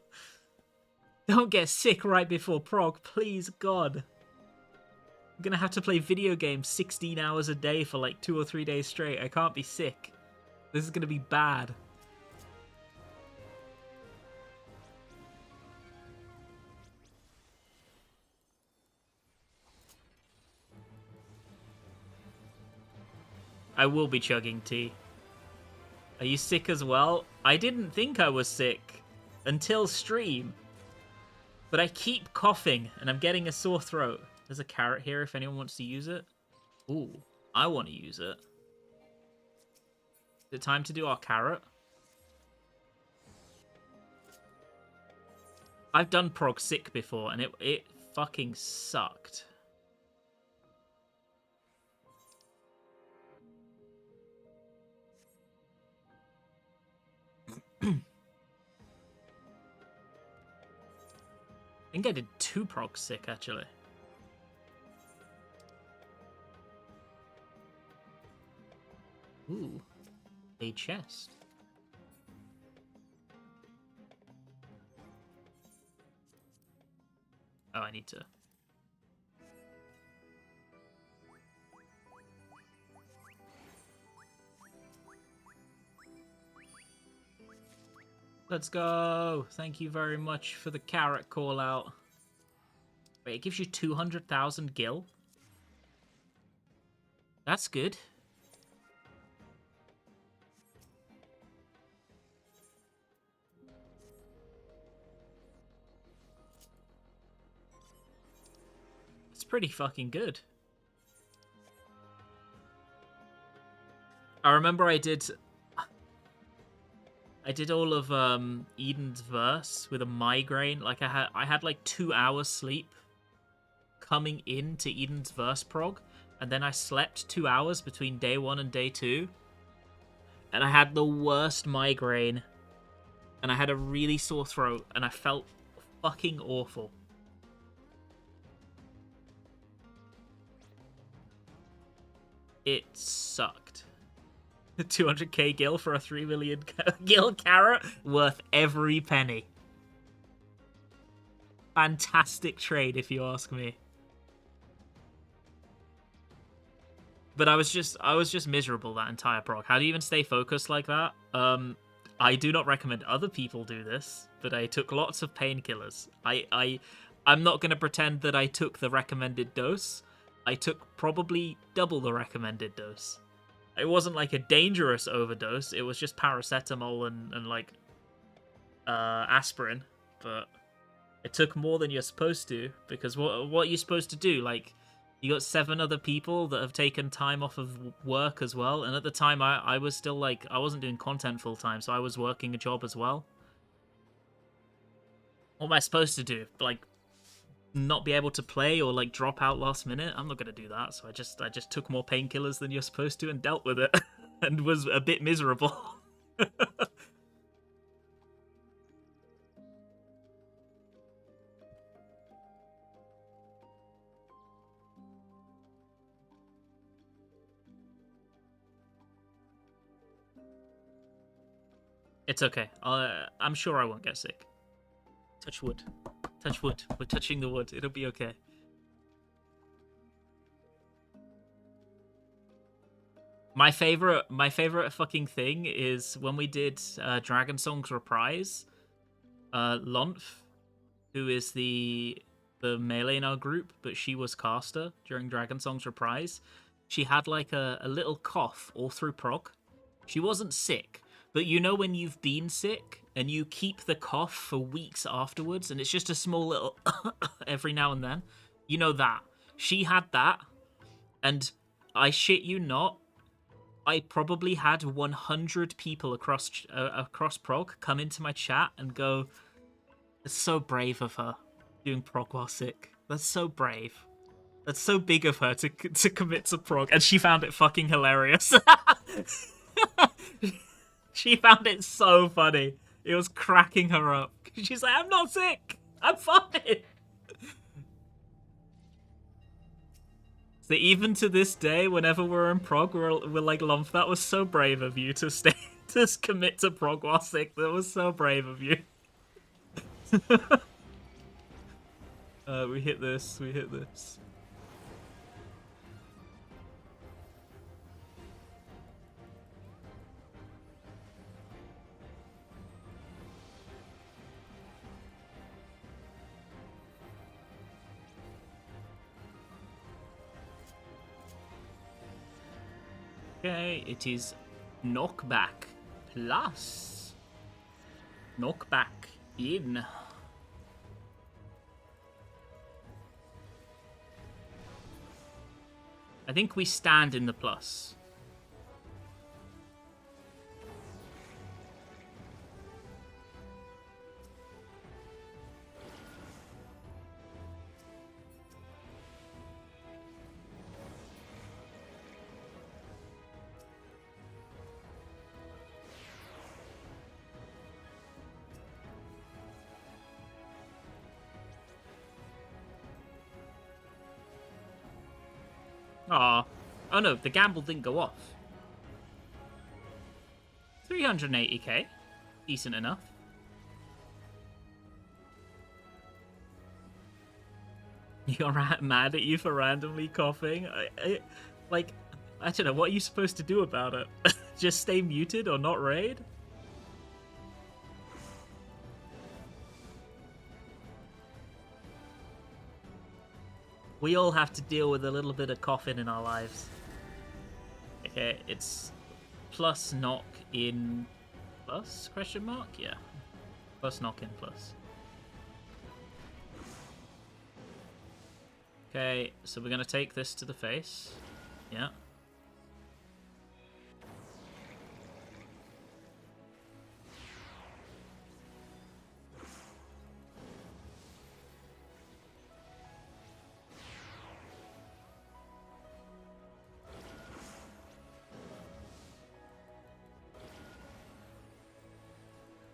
Don't get sick right before prog, please God. I'm gonna have to play video games 16 hours a day for like 2 or 3 days straight. I can't be sick. This is gonna be bad. I will be chugging tea. Are you sick as well? I didn't think I was sick until stream. But I keep coughing and I'm getting a sore throat. There's a carrot here if anyone wants to use it. Ooh, I want to use it. Is it time to do our carrot? I've done prog sick before and it fucking sucked. I think I did 2 prog sick actually. Ooh, a chest. Oh, I need to. Let's go. Thank you very much for the carrot call out. Wait, it gives you 200,000 gil? That's good. It's pretty fucking good. I remember I did all of Eden's verse with a migraine. Like I had like 2 hours sleep coming into Eden's verse prog, and then I slept 2 hours between day 1 and day 2. And I had the worst migraine, and I had a really sore throat, and I felt fucking awful. It sucked. 200k gil for a 3 million gil carrot, worth every penny. Fantastic trade, if you ask me. But I was just miserable that entire prog. How do you even stay focused like that? I do not recommend other people do this, but I took lots of painkillers. I'm not going to pretend that I took the recommended dose. I took probably double the recommended dose. It wasn't like a dangerous overdose. It was just paracetamol and like aspirin. But it took more than you're supposed to, because what are you supposed to do? Like, you got 7 other people that have taken time off of work as well. And at the time, I was still like, I wasn't doing content full time, so I was working a job as well. What am I supposed to do? Like, not be able to play or like drop out last minute? I'm not gonna do that. So I just took more painkillers than you're supposed to and dealt with it, and was a bit miserable. It's okay. I'm sure I won't get sick. Touch wood. Touch wood. We're touching the wood. It'll be okay. My favorite fucking thing is when we did Dragon Song's Reprise. Lonf, who is the melee in our group, but she was caster during Dragon Song's Reprise. She had like a little cough all through prog. She wasn't sick, but you know when you've been sick and you keep the cough for weeks afterwards, and it's just a small little every now and then? You know that. She had that, and I shit you not, I probably had 100 people across prog come into my chat and go, "It's so brave of her doing prog while sick. That's so brave. That's so big of her to commit to prog." And she found it fucking hilarious. She found it so funny. It was cracking her up. She's like, "I'm not sick. I'm fine." So even to this day, whenever we're in prog, we're like, "Lump, that was so brave of you to stay to commit to prog while sick. That was so brave of you." We hit this. We hit this. Okay, it is knockback plus. Knockback in. I think we stand in the plus. Aw. Oh no, the gamble didn't go off. 380k. Decent enough. You're mad at you for randomly coughing? I don't know, what are you supposed to do about it? Just stay muted or not raid? We all have to deal with a little bit of coughing in our lives. Okay, it's plus knock in plus, question mark? Yeah. Plus knock in plus. Okay, so we're going to take this to the face. Yeah.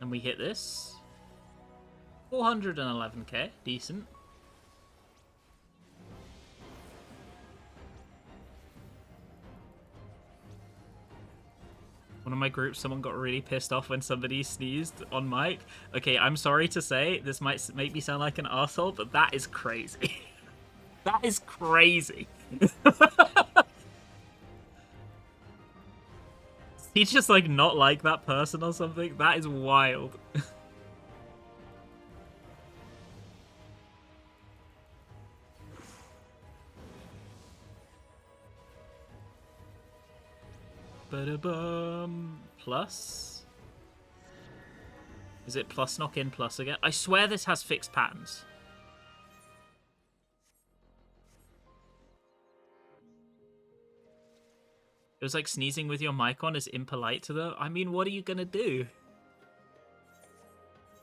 And we hit this. 411k, decent. One of my groups, someone got really pissed off when somebody sneezed on mic. Okay, I'm sorry to say, this might make me sound like an arsehole, but that is crazy. That is crazy. He's just like not like that person or something. That is wild. Ba-da-bum. Plus? Is it plus knock in plus again? I swear this has fixed patterns. It was like sneezing with your mic on is impolite to them. I mean, what are you gonna do?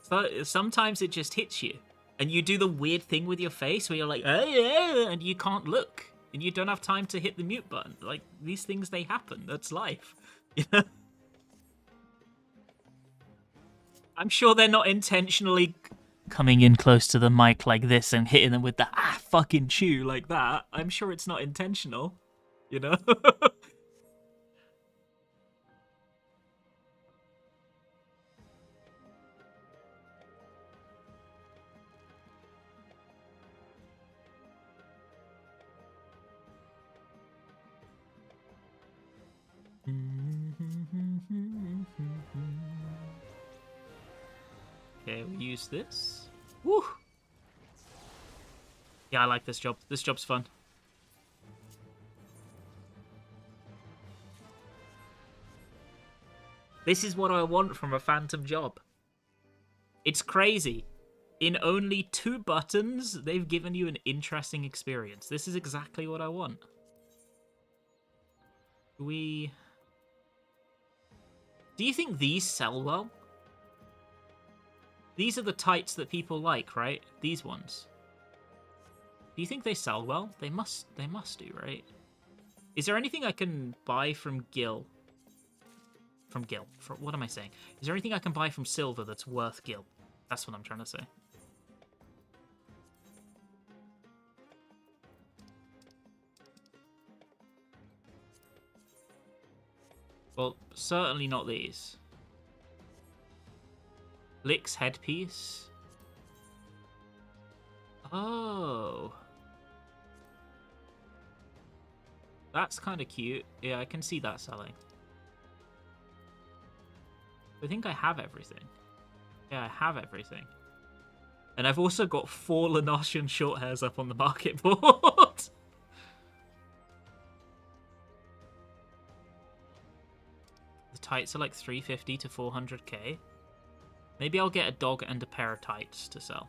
So, sometimes it just hits you. And you do the weird thing with your face where you're like, oh, and you can't look. And you don't have time to hit the mute button. Like, these things, they happen. That's life. You know? I'm sure they're not intentionally coming in close to the mic like this and hitting them with the fucking chew like that. I'm sure it's not intentional. You know? Okay, we use this. Woo! Yeah, I like this job. This job's fun. This is what I want from a phantom job. It's crazy. In only 2 buttons, they've given you an interesting experience. This is exactly what I want. Do you think these sell well? These are the tights that people like, right? These ones. Do you think they sell well? They must do, right? Is there anything I can buy from Gil? What am I saying? Is there anything I can buy from Silver that's worth Gil? That's what I'm trying to say. Well, certainly not these. Lick's headpiece. Oh. That's kind of cute. Yeah, I can see that selling. I think I have everything. Yeah, I have everything. And I've also got 4 Lanosian short hairs up on the market board. tights are like 350 to 400k. Maybe I'll get a dog and a pair of tights to sell.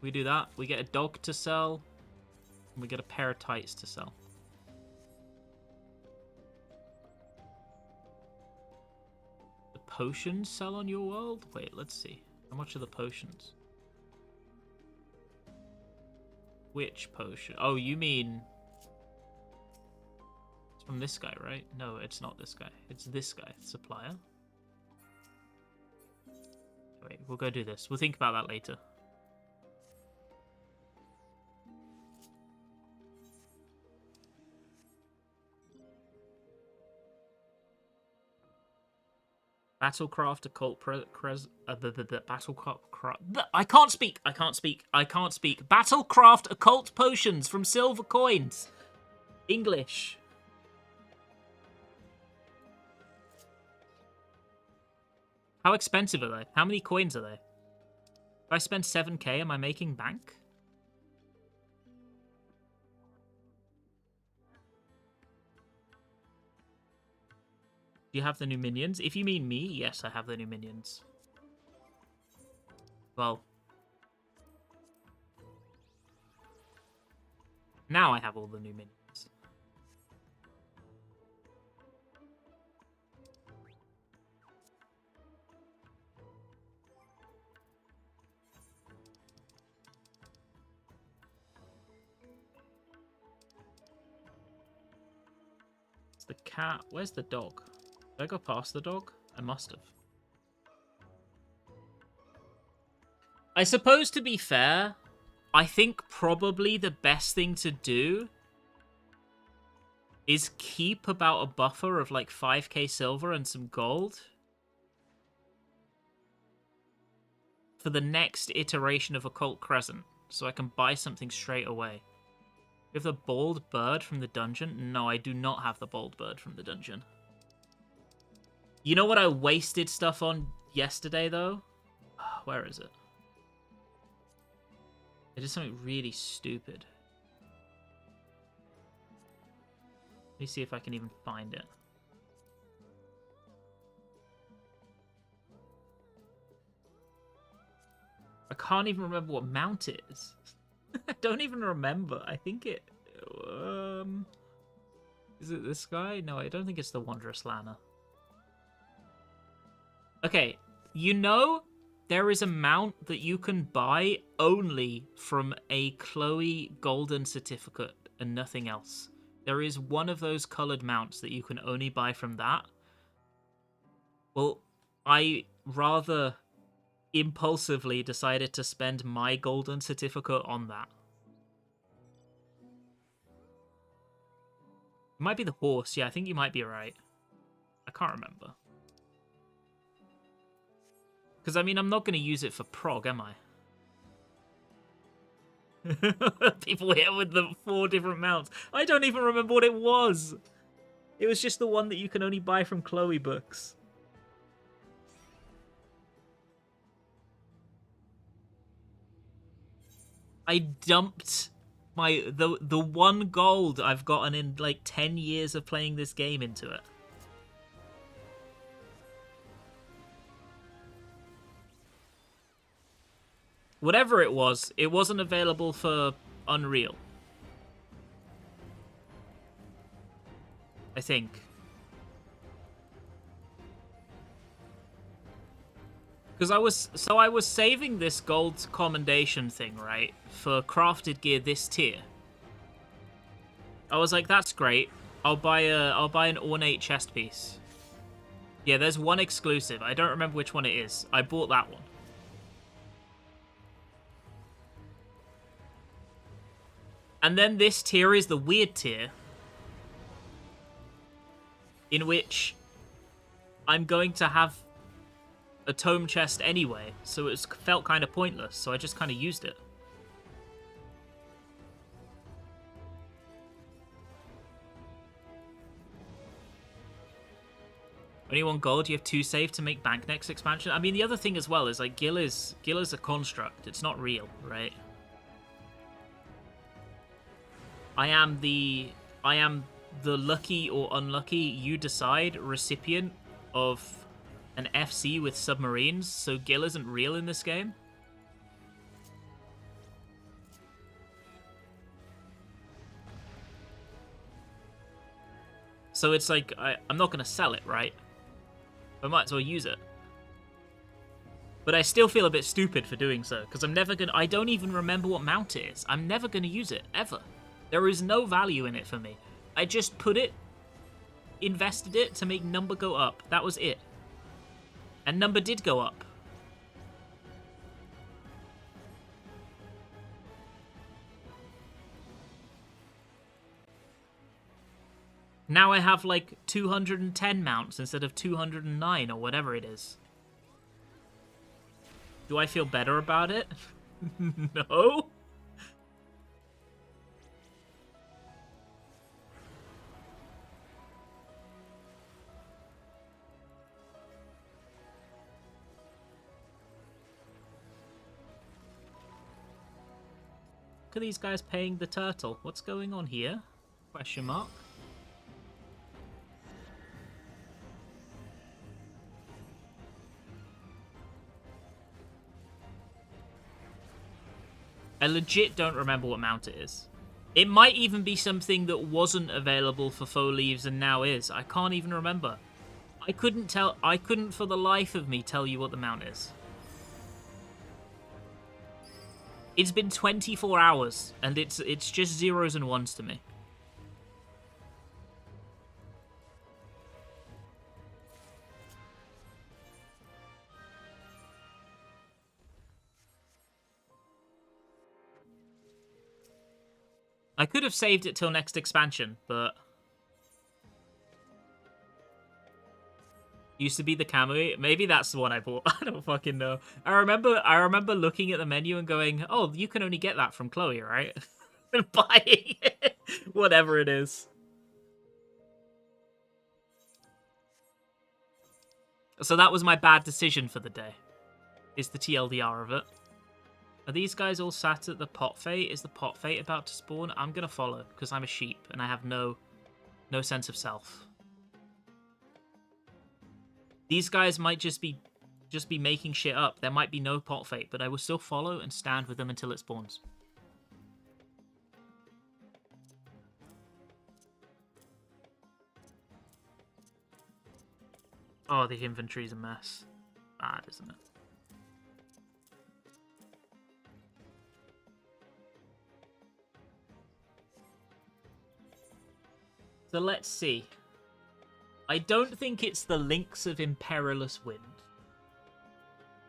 We do that. We get a dog to sell. And we get a pair of tights to sell. The potions sell on your world? Wait, let's see. How much are the potions? Which potion? Oh, you mean... It's from this guy, right? No, it's not this guy. It's this guy. Supplier. Wait, we'll go do this. We'll think about that later. Battlecraft, Occult Crescent, Battlecraft. I can't speak. Battlecraft, Occult Potions from Silver Coins. English. How expensive are they? How many coins are they? If I spend 7k, am I making bank? Do you have the new minions? If you mean me, yes, I have the new minions. Well. Now I have all the new minions. It's the cat. Where's the dog? Did I go past the dog? I must have. I suppose, to be fair, I think probably the best thing to do is keep about a buffer of like 5k silver and some gold for the next iteration of Occult Crescent, so I can buy something straight away. You have the bald bird from the dungeon? No, I do not have the bald bird from the dungeon. You know what I wasted stuff on yesterday, though? Where is it? I did something really stupid. Let me see if I can even find it. I can't even remember what mount it is. I don't even remember. I think it... Is it this guy? No, I don't think it's the Wondrous Lana. Okay, you know there is a mount that you can buy only from a Chloe Golden certificate and nothing else. There is one of those coloured mounts that you can only buy from that. Well, I rather impulsively decided to spend my golden certificate on that. It might be the horse. Yeah, I think you might be right. I can't remember. Because, I mean, I'm not going to use it for prog, am I? People here with the 4 different mounts. I don't even remember what it was. It was just the one that you can only buy from Chloe books. I dumped the 1 gold I've gotten in like 10 years of playing this game into it. Whatever it wasn't available for Unreal. I think. Because I was saving this gold commendation thing, right, for crafted gear this tier. I was like, that's great. I'll buy an ornate chest piece. Yeah, there's one exclusive. I don't remember which one it is. I bought that one. And then this tier is the weird tier, in which I'm going to have a tome chest anyway, so it felt kind of pointless, so I just kind of used it. Only 1 gold, you have 2 save to make bank next expansion. I mean, the other thing as well is, like, Gil is a construct. It's not real, right? I am the lucky or unlucky, you decide, recipient of an FC with submarines, so Gil isn't real in this game. So it's like, I'm not going to sell it, right? I might as well use it. But I still feel a bit stupid for doing so, because I'm never going to... I don't even remember what mount it is. I'm never going to use it, ever. There is no value in it for me. I just put it, invested it to make number go up. That was it. And number did go up. Now I have like 210 mounts instead of 209 or whatever it is. Do I feel better about it? No? Look at these guys paying the turtle. What's going on here? Question mark. I legit don't remember what mount it is. It might even be something that wasn't available for faux leaves and now is. I can't even remember. I couldn't for the life of me tell you what the mount is. It's been 24 hours and it's just zeros and ones to me. I could have saved it till next expansion, but... Used to be the camo. Maybe that's the one I bought. I don't fucking know. I remember looking at the menu and going, oh, you can only get that from Chloe, right? And buying it. Whatever it is. So that was my bad decision for the day. Is the TLDR of it. Are these guys all sat at the pot fate? Is the pot fate about to spawn? I'm gonna follow, because I'm a sheep, and I have no sense of self. These guys might just be making shit up. There might be no pot fate, but I will still follow and stand with them until it spawns. Oh, the inventory's a mess. Bad, isn't it? So let's see. I don't think it's the Links of Imperilous Wind.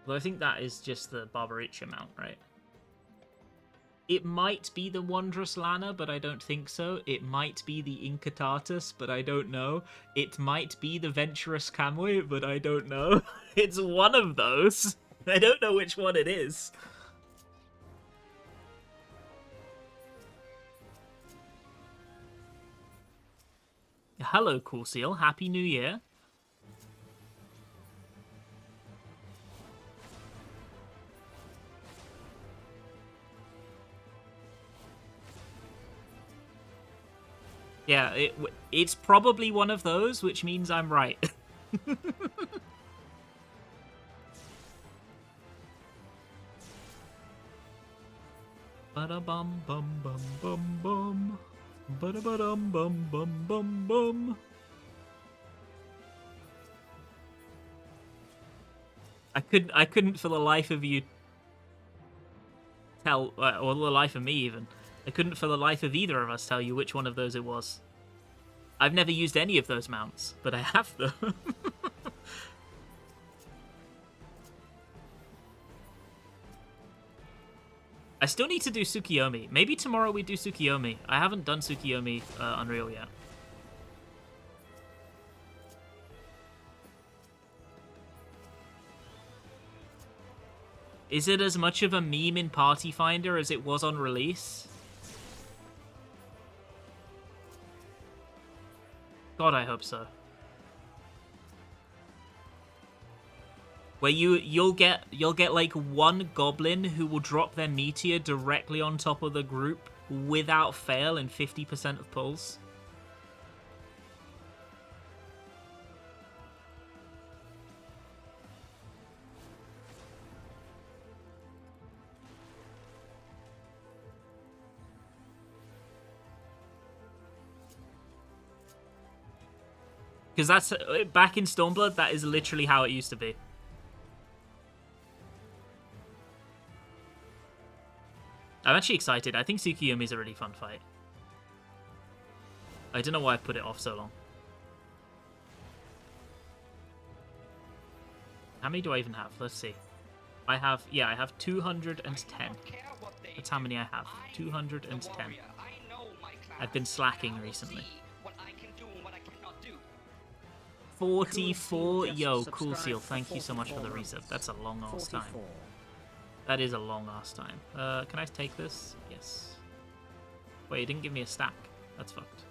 Though I think that is just the Barbaricha mount, right? It might be the Wondrous Lana, but I don't think so. It might be the Incatatus, but I don't know. It might be the Venturous Camui, but I don't know. It's one of those. I don't know which one it is. Hello, Cool Seal. Happy New Year. Yeah, it's probably one of those, which means I'm right. Ba-da-bum, bum, bum, bum, bum. Ba-da-ba-dum, bum, bum, bum, bum. I couldn't for the life of you tell, or the life of me even. I couldn't for the life of either of us tell you which one of those it was. I've never used any of those mounts, but I have them. I still need to do Tsukiyomi. Maybe tomorrow we do Tsukiyomi. I haven't done Tsukiyomi Unreal yet. Is it as much of a meme in Party Finder as it was on release? God, I hope so. Where you'll get like one goblin who will drop their meteor directly on top of the group without fail in 50% of pulls. Because that's back in Stormblood, that is literally how it used to be. I'm actually excited. I think Tsukuyomi is a really fun fight. I don't know why I put it off so long. How many do I even have? Let's see. I have 210. That's how many I have. 210. I've been slacking recently. 44? Yo, Cool Seal, thank you so much for the resub. That's a long ass time. That is a long ass time. Can I take this? Yes. Wait, it didn't give me a stack. That's fucked.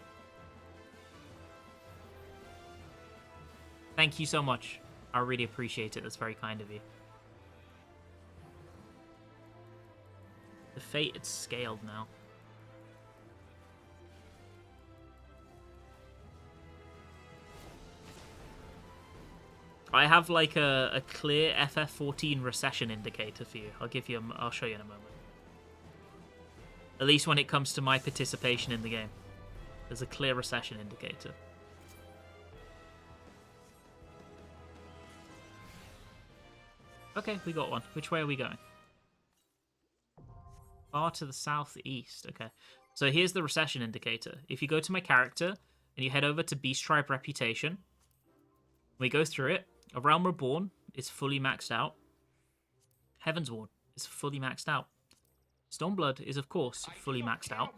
Thank you so much. I really appreciate it. That's very kind of you. The fate, it's scaled now. I have like a clear FF14 recession indicator for you. I'll show you in a moment. At least when it comes to my participation in the game. There's a clear recession indicator. Okay, we got one. Which way are we going? Far to the southeast. Okay. So here's the recession indicator. If you go to my character and you head over to Beast Tribe Reputation, we go through it. A Realm Reborn is fully maxed out. Heavensworn is fully maxed out. Stormblood is, of course, fully maxed out.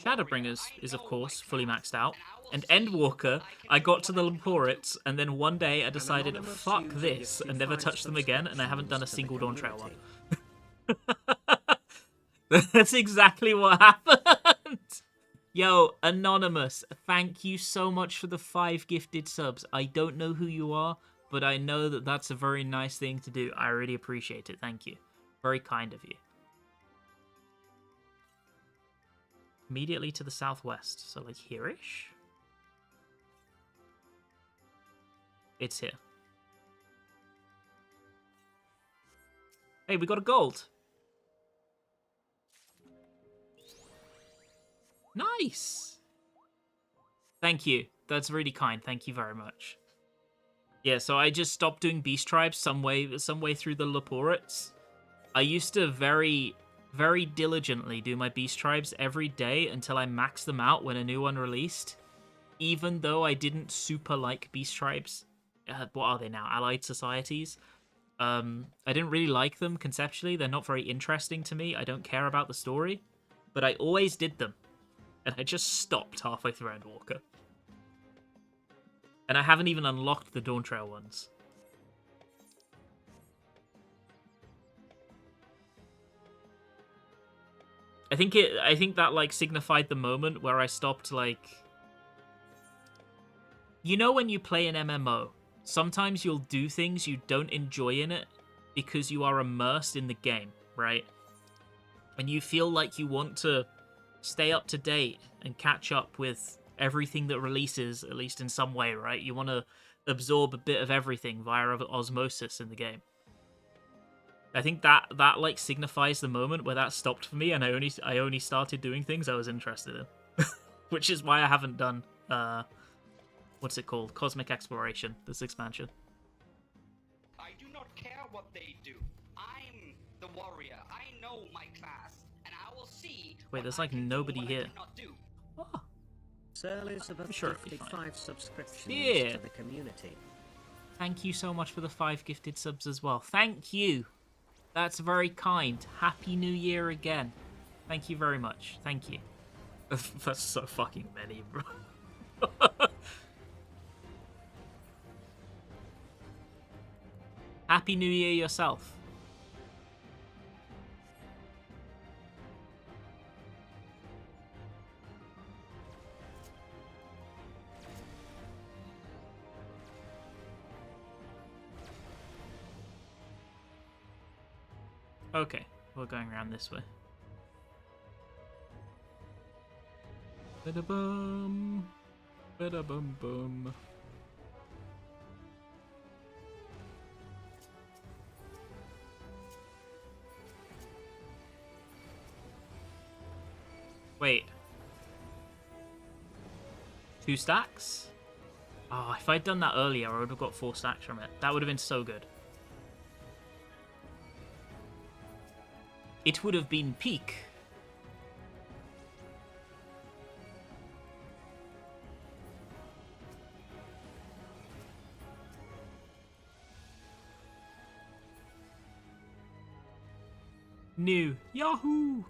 Shadowbringers is, of course, fully maxed out. And Endwalker, I got to the Lamporits, and then one day I decided, fuck this, and never touched them again, and I haven't done a single Dawn Trail one. That's exactly what happened! Yo, Anonymous, thank you so much for the 5 gifted subs. I don't know who you are, but I know that that's a very nice thing to do. I really appreciate it. Thank you. Very kind of you. Immediately to the southwest. So, like, here-ish? It's here. Hey, we got a gold. Nice. Thank you. That's really kind. Thank you very much. Yeah, so I just stopped doing Beast Tribes some way through the Leporites. I used to very diligently do my Beast Tribes every day until I maxed them out when a new one released. Even though I didn't super like Beast Tribes. What are they now? Allied Societies? I didn't really like them conceptually. They're not very interesting to me. I don't care about the story. But I always did them. And I just stopped halfway through Endwalker. And I haven't even unlocked the Dawn Trail ones. I think that like signified the moment where I stopped, like, you know, when you play an MMO, sometimes you'll do things you don't enjoy in it because you are immersed in the game, right? And you feel like you want to stay up to date and catch up with everything that releases, at least in some way, right? You want to absorb a bit of everything via osmosis in the game. I think that like signifies the moment where that stopped for me, and I only started doing things I was interested in, which is why I haven't done what's it called? Cosmic Exploration, this expansion.
I do not care what they do. I'm the warrior. I know my class, and I will see.
Wait, there's like nobody here. Oh.
Surly's above
Sure,
55 subscriptions
yeah.
to the community.
Thank you so much for the 5 gifted subs as well. Thank you. That's very kind. Happy New Year again. Thank you very much. Thank you. That's so fucking many, bro. Happy New Year yourself. Okay, we're going around this way. Ba-da-bum. Ba-da-bum-bum. Wait. 2 stacks? Oh, if I'd done that earlier, I would have got 4 stacks from it. That would have been so good. It would have been peak. New. Yahoo!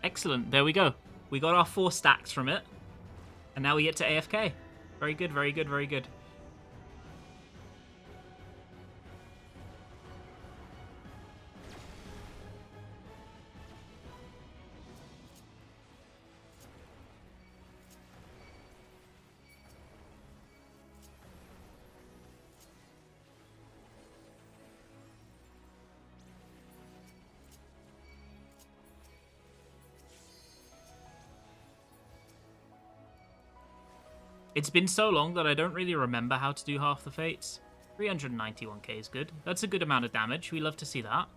Excellent. There we go. We got our 4 stacks from it. And now we get to AFK. Very good, very good, very good. It's been so long that I don't really remember how to do half the fates. 391k is good. That's a good amount of damage. We love to see that.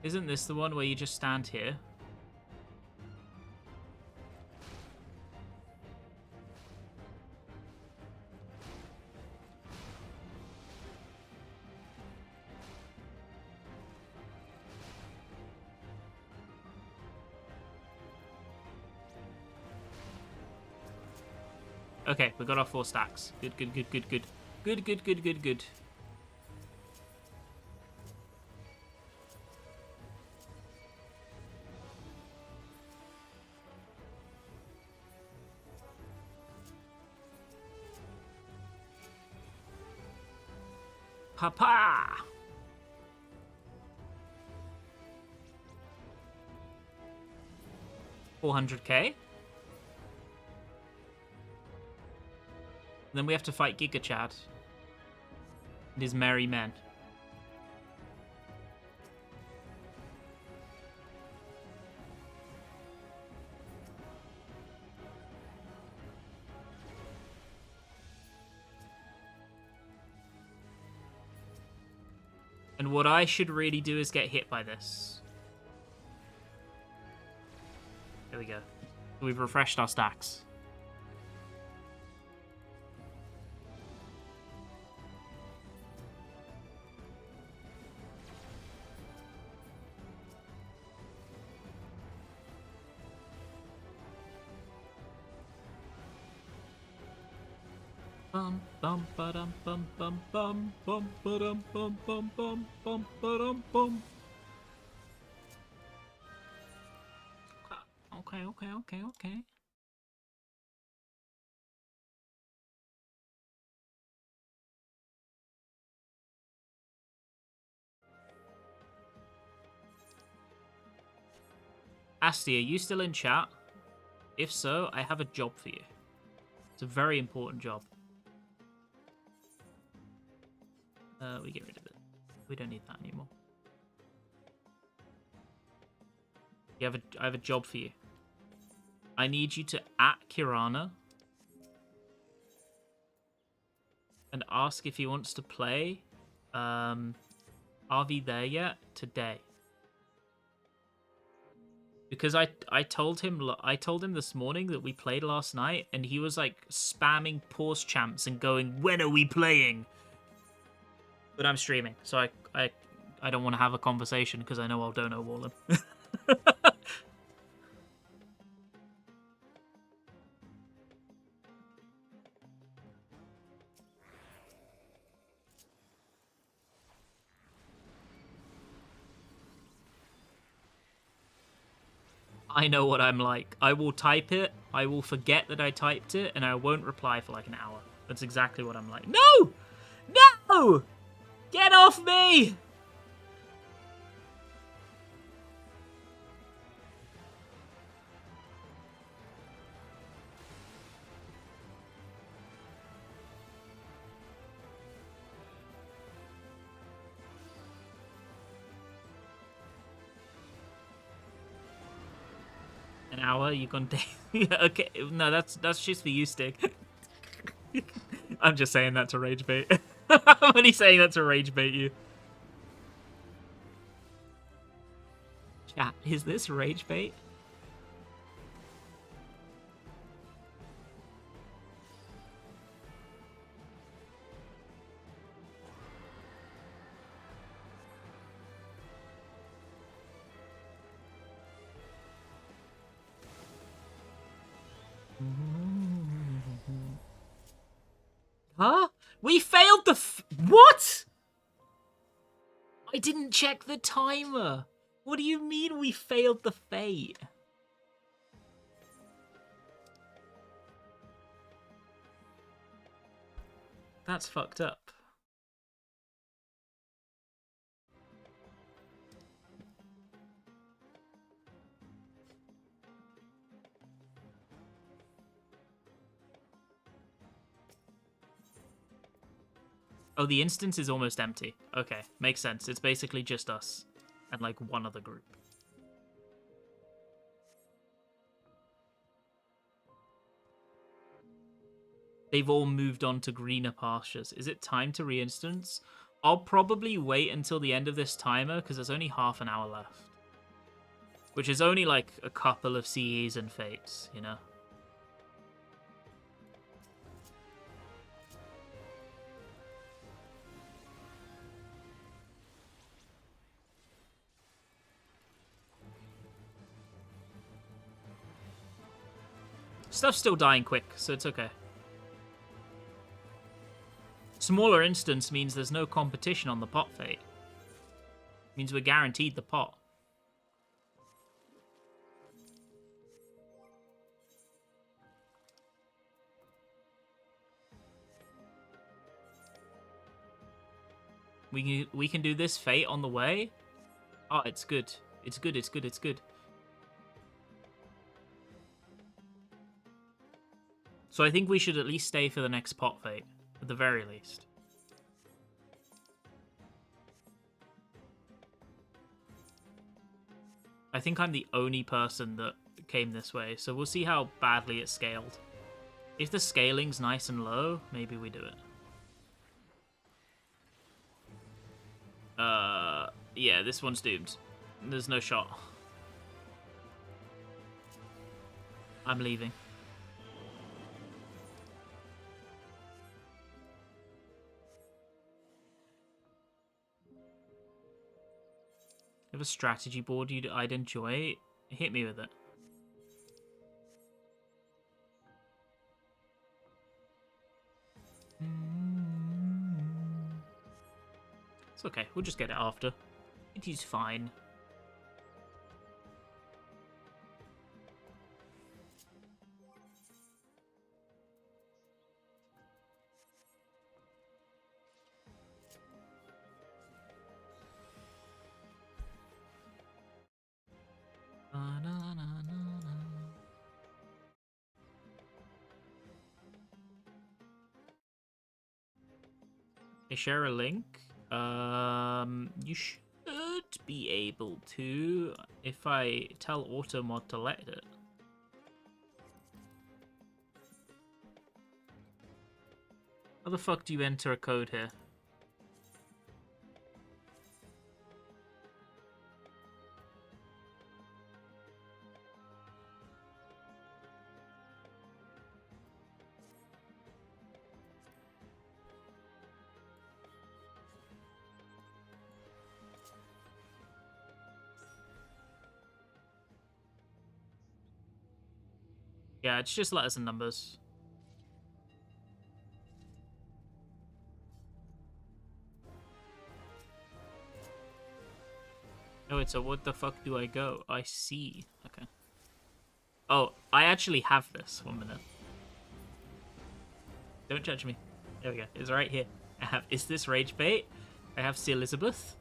Isn't this the one where you just stand here? Okay, we got our 4 stacks. Good, good, good, good, good. Good, good, good, good, good. Papa! $400k? Then we have to fight Giga Chad and his merry men. And what I should really do is get hit by this. There we go. We've refreshed our stacks. Bum bum ba-dum bum bum bum bum ba-dum bum bum bum bum ba-dum bum. Okay. Asti, are you still in chat? If so, I have a job for you. It's a very important job. We get rid of it. We don't need that anymore. I have a job for you. I need you to @Kirana and ask if he wants to play Are We There Yet today. Because I told him this morning that we played last night, and he was like spamming pause champs and going, "When are we playing?" But I'm streaming, so I don't want to have a conversation because I know I'll dono wall him. I know what I'm like. I will type it, I will forget that I typed it, and I won't reply for like an hour. That's exactly what I'm like. No! No! Get off me! An hour? You gone okay, no, that's just for you, Stig. I'm just saying that to rage bait. I'm only saying that to rage bait you. Chat, is this rage bait? Huh? We failed the what? I didn't check the timer. What do you mean we failed the fate? That's fucked up. Oh, the instance is almost empty. Okay, makes sense. It's basically just us and like one other group. They've all moved on to greener pastures. Is it time to re-instance? I'll probably wait until the end of this timer because there's only half an hour left. Which is only like a couple of CEs and fates, you know? Stuff's still dying quick, so it's okay. Smaller instance means there's no competition on the pot fate. Means we're guaranteed the pot. We can do this fate on the way. Oh, it's good. It's good, it's good, it's good. So I think we should at least stay for the next pot fate, at the very least. I think I'm the only person that came this way, so we'll see how badly it's scaled. If the scaling's nice and low, maybe we do it. Yeah, this one's doomed. There's no shot. I'm leaving. You have a strategy board I'd enjoy? Hit me with it. It's okay, we'll just get it after. It is fine. They share a link. You should be able to if I tell Automod to let it. How the fuck do you enter a code here? Yeah, it's just letters and numbers. Oh, it's a what the fuck do I go? I see. Okay. Oh, I actually have this. 1 minute. Don't judge me. There we go. It's right here. I have Is This Rage Bait? I have C. Elizabeth.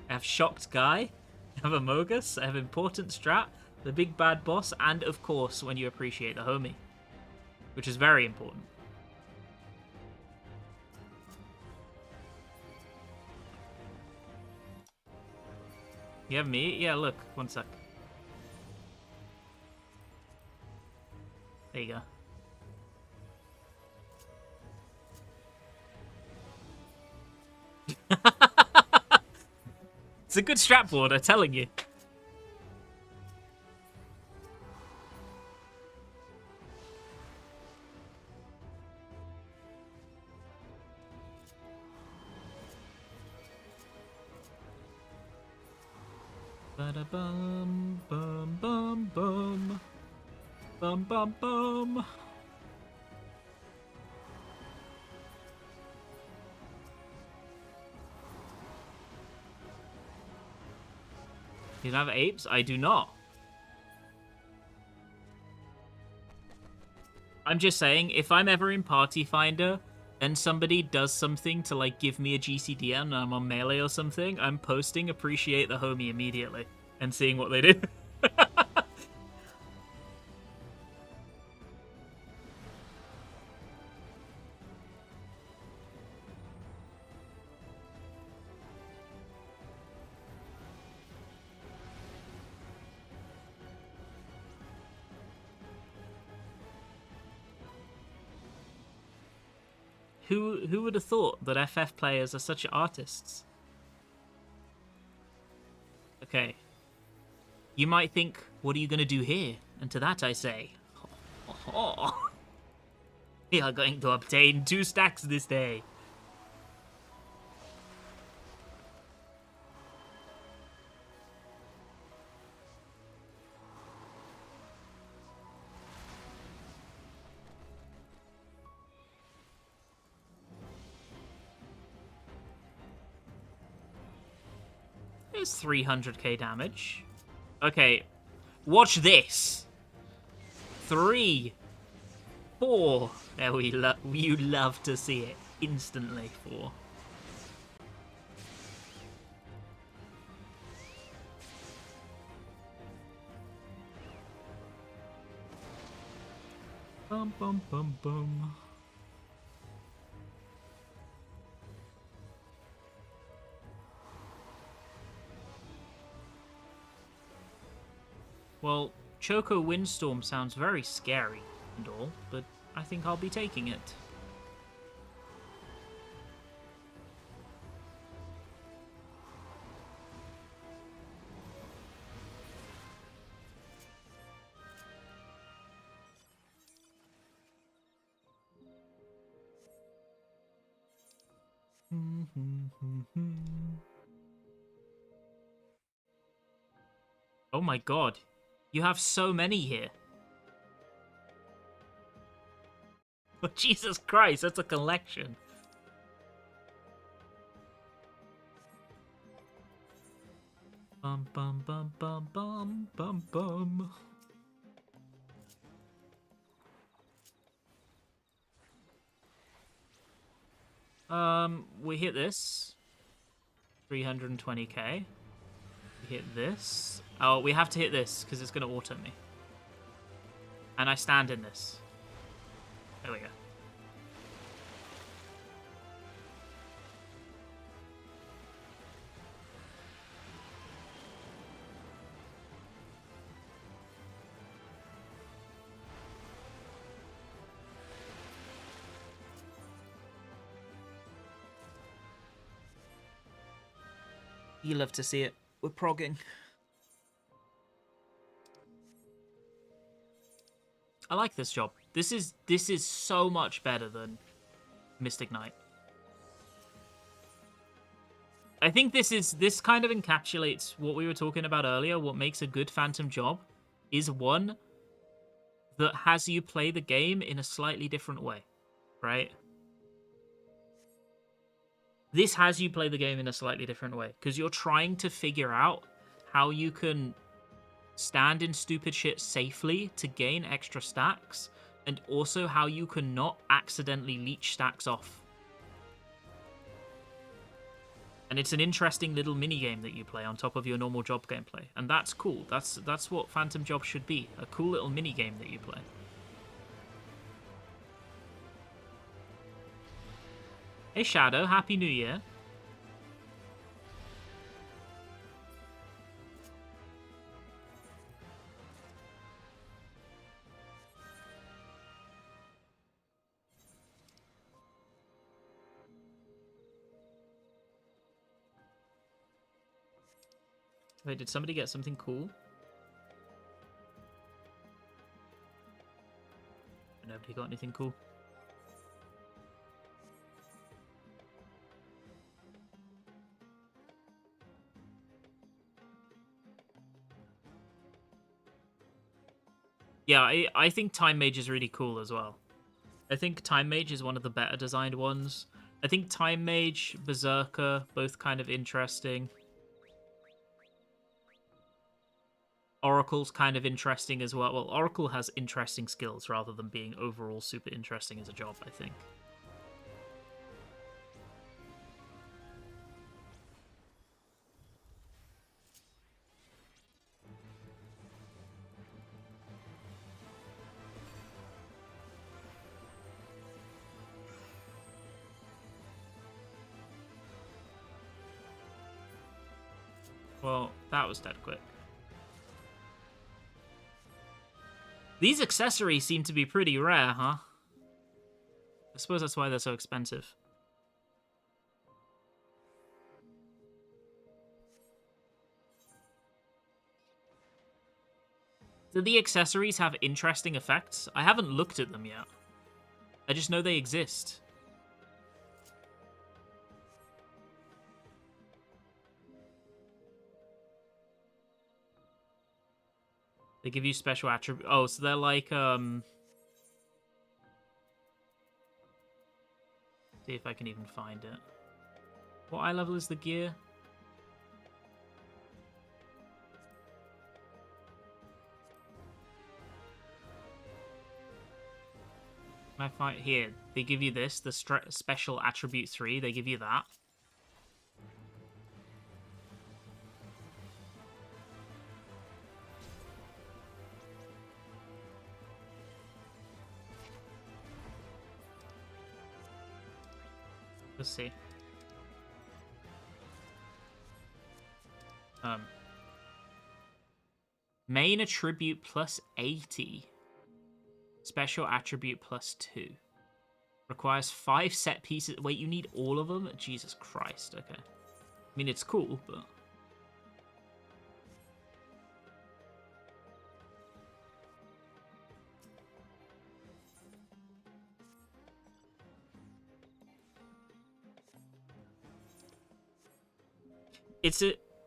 I have Shocked Guy. I have Amogus. I have Important Strat. The Big Bad Boss. And, of course, When You Appreciate the Homie. Which is very important. You have me? Yeah, look. 1 sec. There you go. It's a good strap board, I'm telling you. Ba-da-bum, bum, bum, bum. Bum, bum, bum. You have apes? I do not. I'm just saying, if I'm ever in Party Finder and somebody does something to, like, give me a GCDM and I'm on Melee or something, I'm posting appreciate the homie immediately and seeing what they do. Who would have thought that FF players are such artists? Okay. You might think, what are you going to do here? And to that I say, we are going to obtain 2 stacks this day. There's 300k damage. Okay, watch this. 3, 4. There you love to see it instantly. 4. Bum bum bum bum. Well, Choco Windstorm sounds very scary and all, but I think I'll be taking it. Oh my god. You have so many here. Oh, Jesus Christ, that's a collection. Bum bum bum bum bum bum bum. We hit this. 320k. We hit this. Oh, we have to hit this because it's going to auto me. And I stand in this. There we go. You love to see it. We're progging. I like this job. This is so much better than Mystic Knight. I think this kind of encapsulates what we were talking about earlier. What makes a good Phantom job is one that has you play the game in a slightly different way, right? This has you play the game in a slightly different way because you're trying to figure out how you can stand in stupid shit safely to gain extra stacks, and also how you can not accidentally leech stacks off. And it's an interesting little mini game that you play on top of your normal job gameplay, and that's cool. That's what Phantom Job should be, a cool little mini game that you play. Hey Shadow, Happy New Year. Wait, did somebody get something cool? Nobody got anything cool. Yeah, I think Time Mage is really cool as well. I think Time Mage is one of the better designed ones. I think Time Mage, Berserker, both kind of interesting. Oracle's kind of interesting as well. Well, Oracle has interesting skills rather than being overall super interesting as a job, I think. Well, that was dead quick. These accessories seem to be pretty rare, huh? I suppose that's why they're so expensive. Do the accessories have interesting effects? I haven't looked at them yet. I just know they exist. They give you special attributes. Oh, so they're like, see if I can even find it. What eye level is the gear? Can I find here? They give you this, the special attribute 3. They give you that. Let's see. Main attribute plus 80. Special attribute plus 2. Requires 5 set pieces. Wait, you need all of them? Jesus Christ, okay. I mean, it's cool, but...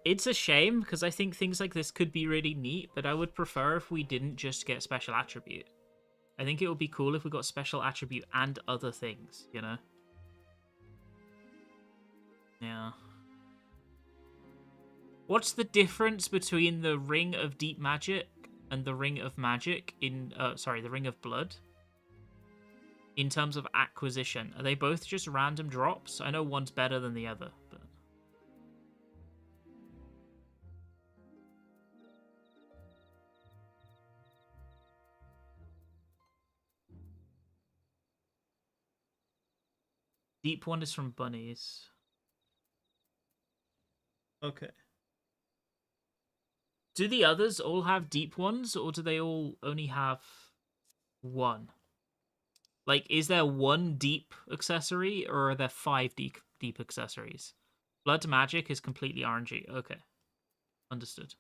It's a shame, because I think things like this could be really neat, but I would prefer if we didn't just get special attribute. I think it would be cool if we got special attribute and other things, you know? Yeah. What's the difference between the Ring of Deep Magic and the Ring of Magic in... sorry, the Ring of Blood? In terms of acquisition. Are they both just random drops? I know one's better than the other, but... Deep one is from bunnies. Okay. Do the others all have deep ones, or do they all only have one? Like, is there one deep accessory, or are there 5 deep accessories? Blood magic is completely RNG. Okay. Understood.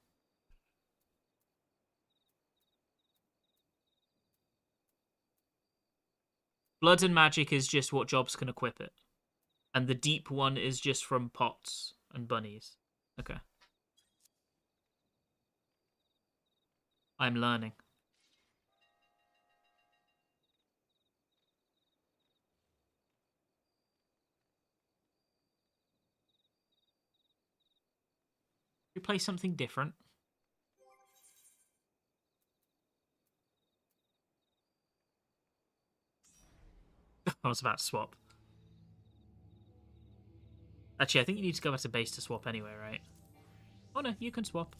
Blood and magic is just what jobs can equip it. And the deep one is just from pots and bunnies. Okay. I'm learning. You play something different. I was about to swap. Actually, I think you need to go back to base to swap anyway, right? Oh no, you can swap.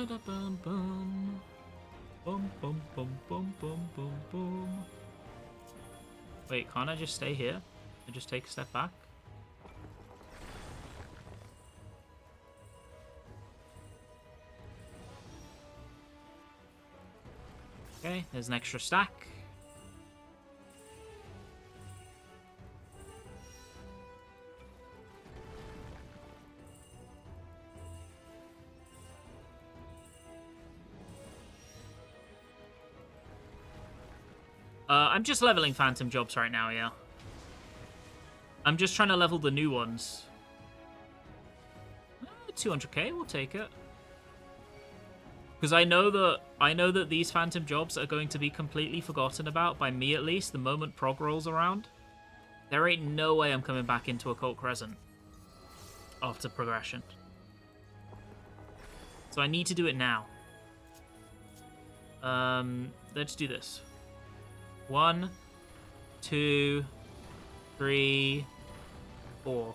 Ba-da-bum-bum. Bum, bum, bum, bum, bum, bum, bum. Wait, can't I just stay here and just take a step back? Okay, there's an extra stack. I'm just leveling phantom jobs right now, yeah. I'm just trying to level the new ones. 200k, we'll take it. Because I know that these phantom jobs are going to be completely forgotten about, by me at least, the moment prog rolls around. There ain't no way I'm coming back into Occult Crescent after progression. So I need to do it now. Let's do this. 1, 2, 3, 4.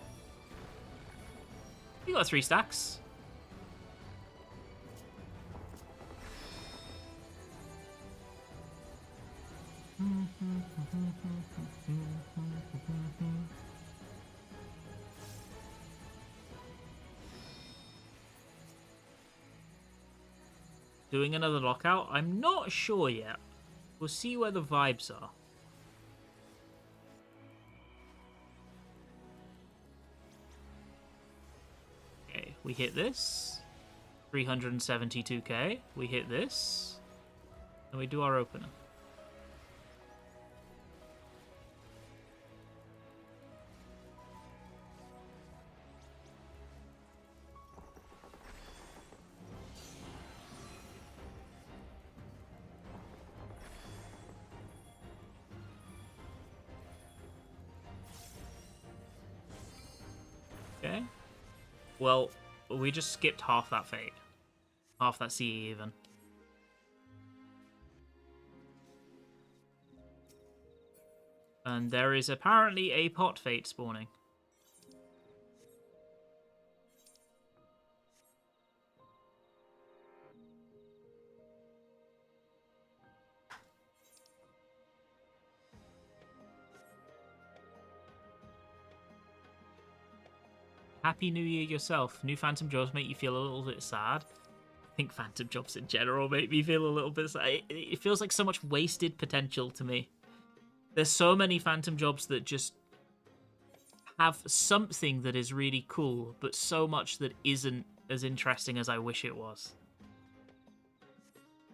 You got 3 stacks. Doing another lockout? I'm not sure yet. We'll see where the vibes are. Okay, we hit this. 372k. We hit this. And we do our opener. Okay. Well, we just skipped half that fate. Half that CE even. And there is apparently a pot fate spawning. Happy New Year yourself. New Phantom Jobs make you feel a little bit sad. I think Phantom Jobs in general make me feel a little bit sad. It feels like so much wasted potential to me. There's so many Phantom Jobs that just have something that is really cool, but so much that isn't as interesting as I wish it was.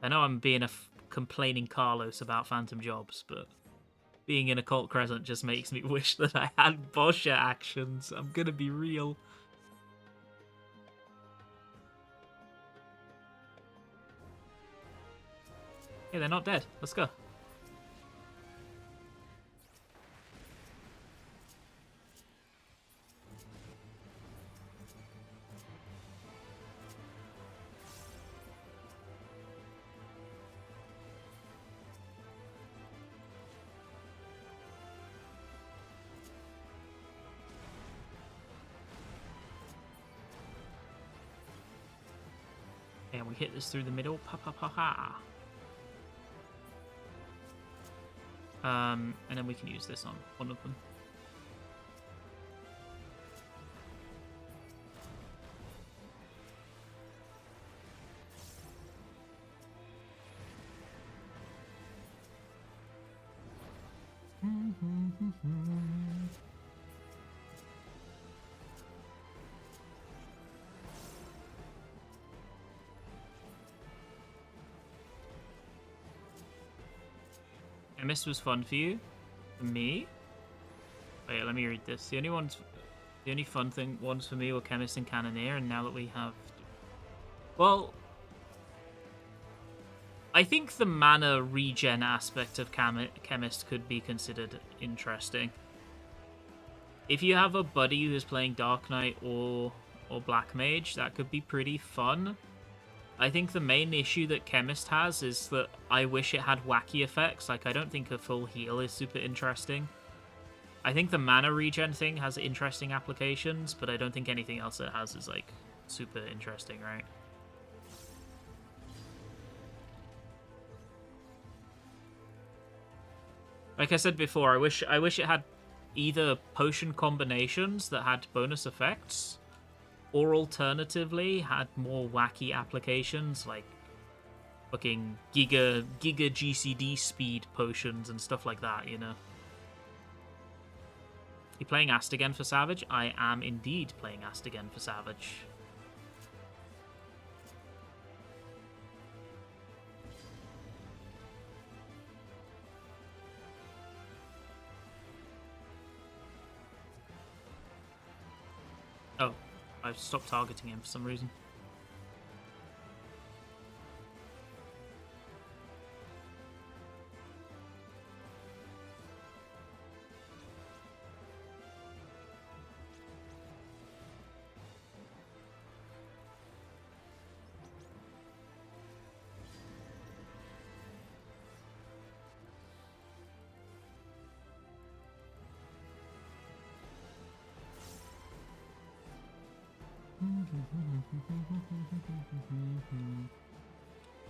I know I'm being a complaining Carlos about Phantom Jobs, but being in Occult Crescent just makes me wish that I had Bozja actions. I'm gonna be real. Hey, they're not dead. Let's go. And we hit this through the middle. Pa pa pa ha. And then we can use this on one of them. Chemist was fun for you? For me? Wait, let me read this. The only fun ones for me were Chemist and Cannoneer, and now that we have... Well... I think the mana regen aspect of Chemist could be considered interesting. If you have a buddy who's playing Dark Knight or Black Mage, that could be pretty fun. I think the main issue that Chemist has is that I wish it had wacky effects. Like, I don't think a full heal is super interesting. I think the mana regen thing has interesting applications, but I don't think anything else it has is, like, super interesting, right? Like I said before, I wish it had either potion combinations that had bonus effects, or alternatively had more wacky applications like fucking giga GCD speed potions and stuff like that, you know. You playing Ast again for Savage? I am indeed playing Ast again for Savage. Oh, I've stopped targeting him for some reason.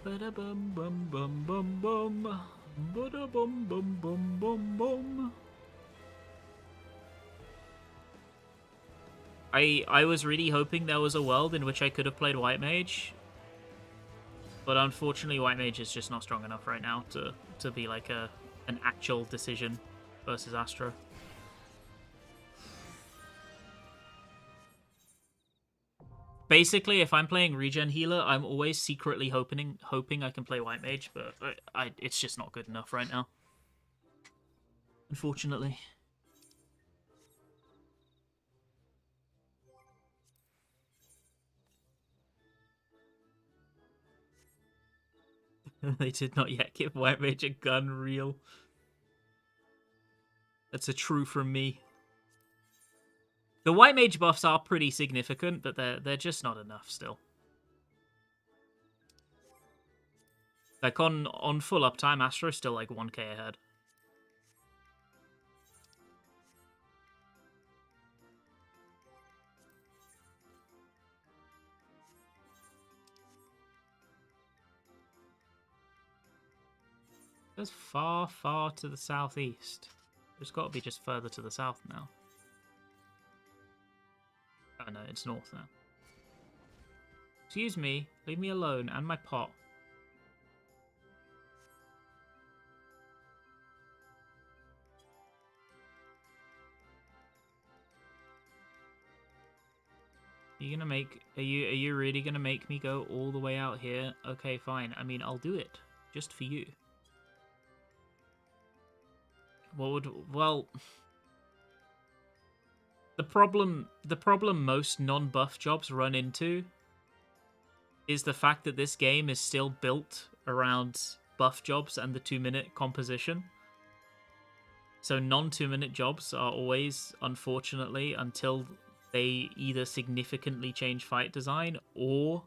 Bada bum bum bum bum bum. Bada bum bum bum bum bum. I was really hoping there was a world in which I could have played White Mage, but unfortunately White Mage is just not strong enough right now to be like an actual decision versus Astro. Basically, if I'm playing regen healer, I'm always secretly hoping I can play White Mage, but it's just not good enough right now. Unfortunately. They did not yet give White Mage a gun reel. That's a true from me. The White Mage buffs are pretty significant, but they're just not enough still. Like on full uptime, Astro's still like 1k ahead. There's far, far to the southeast. There's got to be just further to the south now. Oh no, it's north now. Excuse me, leave me alone and my pot. Are you really gonna make me go all the way out here? Okay, fine. I mean, I'll do it just for you. Well, the problem most non-buff jobs run into is the fact that this game is still built around buff jobs and the 2-minute composition. So non-2-minute jobs are always, unfortunately, until they either significantly change fight design or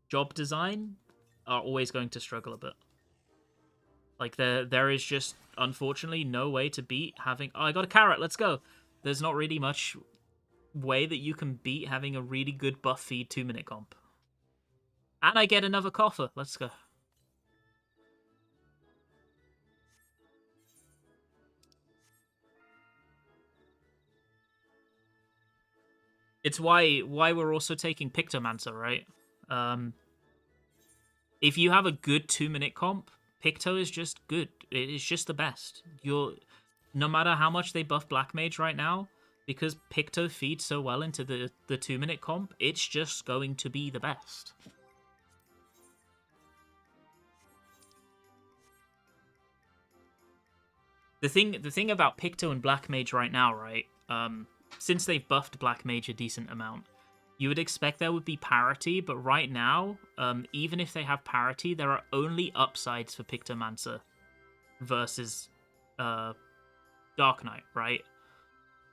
job design, are always going to struggle a bit. Like, there is just, unfortunately, no way to beat having... Oh, I got a carrot, let's go! There's not really much way that you can beat having a really good buff feed 2-minute comp. And I get another coffer, let's go. It's why we're also taking Pictomancer, right? If you have a good 2-minute comp, Picto is just good. It is just the best. No matter how much they buff Black Mage right now, because Picto feeds so well into the 2-minute comp, it's just going to be the best. The thing about Picto and Black Mage right now, right? Since they've buffed Black Mage a decent amount, you would expect there would be parity, but right now, even if they have parity, there are only upsides for Pictomancer versus Dark Knight, right?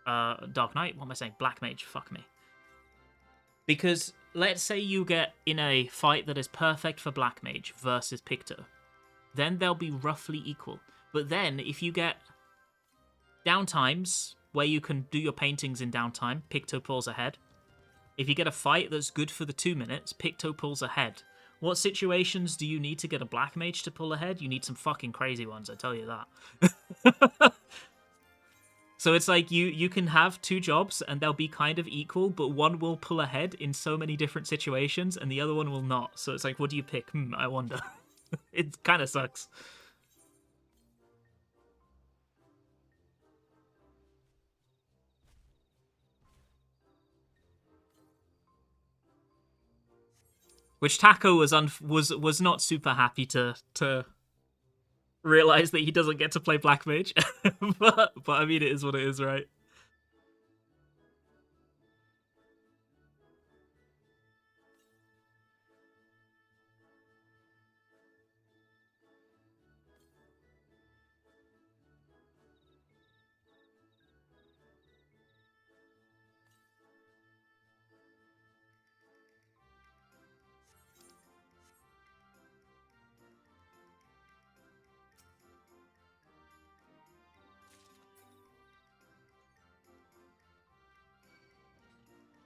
Dark Knight? What am I saying? Black Mage, fuck me. Because let's say you get in a fight that is perfect for Black Mage versus Picto, then they'll be roughly equal. But then, if you get downtimes where you can do your paintings in downtime, Picto pulls ahead. If you get a fight that's good for the 2 minutes, Picto pulls ahead. What situations do you need to get a black mage to pull ahead? You need some fucking crazy ones, I tell you that. So it's like you can have two jobs and they'll be kind of equal, but one will pull ahead in so many different situations and the other one will not. So it's like, what do you pick? I wonder. It kind of sucks. Which Taco was not super happy to realize that he doesn't get to play Black Mage, but I mean it is what it is, right?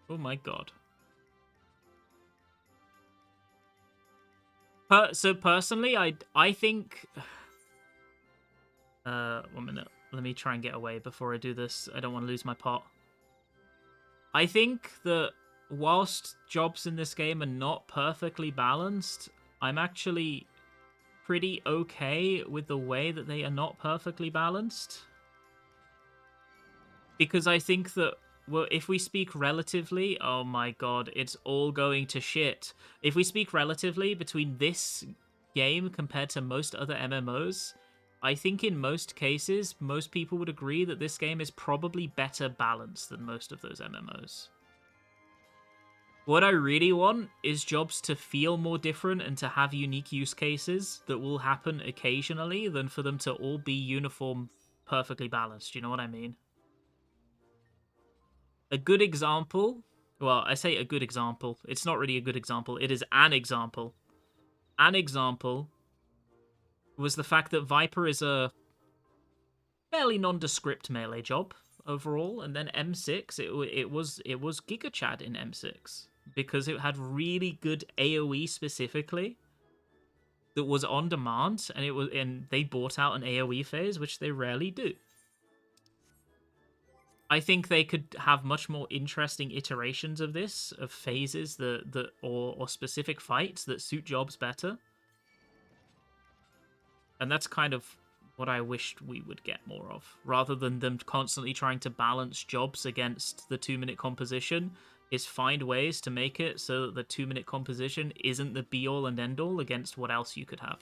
Oh my god. So personally, I think. 1 minute. Let me try and get away before I do this. I don't want to lose my pot. I think that whilst jobs in this game are not perfectly balanced, I'm actually pretty okay with the way that they are not perfectly balanced. Because I think that, well, if we speak relatively, oh my god, it's all going to shit. If we speak relatively between this game compared to most other MMOs, I think in most cases, most people would agree that this game is probably better balanced than most of those MMOs. What I really want is jobs to feel more different and to have unique use cases that will happen occasionally than for them to all be uniform, perfectly balanced. You know what I mean? A good example, well, I say a good example. It's not really a good example. It is an example. An example was the fact that Viper is a fairly nondescript melee job overall, and then M6, it was Giga Chad in M6 because it had really good AoE specifically that was on demand, and they bought out an AoE phase, which they rarely do. I think they could have much more interesting iterations of this, of phases or specific fights that suit jobs better. And that's kind of what I wished we would get more of, rather than them constantly trying to balance jobs against the 2-minute composition. Is find ways to make it so that the 2-minute composition isn't the be-all and end-all against what else you could have.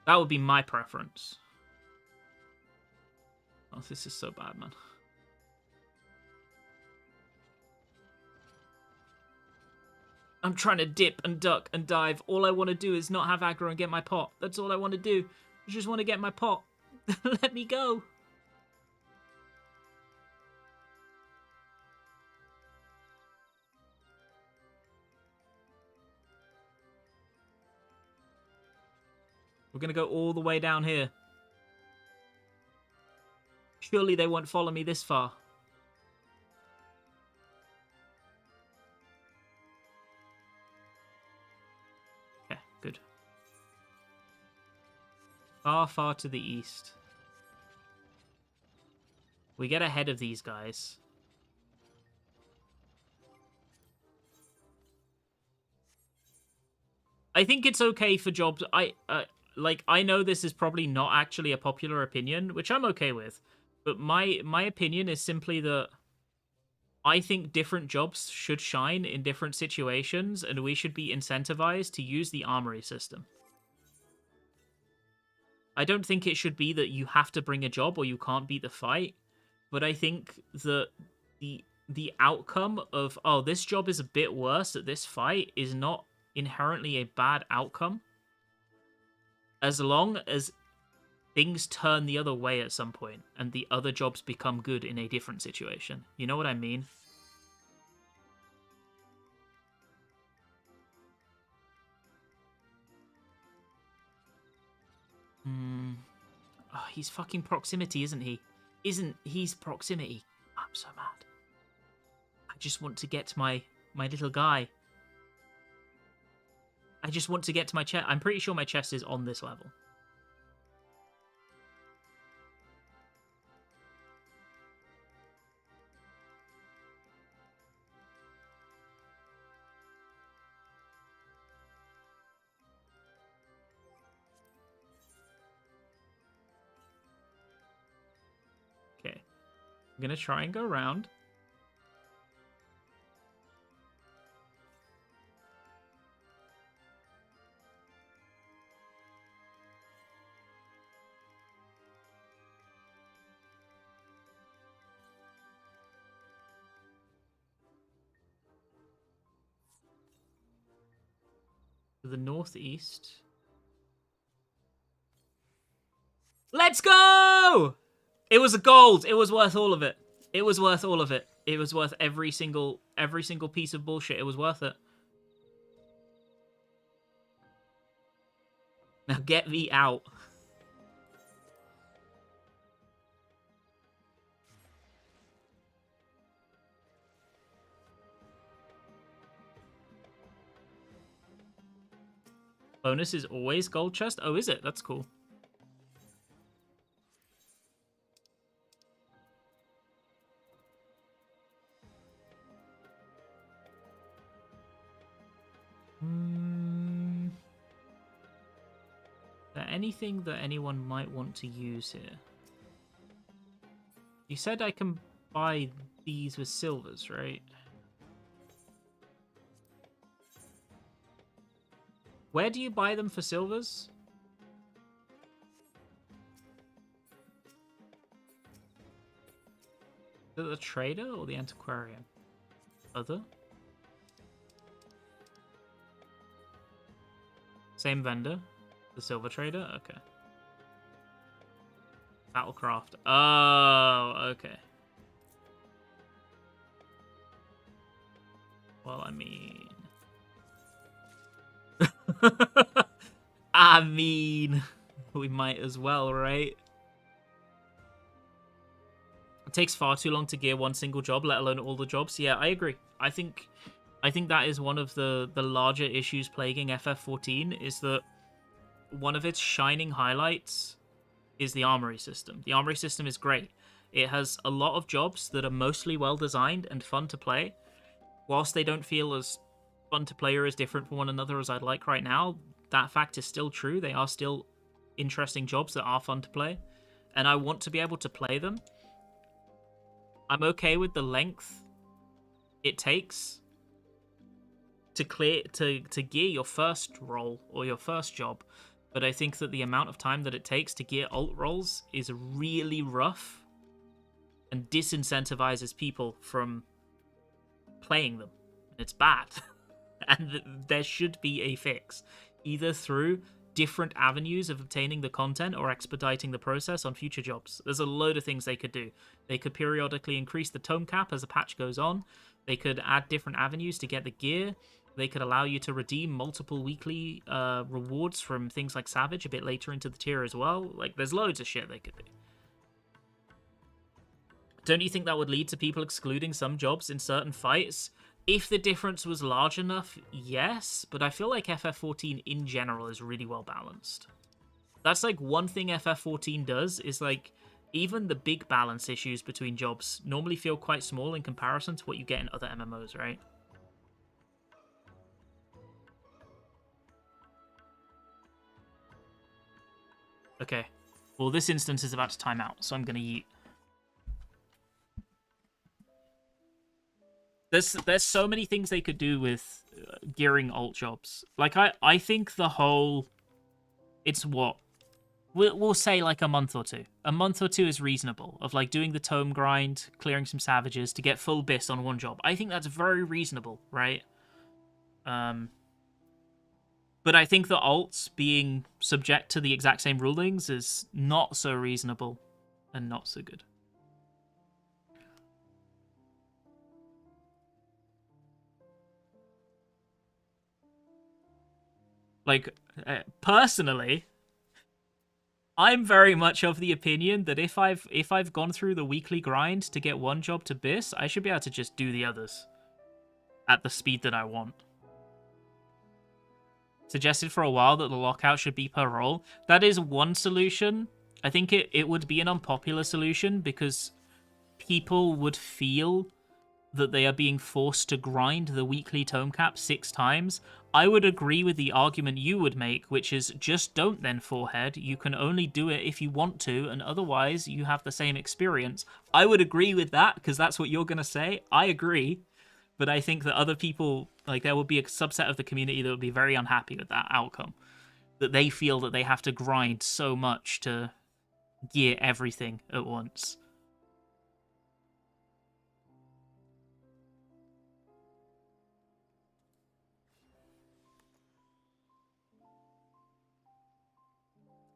That would be my preference. Oh, this is so bad, man. I'm trying to dip and duck and dive. All I want to do is not have aggro and get my pot. That's all I want to do. I just want to get my pot. Let me go. We're going to go all the way down here. Surely they won't follow me this far. Okay, good. Far, far to the east. We get ahead of these guys. I think it's okay for jobs. I know this is probably not actually a popular opinion, which I'm okay with. But my opinion is simply that I think different jobs should shine in different situations, and we should be incentivized to use the armory system. I don't think it should be that you have to bring a job or you can't beat the fight, but I think that the outcome of, oh, this job is a bit worse at this fight is not inherently a bad outcome, as long as things turn the other way at some point and the other jobs become good in a different situation. You know what I mean? Oh, he's fucking proximity, isn't he? He's proximity. I'm so mad. I just want to get my my little guy. I just want to get to my chest. I'm pretty sure my chest is on this level. Okay. I'm going to try and go around. To the northeast. Let's go! It was a gold. It was worth all of it. It was worth all of it. It was worth every single piece of bullshit. It was worth it. Now get me out. Bonus is always gold chest? Oh, is it? That's cool. Is there anything that anyone might want to use here? You said I can buy these with silvers, right? Where do you buy them for silvers? Is it the trader or the antiquarian? Other? Same vendor? The silver trader? Okay. Battlecraft. Oh, okay. Well, I mean... I mean, we might as well, right? It takes far too long to gear one single job, let alone all the jobs. Yeah, I agree. I think that is one of the larger issues plaguing FF14, is that one of its shining highlights is the armory system. The armory system is great. It has a lot of jobs that are mostly well designed and fun to play. Whilst they don't feel as fun to play or as different from one another as I'd like right now, that fact is still true. They are still interesting jobs that are fun to play, and I want to be able to play them. I'm okay with the length it takes to gear your first role or your first job, but I think that the amount of time that it takes to gear alt roles is really rough and disincentivizes people from playing them. It's bad. And there should be a fix, either through different avenues of obtaining the content or expediting the process on future jobs. There's a load of things they could do. They could periodically increase the tome cap as a patch goes on. They could add different avenues to get the gear. They could allow you to redeem multiple weekly rewards from things like Savage a bit later into the tier as well. Like, there's loads of shit they could do. Don't you think that would lead to people excluding some jobs in certain fights? If the difference was large enough, yes, but I feel like FF14 in general is really well balanced. That's like one thing FF14 does, is like, even the big balance issues between jobs normally feel quite small in comparison to what you get in other MMOs, right? Okay, well, this instance is about to time out, so I'm going to yeet. There's so many things they could do with gearing alt jobs. Like, I think the whole... It's what? We'll say like a month or two. A month or two is reasonable, of like doing the tome grind, clearing some savages to get full bis on one job. I think that's very reasonable, right? But I think the alts being subject to the exact same rulings is not so reasonable and not so good. Like, personally, I'm very much of the opinion that if I've gone through the weekly grind to get one job to bis, I should be able to just do the others. at the speed that I want. Suggested for a while that the lockout should be per roll. That is one solution. I think it would be an unpopular solution because people would feel that they are being forced to grind the weekly tome cap 6 times. I would agree with the argument you would make, which is just don't then, forehead. You can only do it if you want to, and otherwise you have the same experience. I would agree with that, because that's what you're going to say. I agree. But I think that other people, like, there would be a subset of the community that would be very unhappy with that outcome. That they feel that they have to grind so much to gear everything at once.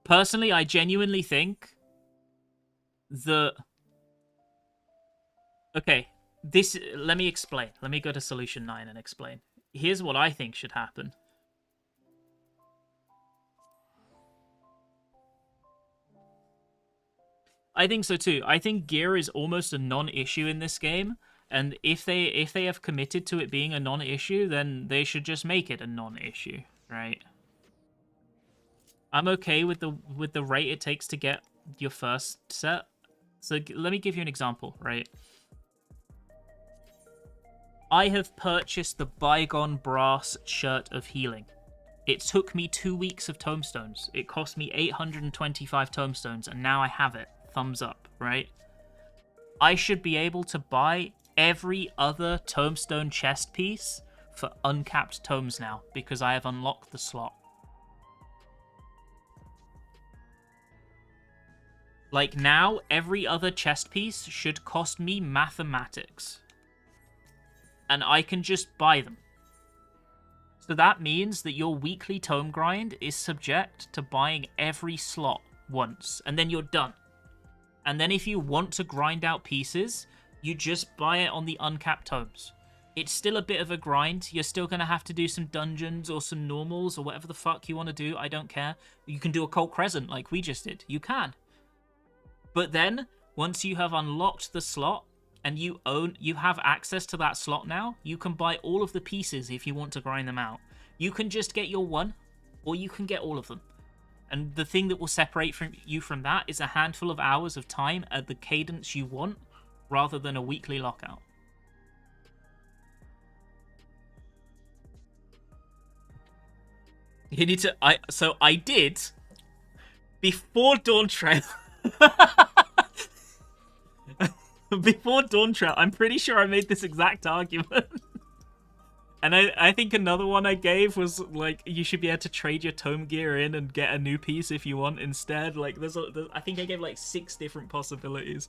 Personally, I genuinely think that... Okay, let me explain. Let me go to solution 9 and explain. Here's what I think should happen. I think so too. I think gear is almost a non-issue in this game, and if they have committed to it being a non-issue, then they should just make it a non-issue, right? I'm okay with the rate it takes to get your first set. So let me give you an example, right? I have purchased the Bygone Brass Shirt of Healing. It took me 2 weeks of tomestones. It cost me 825 tomestones, and now I have it. Thumbs up, right? I should be able to buy every other tombstone chest piece for uncapped tomes now, because I have unlocked the slot. Like, now, every other chest piece should cost me mathematics. And I can just buy them. So that means that your weekly tome grind is subject to buying every slot once, and then you're done. And then if you want to grind out pieces, you just buy it on the uncapped tomes. It's still a bit of a grind. You're still going to have to do some dungeons or some normals or whatever the fuck you want to do. I don't care. You can do Occult Crescent like we just did. You can. But then, once you have unlocked the slot and you have access to that slot now, you can buy all of the pieces if you want to grind them out. You can just get your one, or you can get all of them. And the thing that will separate you from that is a handful of hours of time at the cadence you want, rather than a weekly lockout. You need to... So I did, before Dawn Trail... Before Dawn Trail, I'm pretty sure I made this exact argument. And I think another one I gave was, like, you should be able to trade your tome gear in and get a new piece if you want instead. Like, I think I gave, like, 6 different possibilities.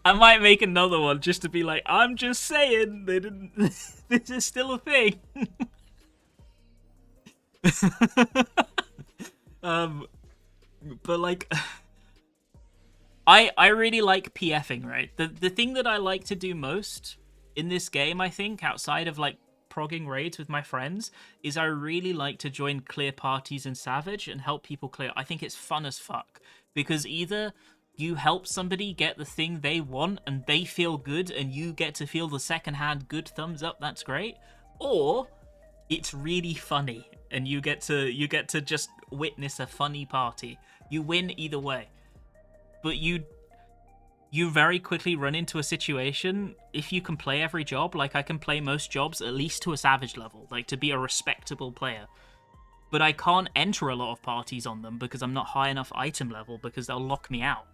I might make another one just to be like, I'm just saying, they didn't... This is still a thing. But, like... I really like PFing, right? The thing that I like to do most in this game, I think, outside of, like, progging raids with my friends, is I really like to join clear parties in Savage and help people clear. I think it's fun as fuck. Because either you help somebody get the thing they want and they feel good and you get to feel the secondhand good thumbs up, that's great. Or it's really funny and you get to just witness a funny party. You win either way. But you very quickly run into a situation, if you can play every job, like I can play most jobs at least to a Savage level, like to be a respectable player. But I can't enter a lot of parties on them because I'm not high enough item level because they'll lock me out.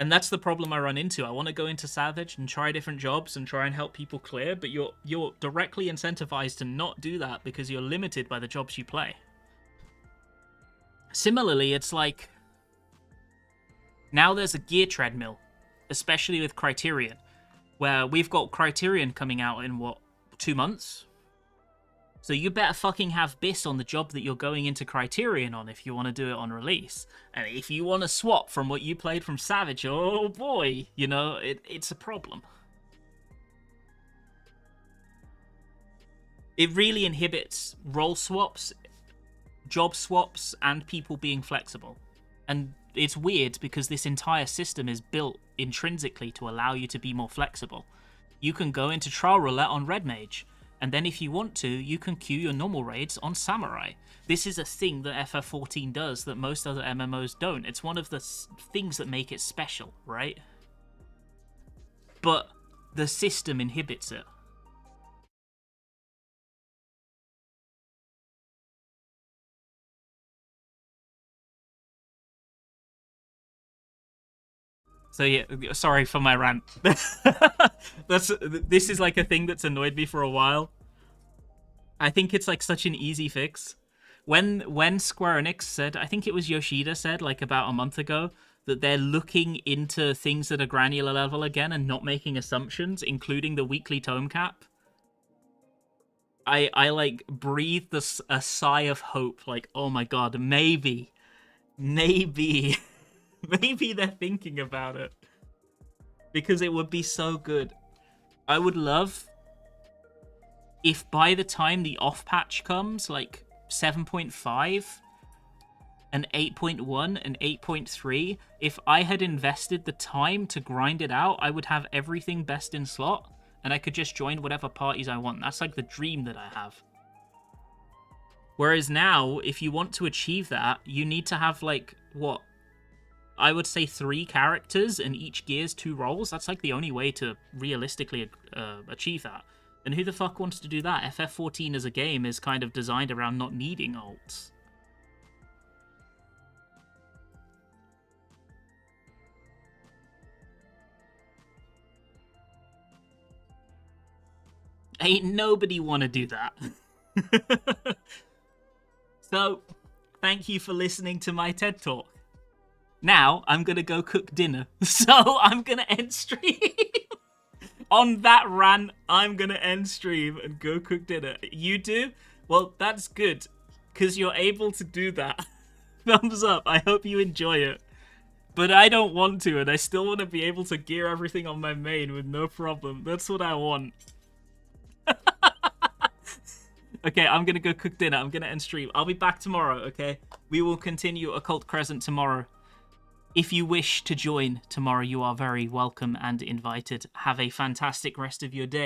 And that's the problem I run into. I want to go into Savage and try different jobs and try and help people clear, but you're directly incentivized to not do that because you're limited by the jobs you play. Similarly, it's like... Now there's a gear treadmill, especially with Criterion, where we've got Criterion coming out in, 2 months? So you better fucking have BIS on the job that you're going into Criterion on if you want to do it on release. And if you want to swap from what you played from Savage, oh boy, you know, it's a problem. It really inhibits role swaps, job swaps, and people being flexible. And it's weird because this entire system is built intrinsically to allow you to be more flexible. You can go into Trial Roulette on Red Mage, and then if you want to, you can queue your normal raids on Samurai. This is a thing that FF14 does that most other MMOs don't. It's one of the things that make it special, right? But the system inhibits it. So yeah, sorry for my rant. This is like a thing that's annoyed me for a while. I think it's like such an easy fix. When Square Enix said, I think it was Yoshida said like about a month ago, that they're looking into things at a granular level again and not making assumptions, including the weekly tome cap. I like breathed a sigh of hope, like, oh my god, maybe maybe they're thinking about it, because it would be so good. I would love if by the time the off patch comes, like 7.5 and 8.1 and 8.3, if I had invested the time to grind it out, I would have everything best in slot and I could just join whatever parties I want. That's like the dream that I have. Whereas now, if you want to achieve that, you need to have like, what? I would say 3 characters and each gears 2 roles. That's like the only way to realistically achieve that. And who the fuck wants to do that? FF14 as a game is kind of designed around not needing alts. Ain't nobody want to do that. So, thank you for listening to my TED Talk. Now, I'm going to go cook dinner. So, I'm going to end stream. On that rant, I'm going to end stream and go cook dinner. You do? Well, that's good, because you're able to do that. Thumbs up. I hope you enjoy it. But I don't want to, and I still want to be able to gear everything on my main with no problem. That's what I want. Okay, I'm going to go cook dinner. I'm going to end stream. I'll be back tomorrow, okay? We will continue Occult Crescent tomorrow. If you wish to join tomorrow, you are very welcome and invited. Have a fantastic rest of your day.